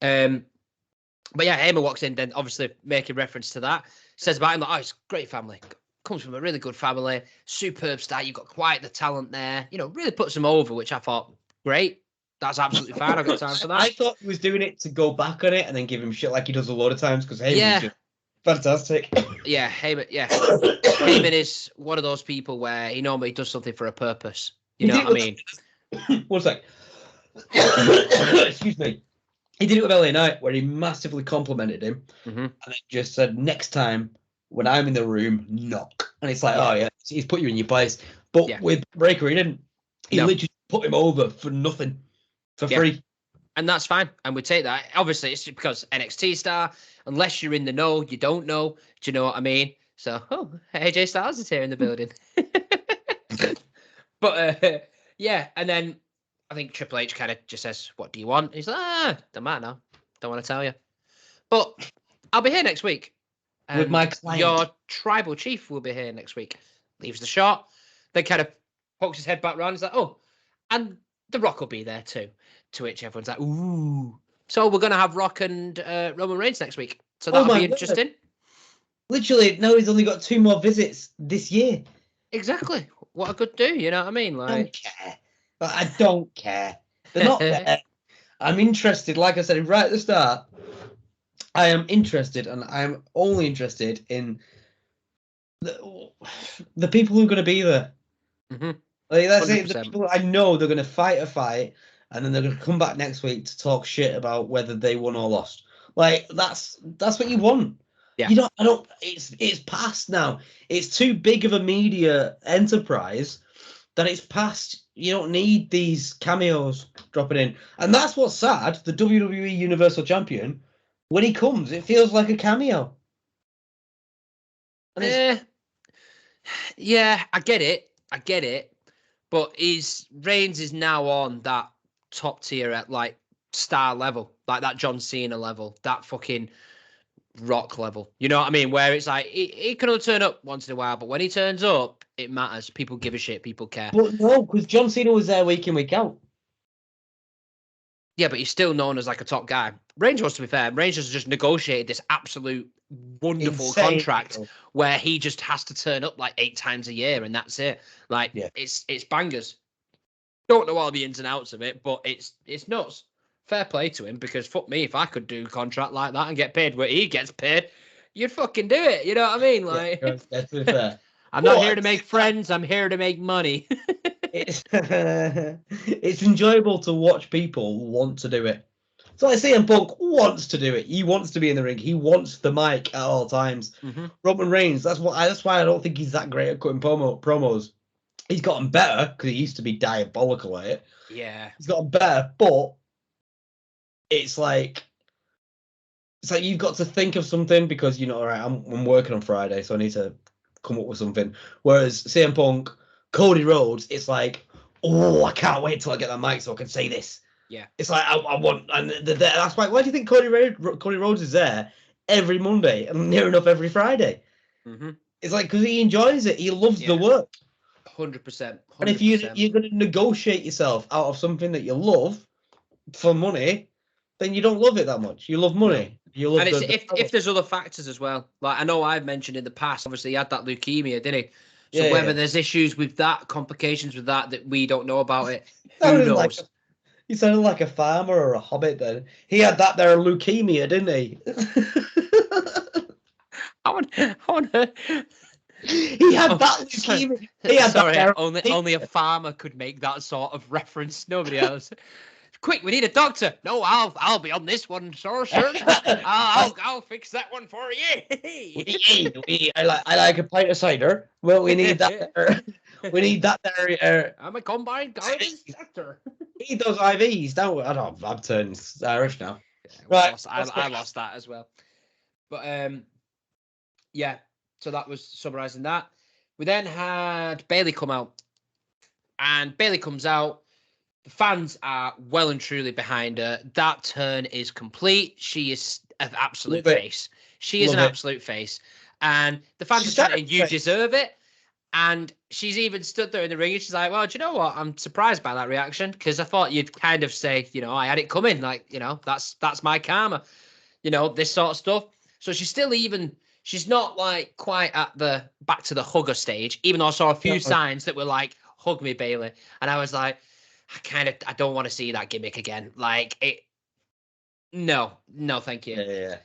But yeah, Heyman walks in, then obviously making reference to that. Says about him, like, oh, it's a great family. Comes from a really good family. Superb star. You've got quite the talent there. You know, really puts him over, which I thought, great. That's absolutely fine. I've got time for that. I thought he was doing it to go back on it and then give him shit like he does a lot of times because Heyman's just fantastic. Yeah, Heyman. Yeah, Heyman is one of those people where he normally does something for a purpose. You know what I mean? 1 sec. Excuse me. He did it with LA Knight where he massively complimented him and then just said, next time when I'm in the room, knock. And it's like, oh yeah, he's put you in your place. But with Breakker, he didn't. He literally put him over for nothing, for free. And that's fine. And we take that. Obviously, it's because NXT star, unless you're in the know, you don't know. Do you know what I mean? So, AJ Styles is here in the building. But, yeah, and then I think Triple H kind of just says, what do you want? He's like, don't matter now. Don't want to tell you. But I'll be here next week. With my client. Your tribal chief will be here next week. Leaves the shot. Then kind of pokes his head back round. He's like, oh, and The Rock will be there too. To which everyone's like, ooh. So we're going to have Rock and Roman Reigns next week. So that'll be interesting. Literally, no, he's only got 2 more visits this year. Exactly. What I could do, you know what I mean? Like, I don't care. I don't care. They're not there. I'm interested, like I said right at the start, I am interested, and I am only interested in the people who are going to be there. Mm-hmm. Like, that's it. The people I know they're going to fight a fight, and then they're going to come back next week to talk shit about whether they won or lost. Like, that's what you want. Yeah. You don't. It's past now. It's too big of a media enterprise that it's past. You don't need these cameos dropping in, and that's what's sad. The WWE Universal Champion, when he comes, it feels like a cameo. And yeah, I get it. But Reigns is now on that top tier at like star level, like that John Cena level, that fucking Rock level. You know what I mean? Where it's like he can only turn up once in a while, but when he turns up, it matters. People give a shit. People care. But no, because John Cena was there week in, week out. Yeah, but he's still known as like a top guy. Reigns was, to be fair, Reigns has just negotiated this absolute wonderful contract where he just has to turn up like 8 times a year and that's it. Like it's bangers. Don't know all the ins and outs of it, but it's nuts. Fair play to him, because fuck me, if I could do a contract like that and get paid what he gets paid, you'd fucking do it. You know what I mean? Like, that's fair. I'm not here to make friends. I'm here to make money. It's enjoyable to watch people want to do it. So like CM Punk wants to do it. He wants to be in the ring. He wants the mic at all times. Mm-hmm. Roman Reigns, that's why I don't think he's that great at cutting promos. He's gotten better because he used to be diabolical at it. Yeah, he's gotten better, but it's like you've got to think of something because all right, I'm working on Friday, so I need to come up with something. Whereas CM Punk, Cody Rhodes, it's like, oh, I can't wait till I get that mic so I can say this. Yeah, it's like I want, and that's why. Why do you think Cody Rhodes is there every Monday and near enough every Friday? Mm-hmm. It's like because he enjoys it. He loves the work. 100%. And if you're going to negotiate yourself out of something that you love for money, then you don't love it that much. You love money. You love. And if there's other factors as well, like I know I've mentioned in the past. Obviously, he had that leukemia, didn't he? So whether there's issues with that, complications with that we don't know about it, who knows? He sounded like a farmer or a hobbit then. He had that there leukemia, didn't he? I want He had that leukemia. He had sorry, only a farmer could make that sort of reference. Nobody else. Quick, we need a doctor. No, I'll be on this one, sir. I'll fix that one for you. I like a pint of cider. Well, we need that. We need that there. I'm a combined garden sector. Need those IVs, don't we? I don't. I'm turning Irish now. Right, I lost that as well. But yeah. So that was summarising that. We then had Bailey come out, and Bailey comes out. The fans are well and truly behind her. That turn is complete. She is an absolute face. She is an absolute face. And the fans are chanting, "You deserve it." And she's even stood there in the ring and she's like, well, do you know what? I'm surprised by that reaction because I thought you'd kind of say, I had it coming. Like, that's my karma, this sort of stuff. So she's not like quite at the back to the hugger stage, even though I saw a few signs that were like, hug me, Bailey. And I was like, I don't want to see that gimmick again. Like no, thank you. Yeah.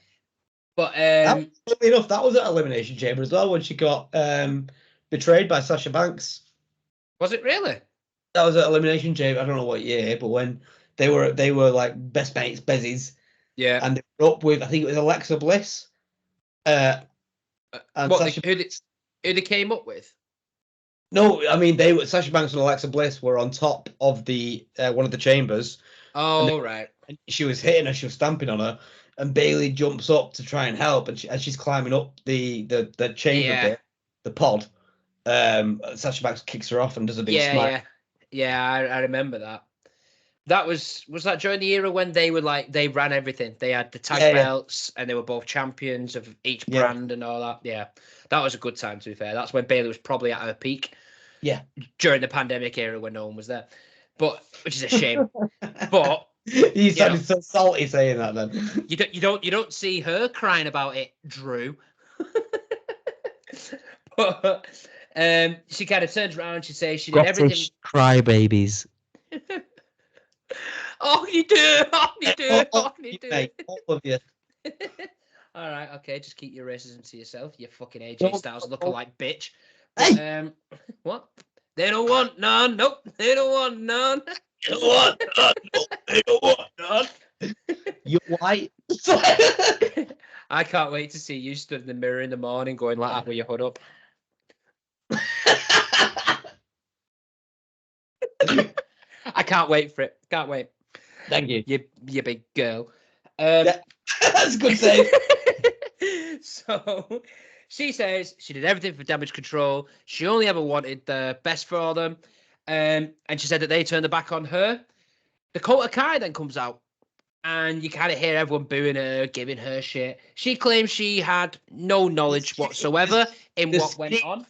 But funny enough, that was at Elimination Chamber as well when she got betrayed by Sasha Banks. Was it really? That was at Elimination Chamber. I don't know what year, but when they were like best mates, bezies. Yeah. And they were up with, I think it was Alexa Bliss. And Sasha who they came up with? No, I mean Sasha Banks and Alexa Bliss were on top of the one of the chambers. Oh, right. And she was hitting her, she was stamping on her, and Bailey jumps up to try and help, and as she's climbing up the chamber bit, the pod, Sasha Banks kicks her off and does a big smack. Yeah, I remember that. That was that during the era when they were like they ran everything. They had the tag belts and they were both champions of each brand and all that. Yeah, that was a good time. To be fair, that's when Bailey was probably at her peak. Yeah, during the pandemic era when no one was there, which is a shame. But you sounded so salty saying that. Then you don't see her crying about it, Drew. But she kind of turns around. She says she did everything. Cry babies. Oh, you do. You do. Mate, all of you. All right, okay. Just keep your racism to yourself. You fucking AJ Styles looking like bitch. Hey. What? They don't want none. Nope. They don't want none. They don't want none. Nope. They don't want none. You're white. I can't wait to see you stood in the mirror in the morning going like that with your hood up. I can't wait for it. Can't wait. Thank you. You big girl. That's a good save. So she says she did everything for Damage Control. She only ever wanted the best for them. And she said that they turned their back on her. Dakota Kai then comes out. And you kind of hear everyone booing her, giving her shit. She claims she had no knowledge whatsoever in what went on.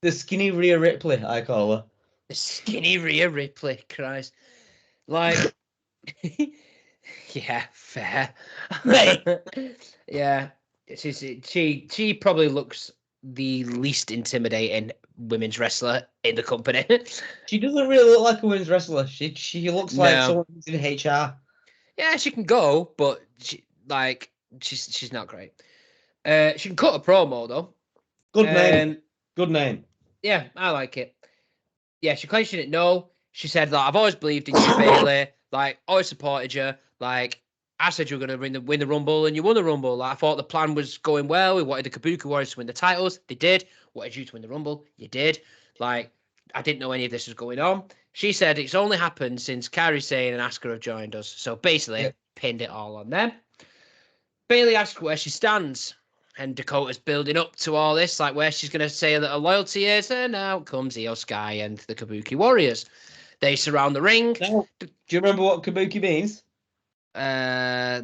The skinny Rhea Ripley, I call her. The skinny Rhea Ripley, Christ. Like, yeah, fair. Mate. Yeah, she probably looks the least intimidating women's wrestler in the company. She doesn't really look like a women's wrestler. She looks like someone who's in HR. Yeah, she can go, but she's not great. She can cut a promo though. Good name. Good name. Yeah, I like it. Yeah, she claims she didn't know. She said that I've always believed in you, Bailey. Like, always supported you. Like, I said you were going to win the Rumble, and you won the Rumble. Like, I thought the plan was going well. We wanted the Kabuki Warriors to win the titles. They did. Wanted you to win the Rumble. You did. Like, I didn't know any of this was going on. She said it's only happened since Kairi Sane and Asuka have joined us. So basically, pinned it all on them. Bailey asks where she stands. And Dakota's building up to all this, like where she's going to say that her loyalty is. And out comes Io Sky and the Kabuki Warriors. They surround the ring. Now, do you remember what Kabuki means? I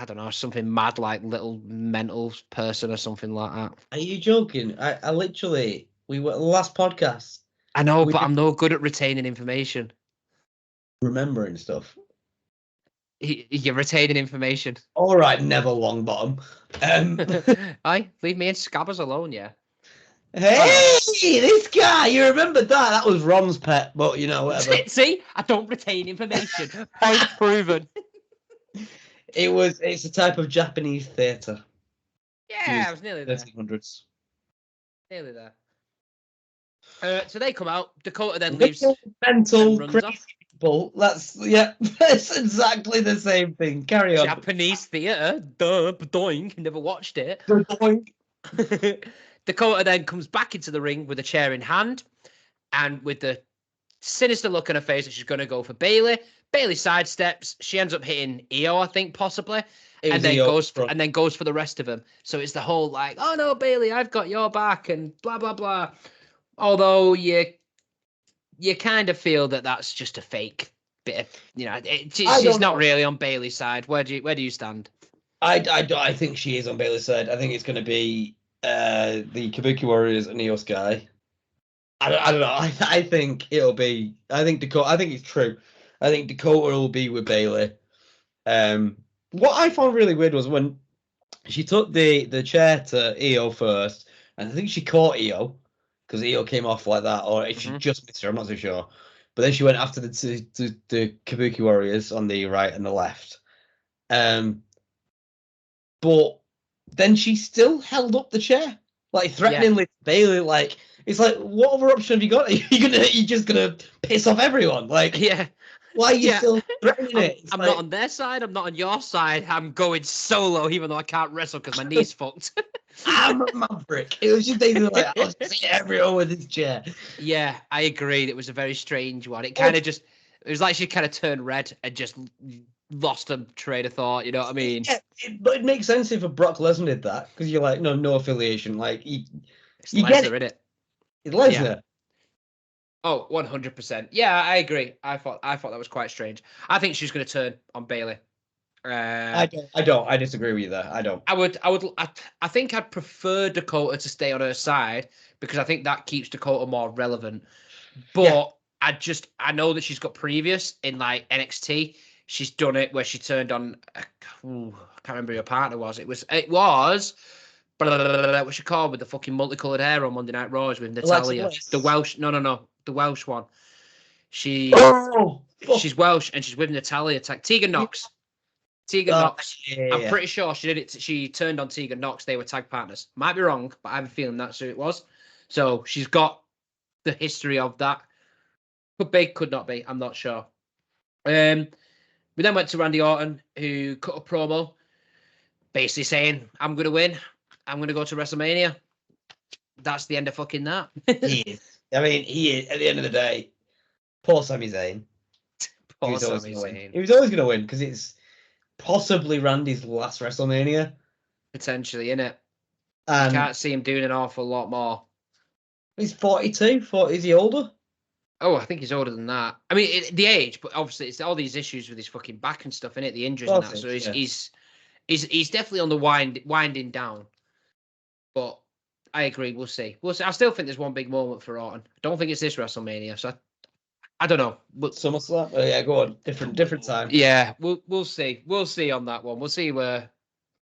don't know, something mad like little mental person or something like that. Are you joking? I literally, we were the last podcast. I know, but I'm no good at retaining information. Remembering stuff. You're retaining information. All right, Neville Longbottom. Aye, leave me and Scabbers alone, yeah. Hey, this guy, you remember that? That was Ron's pet, but you know, whatever. See, I don't retain information. Point proven. It's a type of Japanese theatre. Yeah, I was nearly there. 1300s. Nearly there. So they come out. Dakota then leaves. Mental, crazy Bull. That's exactly the same thing. Carry on. Japanese theatre. Duh, doink. Never watched it. Doink. Dakota then comes back into the ring with a chair in hand and with the sinister look on her face that she's going to go for Bayley. Bayley sidesteps. She ends up hitting Io, I think, possibly. And then goes for the rest of them. So it's the whole like, oh no, Bayley, I've got your back and blah, blah, blah. Although you kind of feel that that's just a fake bit of, she's not really on Bayley's side. Where do you stand? I think she is on Bayley's side. I think it's going to be the Kabuki Warriors and Io Sky. I don't know. I think it'll be. I think Dakota. I think it's true. I think Dakota will be with Bayley. What I found really weird was when she took the chair to Io first, and I think she caught Io because Io came off like that, or if she just missed her, I'm not so sure. But then she went after the Kabuki Warriors on the right and the left. But then she still held up the chair, like threateningly to Bayley. Like, it's like, what other option have you got? You're just gonna piss off everyone. Like, why are you still threatening it? I'm not on their side. I'm not on your side. I'm going solo, even though I can't wrestle because my knee's fucked. I'm a maverick. It was just basically like, I'll just hit everyone with his chair. Yeah, I agreed. It was a very strange one. It kind of it was like she kind of turned red and just lost a train of thought. You know what I mean? Yeah, but it makes sense if a Brock Lesnar did that because you're like, no affiliation. Like, you get it. Innit? It's Lesnar. Yeah. Oh, 100%. Yeah, I agree. I thought that was quite strange. I think she's going to turn on Bayley. I don't. I disagree with you there. I don't. I think I'd prefer Dakota to stay on her side because I think that keeps Dakota more relevant. But I know that she's got previous in like NXT. She's done it where she turned on. I can't remember who her partner was. It was. What's she called with the fucking multicolored hair on Monday Night Raw with Natalia? The Welsh. No. The Welsh one. She's Welsh and she's with Natalia. Tegan Knox. Knox. I'm pretty sure she did it. She turned on Tegan Knox. They were tag partners. Might be wrong, but I have a feeling that's who it was. So she's got the history of that. Could be, could not be. I'm not sure. We then went to Randy Orton, who cut a promo, basically saying, "I'm going to win. I'm going to go to WrestleMania." That's the end of fucking that. He is. I mean, he is. At the end of the day, poor Sami Zayn. He was always going to win because it's possibly Randy's last WrestleMania. Potentially, innit? I can't see him doing an awful lot more. He's 42. Is he older? Oh, I think he's older than that. I mean, the age, but obviously it's all these issues with his fucking back and stuff, innit? The injuries and that. So he's definitely on the winding down. But I agree. We'll see. I still think there's one big moment for Orton. I don't think it's this WrestleMania. So I don't know. SummerSlam? Oh, yeah, go on. Different time. Yeah, we'll see. We'll see on that one. We'll see where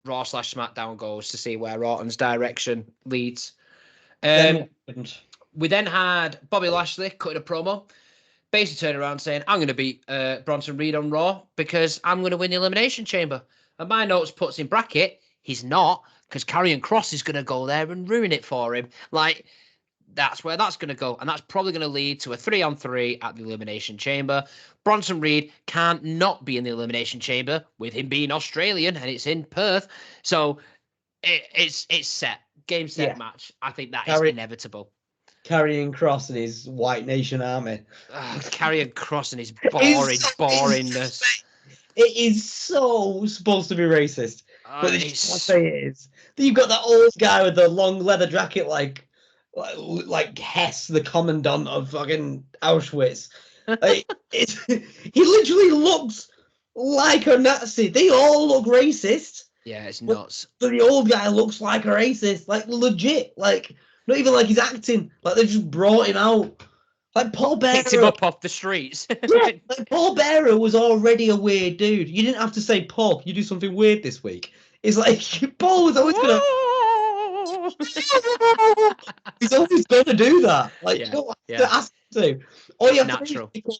Raw / SmackDown goes to see where Orton's direction leads. We then had Bobby Lashley cutting a promo, basically turning around saying, "I'm going to beat Bronson Reed on Raw because I'm going to win the Elimination Chamber." And my notes puts in bracket, he's not, because Karrion Kross is going to go there and ruin it for him. Like, that's where that's going to go. And that's probably going to lead to a 3-on-3 at the Elimination Chamber. Bronson Reed can't not be in the Elimination Chamber with him being Australian, and it's in Perth. So it's set. Game, set, match. I think that is inevitable. Karrion Kross and his White Nation Army. Karrion Kross and his boringness. It is so supposed to be racist. But it's what it is. You've got that old guy with the long leather jacket like Hess, the commandant of fucking Auschwitz. He literally looks like a Nazi. They all look racist. Yeah, it's nuts. But the old guy looks like a racist, like legit, like not even like he's acting. Like they just brought him out. Like Paul Bearer picked him up off the streets. Yeah, like Paul Bearer was already a weird dude. You didn't have to say, "Paul, you do something weird this week." It's like Paul was always gonna. He's always gonna do that. Like you don't have to ask him to. All you have to do is pick up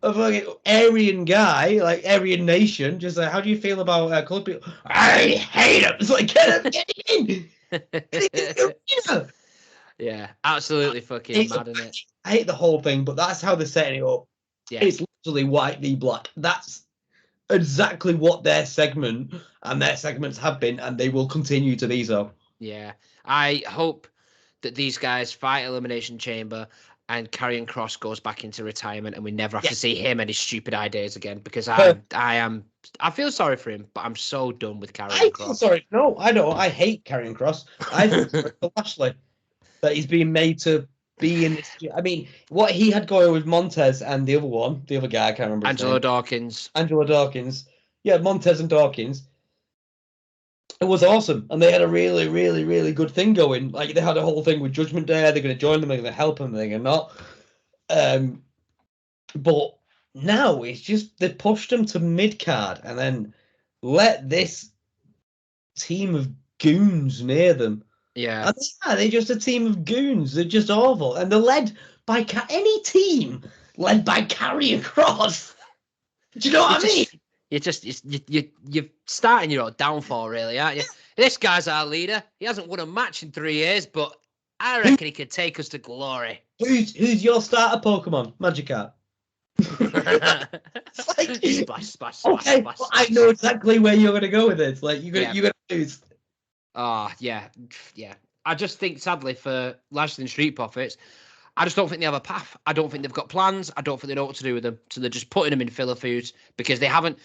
a fucking Aryan guy, like Aryan Nation. Just like, how do you feel about colored people? I hate him. It's like get in. Yeah, absolutely fucking mad, isn't it? I hate the whole thing, but that's how they're setting it up. Yeah. It's literally white v black. That's exactly what their segment and their segments have been, and they will continue to be so. Yeah, I hope that these guys fight Elimination Chamber and Karrion Kross goes back into retirement and we never have to see him and his stupid ideas again, because I feel sorry for him, but I'm so done with Karrion Kross. Sorry. No, I don't. I hate Karrion Kross. I feel sorry for Lashley that he's being made to be in this. I mean, what he had going with Montez and the other guy, I can't remember his name. Angelo Dawkins. Yeah, Montez and Dawkins. It was awesome, and they had a really, really, really good thing going. Like, they had a whole thing with Judgment Day. They're going to join them. They're going to help them. They're going to not. But now it's just they pushed them to mid card and then let this team of goons near them. Yeah, and they're just a team of goons. They're just awful, and they're led by any team led by Karrion Kross. Do you know what I mean? You're starting your own downfall, really, aren't you? This guy's our leader. He hasn't won a match in 3 years, but I reckon he could take us to glory. Who's your starter Pokemon? Magikarp. Splash. Okay, Splash. I know exactly where you're gonna go with it. Like you're gonna lose. Yeah. I just think, sadly, for Lashley and Street Profits, I just don't think they have a path. I don't think they've got plans. I don't think they know what to do with them. So they're just putting them in filler foods because they haven't.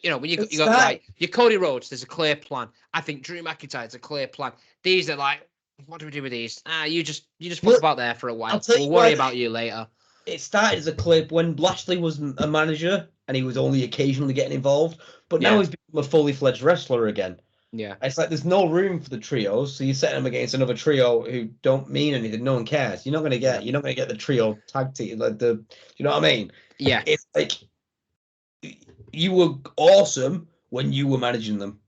You know, when you got like your Cody Rhodes, there's a clear plan. I think Drew McIntyre's a clear plan. These are like, what do we do with these? You just fuck about there for a while. We'll worry about you later. It started as a clip when Lashley was a manager and he was only occasionally getting involved, but now he's become a fully fledged wrestler again. Yeah, it's like there's no room for the trios, so you're setting them against another trio who don't mean anything. No one cares. You're not gonna get the trio tag team like the. You know what I mean? Yeah. It's like you were awesome when you were managing them.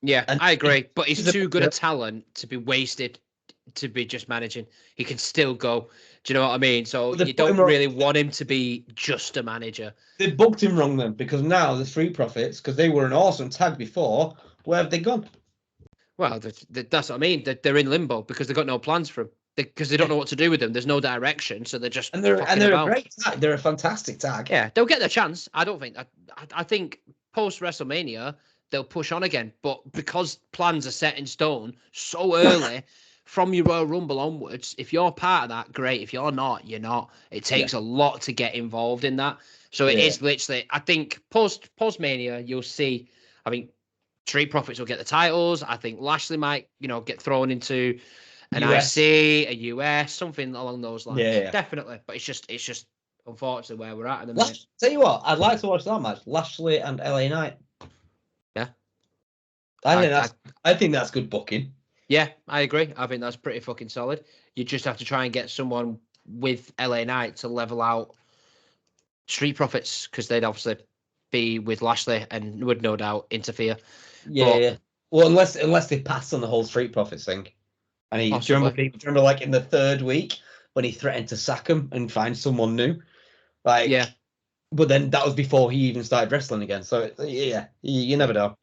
Yeah, I agree. But he's too good a talent to be wasted to be just managing. He can still go. Do you know what I mean? So you don't really want him to be just a manager. They booked him wrong then, because now the Street Profits, because they were an awesome tag before, where have they gone? Well, that's what I mean. They're in limbo because they've got no plans for him. Because they don't know what to do with them. There's no direction, so they're just they're a great tag. They're a fantastic tag. Yeah, they'll get their chance. I don't think. I think post WrestleMania they'll push on again, but because plans are set in stone so early from your Royal Rumble onwards, if you're part of that, great. If you're not, you're not. It takes a lot to get involved in that. So it is literally. I think post Mania you'll see. I think Street Profits will get the titles. I think Lashley might get thrown into an US. IC, a US, something along those lines. Yeah. Definitely. But it's just unfortunately where we're at the minute. Tell you what, I'd like to watch that match. Lashley and LA Knight. Yeah. I think that's good booking. Yeah, I agree. I think that's pretty fucking solid. You just have to try and get someone with LA Knight to level out Street Profits, because they'd obviously be with Lashley and would no doubt interfere. Yeah. Well, unless they pass on the whole Street Profits thing. And do you remember like in the third week when he threatened to sack him and find someone new? Like, yeah. But then that was before he even started wrestling again. So yeah, you never know.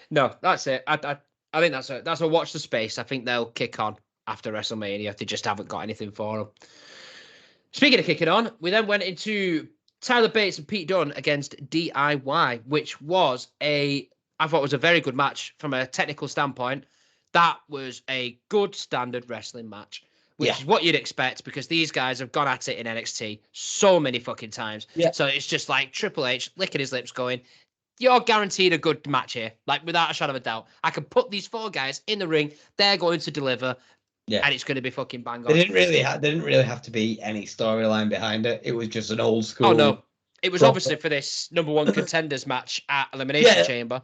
No, that's it. I think that's a watch the space. I think they'll kick on after WrestleMania. They just haven't got anything for them. Speaking of kicking on, we then went into Tyler Bates and Pete Dunne against DIY, which was I thought was a very good match from a technical standpoint. That was a good standard wrestling match, which is what you'd expect, because these guys have gone at it in NXT so many fucking times. Yeah. So it's just like Triple H licking his lips going, you're guaranteed a good match here, like without a shadow of a doubt. I can put these 4 guys in the ring. They're going to deliver. Yeah. And it's going to be fucking bang on. They didn't really have to be any storyline behind it. It was just an old school. Oh, no. It was obviously for this number 1 contenders match at Elimination Chamber.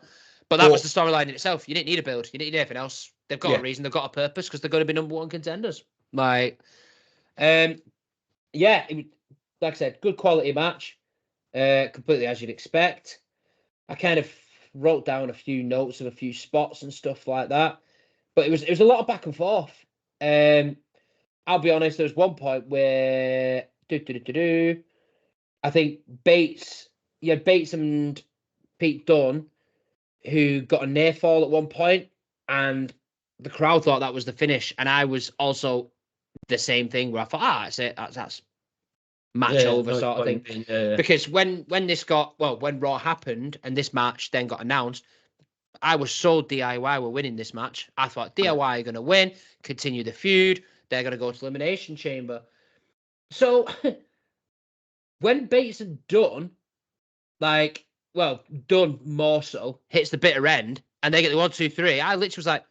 But that was the storyline in itself. You didn't need a build. You didn't need anything else. They've got a reason. They've got a purpose, because they're going to be number 1 contenders. Like I said, good quality match. Completely as you'd expect. I kind of wrote down a few notes of a few spots and stuff like that. But it was a lot of back and forth. I'll be honest, there was one point where I think Bates and Pete Dunne, who got a near fall at one point, and the crowd thought that was the finish, and I was also the same thing, where I thought, that's it, that's match over no, sort of thing. Because when Raw happened and this match then got announced, I was sold DIY were winning this match. I thought DIY are going to win, continue the feud. They're going to go to Elimination Chamber. So when Bates had done, done more so, hits the bitter end, and they get the 1, 2, 3, I literally was like,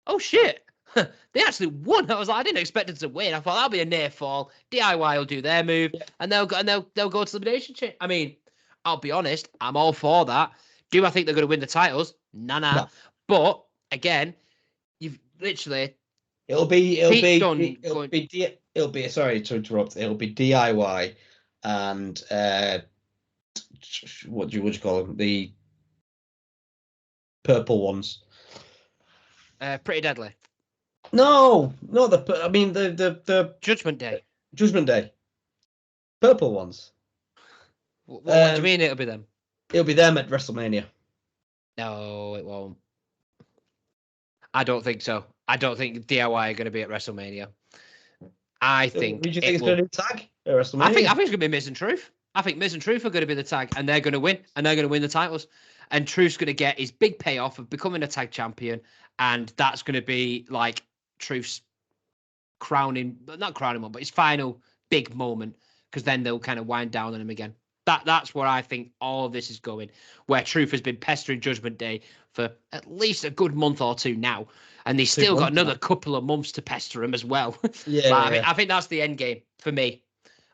oh shit. They actually won. I was like, I didn't expect them to win. I thought that'll be a near fall. DIY will do their move, and they'll go to Elimination Chamber. I mean, I'll be honest, I'm all for that. Do I think they're going to win the titles? Nah. No. But again, you've literally it'll be sorry to interrupt. It'll be DIY and what do you call them? The purple ones. Pretty Deadly. No, the Judgment Day. Judgment Day. Purple ones. What do you mean it'll be them? It'll be them at WrestleMania. No, it won't. I don't think so. I don't think DIY are going to be at WrestleMania. I think. Do you think it's going to be tag at WrestleMania? I think it's going to be Miz and Truth. I think Miz and Truth are going to be the tag, and they're going to win, and they're going to win the titles. And Truth's going to get his big payoff of becoming a tag champion, and that's going to be like Truth's not crowning one, but his final big moment, because then they'll kind of wind down on him again. That's where I think all of this is going, where Truth has been pestering Judgment Day for at least a good month or two now, and he's still got another couple of months to pester him as well. I think that's the end game for me.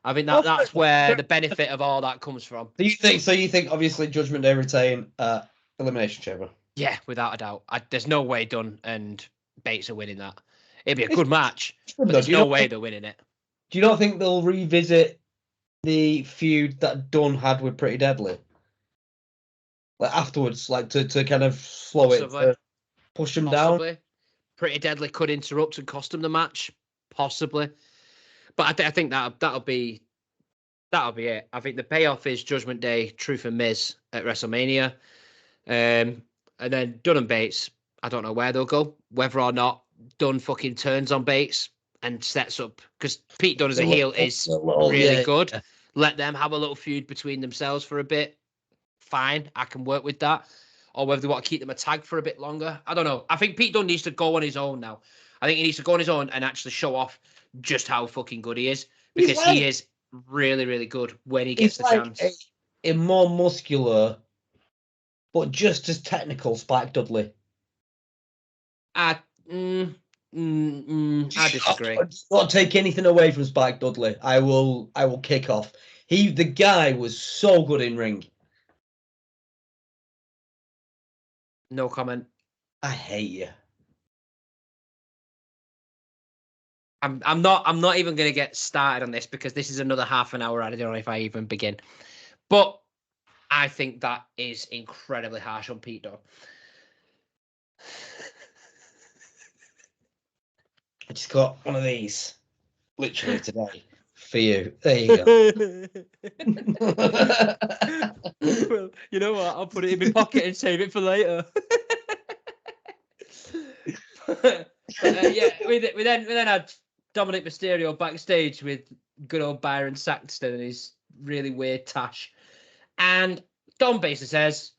I think that's where the benefit of all that comes from. Do you think? So you think obviously Judgment Day retain Elimination Chamber? Yeah, without a doubt. There's no way Dunn and Bates are winning that. It'd be a good match, but there's no way they're winning it. Do you not think they'll revisit the feud that Dunn had with Pretty Deadly? Like afterwards, like to kind of slow it, push him down? Pretty Deadly could interrupt and cost him the match, possibly. But I think that'll be it. I think the payoff is Judgment Day, Truth and Miz at WrestleMania. And then Dunn and Bates, I don't know where they'll go. Whether or not Dunn fucking turns on Bates and sets up, because Pete Dunne as a heel is really good. Yeah. Let them have a little feud between themselves for a bit. Fine, I can work with that. Or whether they want to keep them a tag for a bit longer. I don't know. I think Pete Dunne needs to go on his own now. I think he needs to go on his own and actually show off just how fucking good he is. Because he is really, really good when he gets the chance. A more muscular, but just as technical Spike Dudley. I disagree. I don't take anything away from Spike Dudley. I will kick off. The guy was so good in ring. No comment. I hate you. I'm not even going to get started on this because this is another half an hour. I don't know if I even begin. But I think that is incredibly harsh on Pete Dunne. I just got one of these literally today for you. There you go. Well, you know what? I'll put it in my pocket and save it for later. We then had Dominic Mysterio backstage with good old Byron Saxton and his really weird tash. And Dom basically says,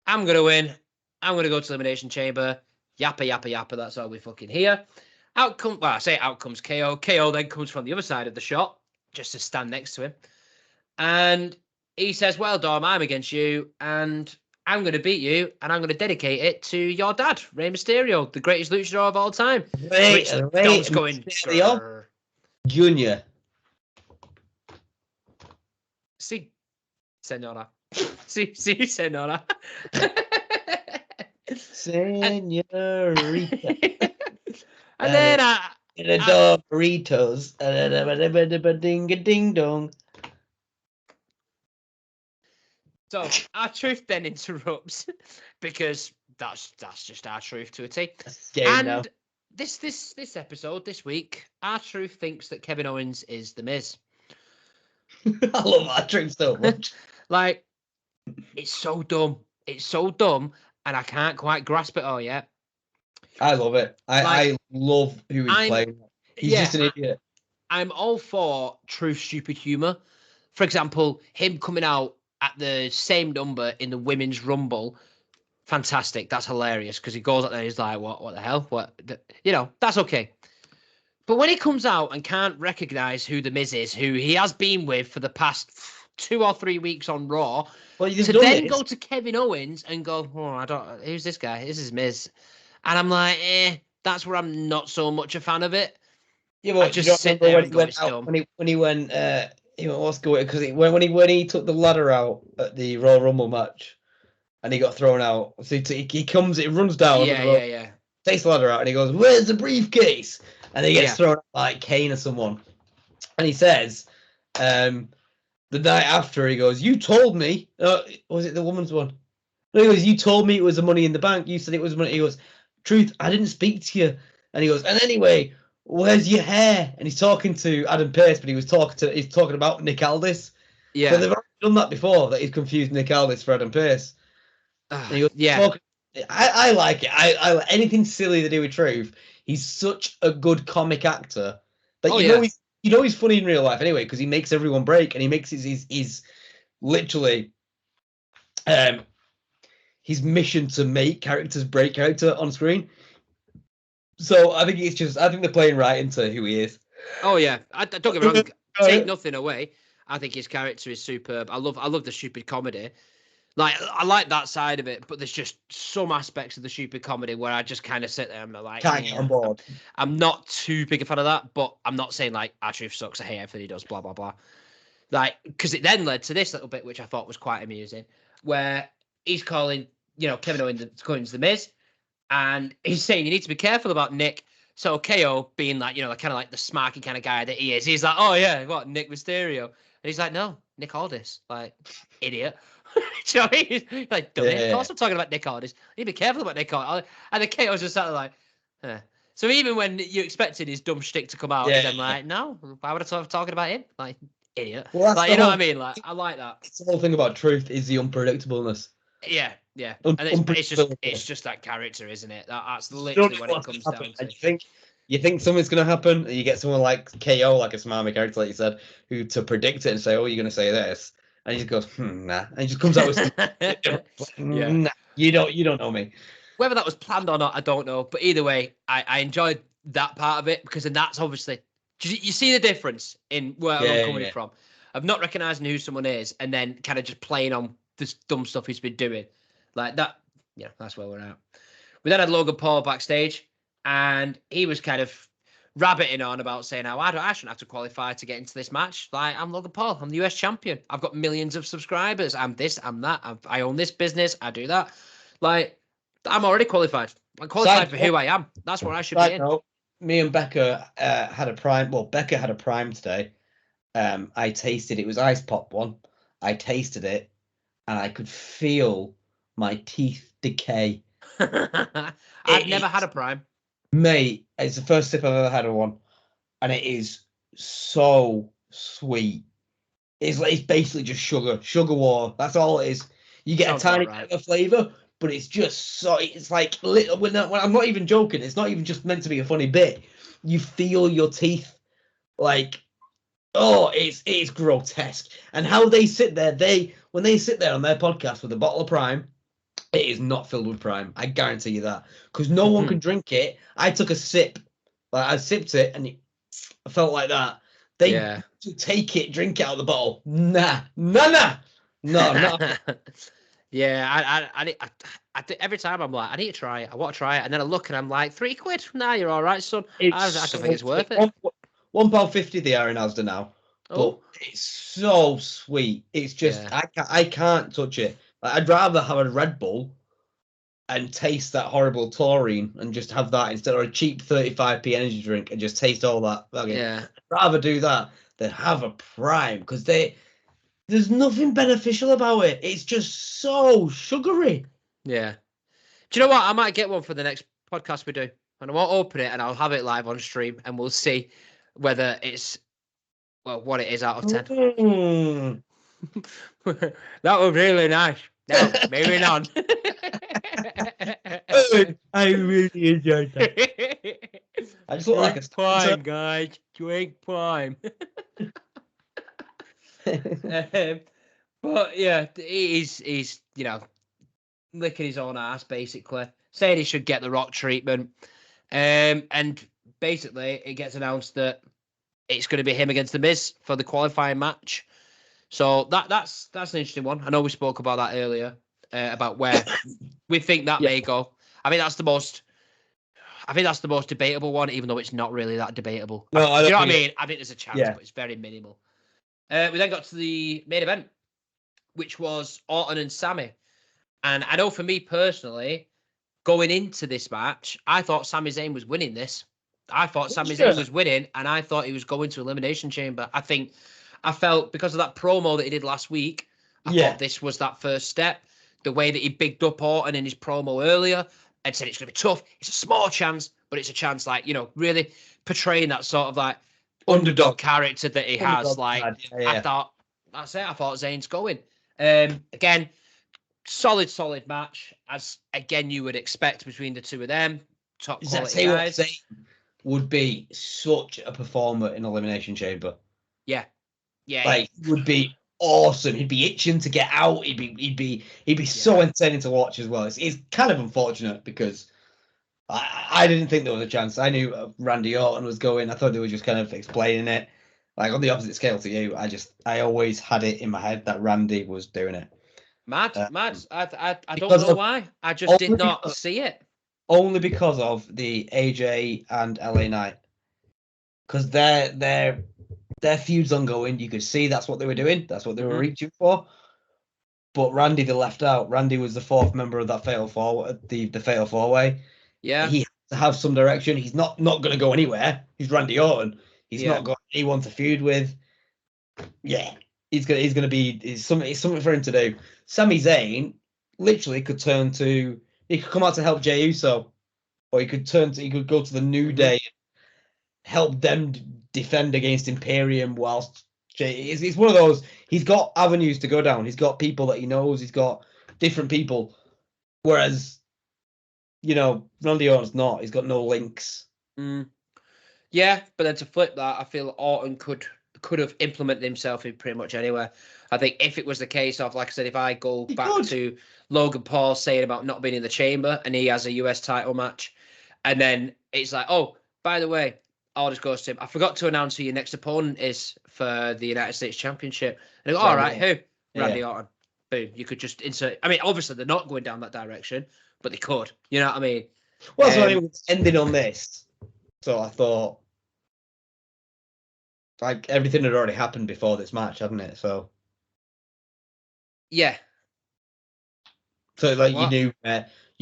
I'm going to win. I'm going to go to Elimination Chamber. Yappa, yappa, yappa. That's all we fucking hear. Out comes KO. KO then comes from the other side of the shot just to stand next to him. And he says, well, Dom, I'm against you. And I'm going to beat you. And I'm going to dedicate it to your dad, Rey Mysterio, the greatest luchador of all time. Dom's going, Junior. See, Senora. See, Senora. Senorita. And then burritos. Ding dong. So our truth then interrupts because that's just our truth to a T. And this episode this week, our truth thinks that Kevin Owens is the Miz. I love our truth so much. Like, it's so dumb. It's so dumb, and I can't quite grasp it all yet. I love it. I love who he's playing. He's just an idiot. I'm all for true stupid humor. For example, him coming out at the same number in the women's rumble. Fantastic. That's hilarious because he goes out there and he's like, what the hell? That's okay. But when he comes out and can't recognize who the Miz is, who he has been with for the past 2 or 3 weeks on Raw, to then go to Kevin Owens and go, who's this guy? This is Miz. And I'm like, that's where I'm not so much a fan of it. Yeah, but just sit there and go, it's dumb. When he went, what's going? Because when he took the ladder out at the Royal Rumble match, and he got thrown out. So he comes, it runs down. Yeah. Takes the ladder out, and he goes, "Where's the briefcase?" And he gets thrown out like Kane or someone. And he says, the night after, he goes, "You told me." Was it the woman's one? No, he goes, "You told me it was the Money in the Bank. You said it was money." He goes, "Truth, I didn't speak to you." And he goes, "And anyway, where's your hair?" And he's talking to Adam Pearce, but he's talking about Nick Aldis. Yeah. So they've already done that before, that he's confused Nick Aldis for Adam Pearce. And he goes, I like it. I anything silly to do with Truth. He's such a good comic actor. But he's funny in real life anyway, because he makes everyone break, and he makes his literally his mission to make characters break character on screen. So I think they're playing right into who he is. Oh yeah, I don't get me wrong. Take nothing away. I think his character is superb. I love the stupid comedy. Like, I like that side of it, but there's just some aspects of the stupid comedy where I just kind of sit there and I'm like, can't get on board. I'm not too big a fan of that, but I'm not saying like Truth sucks. I hate everything he does, blah blah blah. Like, because it then led to this little bit, which I thought was quite amusing, where he's calling, Kevin Owens the Miz, and he's saying you need to be careful about Nick. So KO, being like, kind of like the smarky kind of guy that he is, he's like, oh yeah, what, Nick Mysterio? And he's like, no, Nick Aldis, like, idiot. Do you know what I mean? He's like, dummy. Of course I'm talking about Nick Aldis. You need to be careful about Nick Aldis. And the KO's just sat there like, So even when you expected his dumb shtick to come out, he's then like, no, why would I start talking about him? Like, idiot. Well, like, you know what I mean? Like, I like that. It's the whole thing about Truth is the unpredictableness. Yeah. And it's just that character, isn't it? That's literally what it comes down to. You think something's going to happen, and you get someone like KO, like a smarmy character, like you said, who to predict it and say, oh, you're going to say this. And he just goes, nah. And he just comes out with nah, you don't know me. Whether that was planned or not, I don't know. But either way, I enjoyed that part of it, because then that's obviously, you see the difference in where I'm coming from, of not recognizing who someone is and then kind of just playing on this dumb stuff he's been doing. Like that, that's where we're at. We then had Logan Paul backstage, and he was kind of rabbiting on about saying how I shouldn't have to qualify to get into this match. Like, I'm Logan Paul. I'm the US champion. I've got millions of subscribers. I'm this, I'm that. I own this business. I do that. Like, I'm already qualified. I'm qualified for who I am. That's where I should be in. Me and Becca had a prime. Well, Becca had a prime today. I tasted it. Was ice pop one. I tasted it, and I could feel my teeth decay. I've never had a prime. Mate, it's the first sip I've ever had of one, and it is so sweet. It's basically just sugar water. That's all it is. You get a tiny bit of flavor, but it's just so. It's like little. When I'm not even joking. It's not even just meant to be a funny bit. You feel your teeth, like, oh, it's grotesque. And how they sit there, when they sit there on their podcast with a bottle of Prime. It is not filled with Prime. I guarantee you that. Because no one can drink it. I took a sip. Like, I sipped it, and I felt like that. They take it, drink it out of the bottle. Nah. No. Yeah, I every time I'm like, I need to try it. I want to try it. And then I look, and I'm like, £3? Nah, you're all right, son. I don't think it's worth it. £1.50 they are in Asda now. But it's so sweet. It's just, I can't touch it. I'd rather have a Red Bull and taste that horrible taurine and just have that instead of a cheap 35p energy drink and just taste all that. I'd rather do that than have a Prime, because there's nothing beneficial about it. It's just so sugary. Yeah. Do you know what? I might get one for the next podcast we do. And I won't open it, and I'll have it live on stream, and we'll see whether it's, what it is out of 10. That was really nice. No, maybe not. I really enjoyed that. I just look like a prime, guys. Drink prime. But yeah, he's licking his own ass basically, saying he should get the Rock treatment. And basically, it gets announced that it's going to be him against the Miz for the qualifying match. So that's an interesting one. I know we spoke about that earlier about where we think that may go. I think that's the most debatable one, even though it's not really that debatable. No, I don't do you know what I think mean? I think there's a chance, but it's very minimal. We then got to the main event, which was Orton and Sami. And I know for me personally, going into this match, I thought Sami Zayn was winning this. I thought Sami Zayn was winning, and I thought he was going to Elimination Chamber. I felt because of that promo that he did last week, I thought this was that first step. The way that he bigged up Orton in his promo earlier and said it's going to be tough. It's a small chance, but it's a chance, like, really portraying that sort of like underdog character that he has. Like, I thought, that's it. I thought Zayn's going. Again, solid match, as again you would expect between the two of them. Top quality guys. Zayn would be such a performer in Elimination Chamber. Yeah. Like, he would be awesome. He'd be itching to get out. He'd be so entertaining to watch as well. It's kind of unfortunate because I didn't think there was a chance. I knew Randy Orton was going. I thought they were just kind of explaining it, like on the opposite scale to you. I always had it in my head that Randy was doing it. Mad. I don't know why. I just did not see it. Only because of the AJ and LA Knight, because their feud's ongoing. You could see that's what they were doing. That's what they were reaching for. But Randy, they left out. Randy was the fourth member of that Fatal Four Way. Yeah, he has to have some direction. He's not going to go anywhere. He's Randy Orton. He's not got anyone to feud with. Yeah, he's gonna be. It's something for him to do. Sami Zayn literally could turn to. He could come out to help Jey Uso, or he could go to the New Day, help them defend against Imperium. Whilst Jey, it's one of those. He's got avenues to go down. He's got people that he knows. He's got different people. Whereas, Randy Orton's not. He's got no links. Yeah, but then to flip that, I feel Orton could have implemented himself in pretty much anywhere. I think if it was the case of, like I said, if I go back to Logan Paul saying about not being in the chamber and he has a US title match, and then it's like, oh, by the way, I'll just go to him. I forgot to announce who your next opponent is for the United States Championship. And I go, all right, who? Randy Orton. Boom. You could just insert. I mean, obviously they're not going down that direction, but they could. You know what I mean? Well, so it was ending on this. So I thought, like, everything had already happened before this match, hadn't it? So yeah. So like you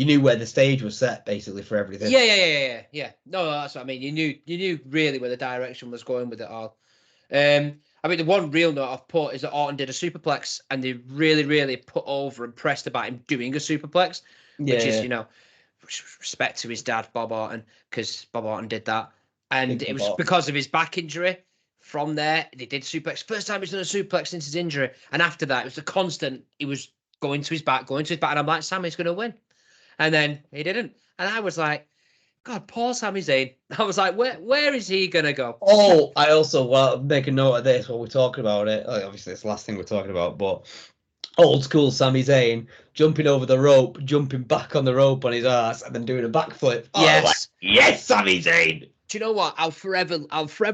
knew where the stage was set basically for everything. Yeah. No, that's what I mean. You knew really where the direction was going with it all. I mean, the one real note I've put is that Orton did a superplex, and they really, really put over and pressed about him doing a superplex, which is, respect to his dad, Bob Orton, because Bob Orton did that. And it was because of his back injury. From there, they did suplex. First time he's done a suplex since his injury. And after that, it was a constant. He was going to his back. And I'm like, Sammy's going to win. And then he didn't. And I was like, God, poor Sami Zayn. I was like, where is he going to go? Oh, I also make a note of this while we're talking about it. Like, obviously, it's the last thing we're talking about, but old school Sami Zayn jumping over the rope, jumping back on the rope on his ass, and then doing a backflip. Yes. Yes, Sami Zayn. Do you know what? I'll forever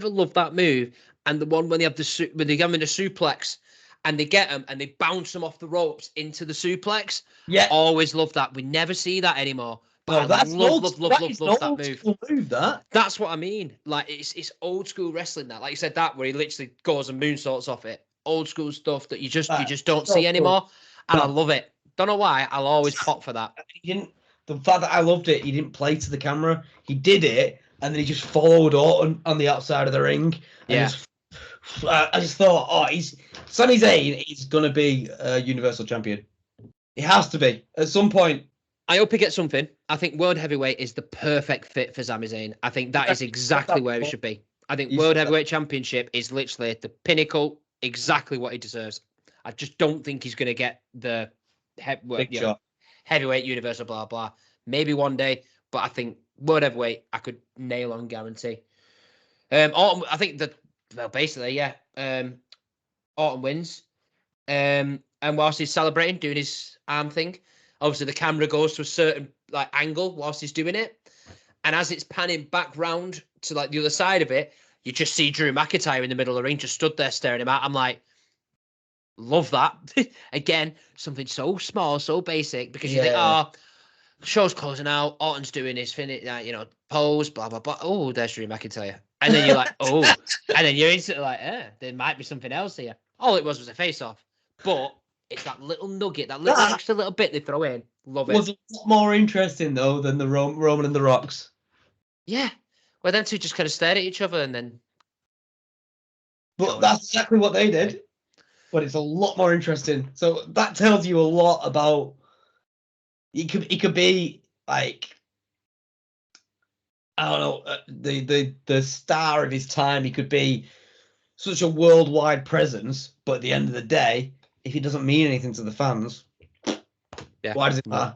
love that move. And the one when they have when they get him in a suplex and they get him and they bounce them off the ropes into the suplex. Yeah. Always love that. We never see that anymore. But I love that move. That's what I mean. Like, it's old school wrestling that. Like you said, that where he literally goes and moonsaults off it. Old school stuff that you just don't see anymore. And I love it. Don't know why. I'll always pop for that. The fact that I loved it, he didn't play to the camera. He did it, and then he just followed Orton on the outside of the ring. And I just thought, Sami Zayn is going to be a Universal Champion. He has to be. At some point. I hope he gets something. I think World Heavyweight is the perfect fit for Sami Zayn. I think that is exactly where it should be. I think World Heavyweight Championship is literally the pinnacle, exactly what he deserves. I just don't think he's going to get the heavyweight, universal, blah, blah. Maybe one day, but I think world heavyweight, I could nail on guarantee. Orton, I think that, well, basically, yeah. Orton wins. And whilst he's celebrating, doing his arm thing, obviously the camera goes to a certain like angle whilst he's doing it. And as it's panning back round to like the other side of it, you just see Drew McIntyre in the middle of the ring, just stood there staring him out. I'm like, love that. Again, something so small, so basic, because you think, oh, show's closing out, Orton's doing his finish, pose, blah, blah, blah. Oh, there's Drew McIntyre. And then you're like, oh. And then you're instantly like, there might be something else here. All it was a face-off. But it's that little nugget, that little extra little bit they throw in. Love it. Was a lot more interesting, though, than the Roman and the Rocks. Yeah. Well, them two just kind of stared at each other and then... But that's exactly what they did. But it's a lot more interesting. So that tells you a lot about... It could be, like... I don't know, the star of his time. He could be such a worldwide presence, but at the end of the day, if he doesn't mean anything to the fans, why does it matter?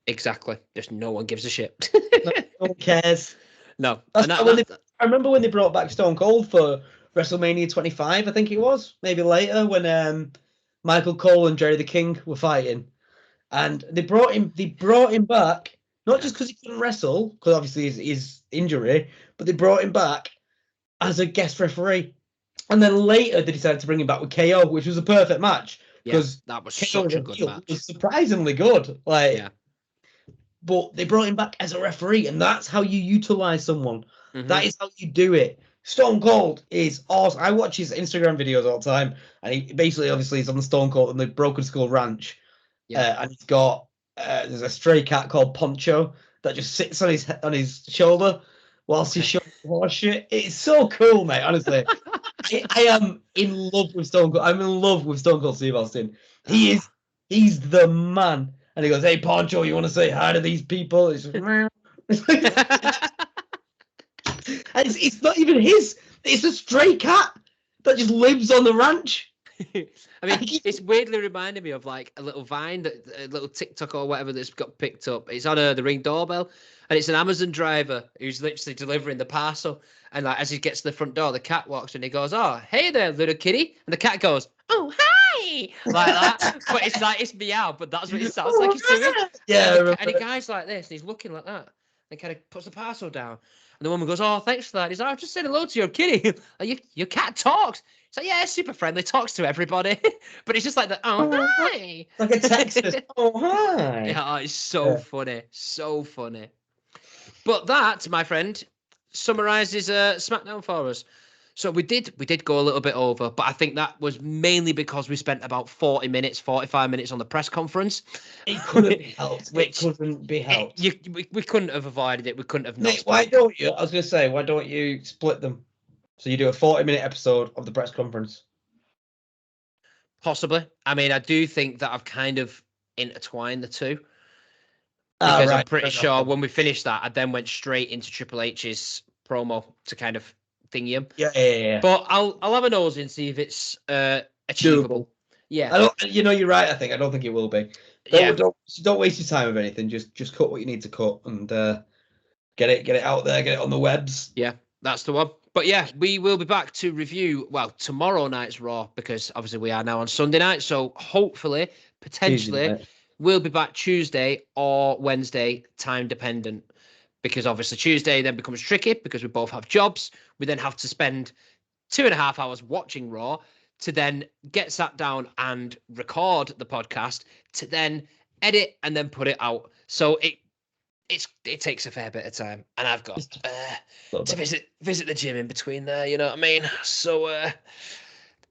Exactly. Just no one gives a shit. No one cares. No. I remember when they brought back Stone Cold for WrestleMania 25, I think it was, maybe later, when Michael Cole and Jerry the King were fighting, and they brought him back. Not just because he couldn't wrestle, because obviously his injury, but they brought him back as a guest referee. And then later they decided to bring him back with KO, which was a perfect match. Because that was such a good match. It was surprisingly good. But they brought him back as a referee, and that's how you utilize someone. Mm-hmm. That is how you do it. Stone Cold is awesome. I watch his Instagram videos all the time, and he basically, obviously, he's on the Stone Cold and the Broken Skull Ranch. And he's got... there's a stray cat called Poncho that just sits on his shoulder whilst he's showing horse shit. It's so cool, mate. Honestly, I am in love with Stone Cold. I'm in love with Stone Cold Steve Austin. He's the man. And he goes, "Hey Poncho, you want to say hi to these people?" It's just, and it's not even his. It's a stray cat that just lives on the ranch. I mean, it's weirdly reminding me of like a little Vine, a little TikTok or whatever that's got picked up. It's on the Ring doorbell, and it's an Amazon driver who's literally delivering the parcel. And like as he gets to the front door, the cat walks and he goes, "Oh, hey there, little kitty," and the cat goes, "Oh, hi," like that. But it's like it's meow, but that's what it sounds like he's doing. Yeah, and the guy's like this, and he's looking like that, and kind of puts the parcel down. And the woman goes, "Oh, thanks for that." He's like, "I've just said hello to your kitty." Your cat talks. It's like, yeah, super friendly, talks to everybody. But it's just like the, "Oh, hi." Like a Texas, "Oh, hi." Yeah, it's so funny. So funny. But that, my friend, summarizes SmackDown for us. So we did go a little bit over, but I think that was mainly because we spent about 45 minutes on the press conference. It couldn't be helped. We couldn't have avoided it. We couldn't have not. Mate, why don't you? I was going to say, why don't you split them? So you do a 40-minute episode of the press conference. Possibly. I mean, I do think that I've kind of intertwined the two. Because I'm pretty sure when we finished that, I then went straight into Triple H's promo to kind of thingy him. Yeah. But I'll have a nose and see if it's achievable. Doable. Yeah. You're right. I don't think it will be. Don't waste your time with anything. Just cut what you need to cut and get it out there. Get it on the webs. Yeah, that's the one. But yeah, we will be back to review tomorrow night's Raw, because obviously we are now on Sunday night. So hopefully, potentially, we'll be back Tuesday or Wednesday, time dependent. Because obviously Tuesday then becomes tricky because we both have jobs. We then have to spend 2.5 hours watching Raw to then get sat down and record the podcast to then edit and then put it out. So it takes a fair bit of time, and I've got to visit the gym in between there. You know what I mean? So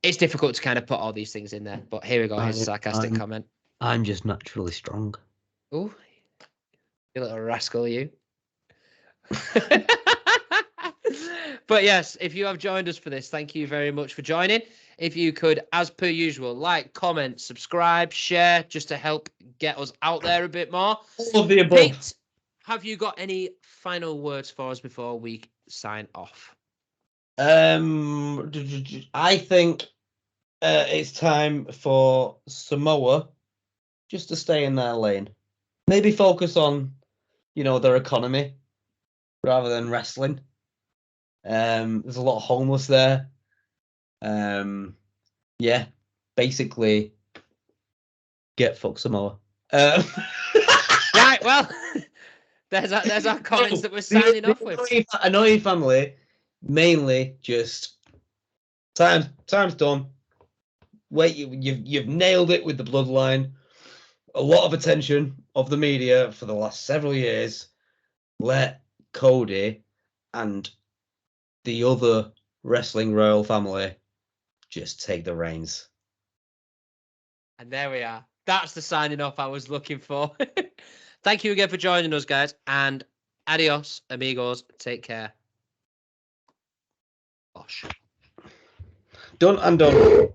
it's difficult to kind of put all these things in there. But here we go. Here's a sarcastic comment. I'm just naturally strong. Oh, you little rascal, you. But yes, if you have joined us for this, thank you very much for joining. If you could, as per usual, like, comment, subscribe, share, just to help get us out there a bit more. All of the above. Pete, have you got any final words for us before we sign off? I think it's time for Samoa just to stay in their lane. maybe focus on, their economy rather than wrestling. There's a lot of homeless there. Yeah, basically, get fucked some more. Right, well, there's our comments that we're signing off with. Annoying family, mainly just time's done. Wait, you've nailed it with the bloodline. A lot of attention of the media for the last several years. Let Cody and the other wrestling royal family just take the reins. And there we are. That's the signing off I was looking for. Thank you again for joining us, guys. And adios, amigos. Take care. Bosh. Done and done.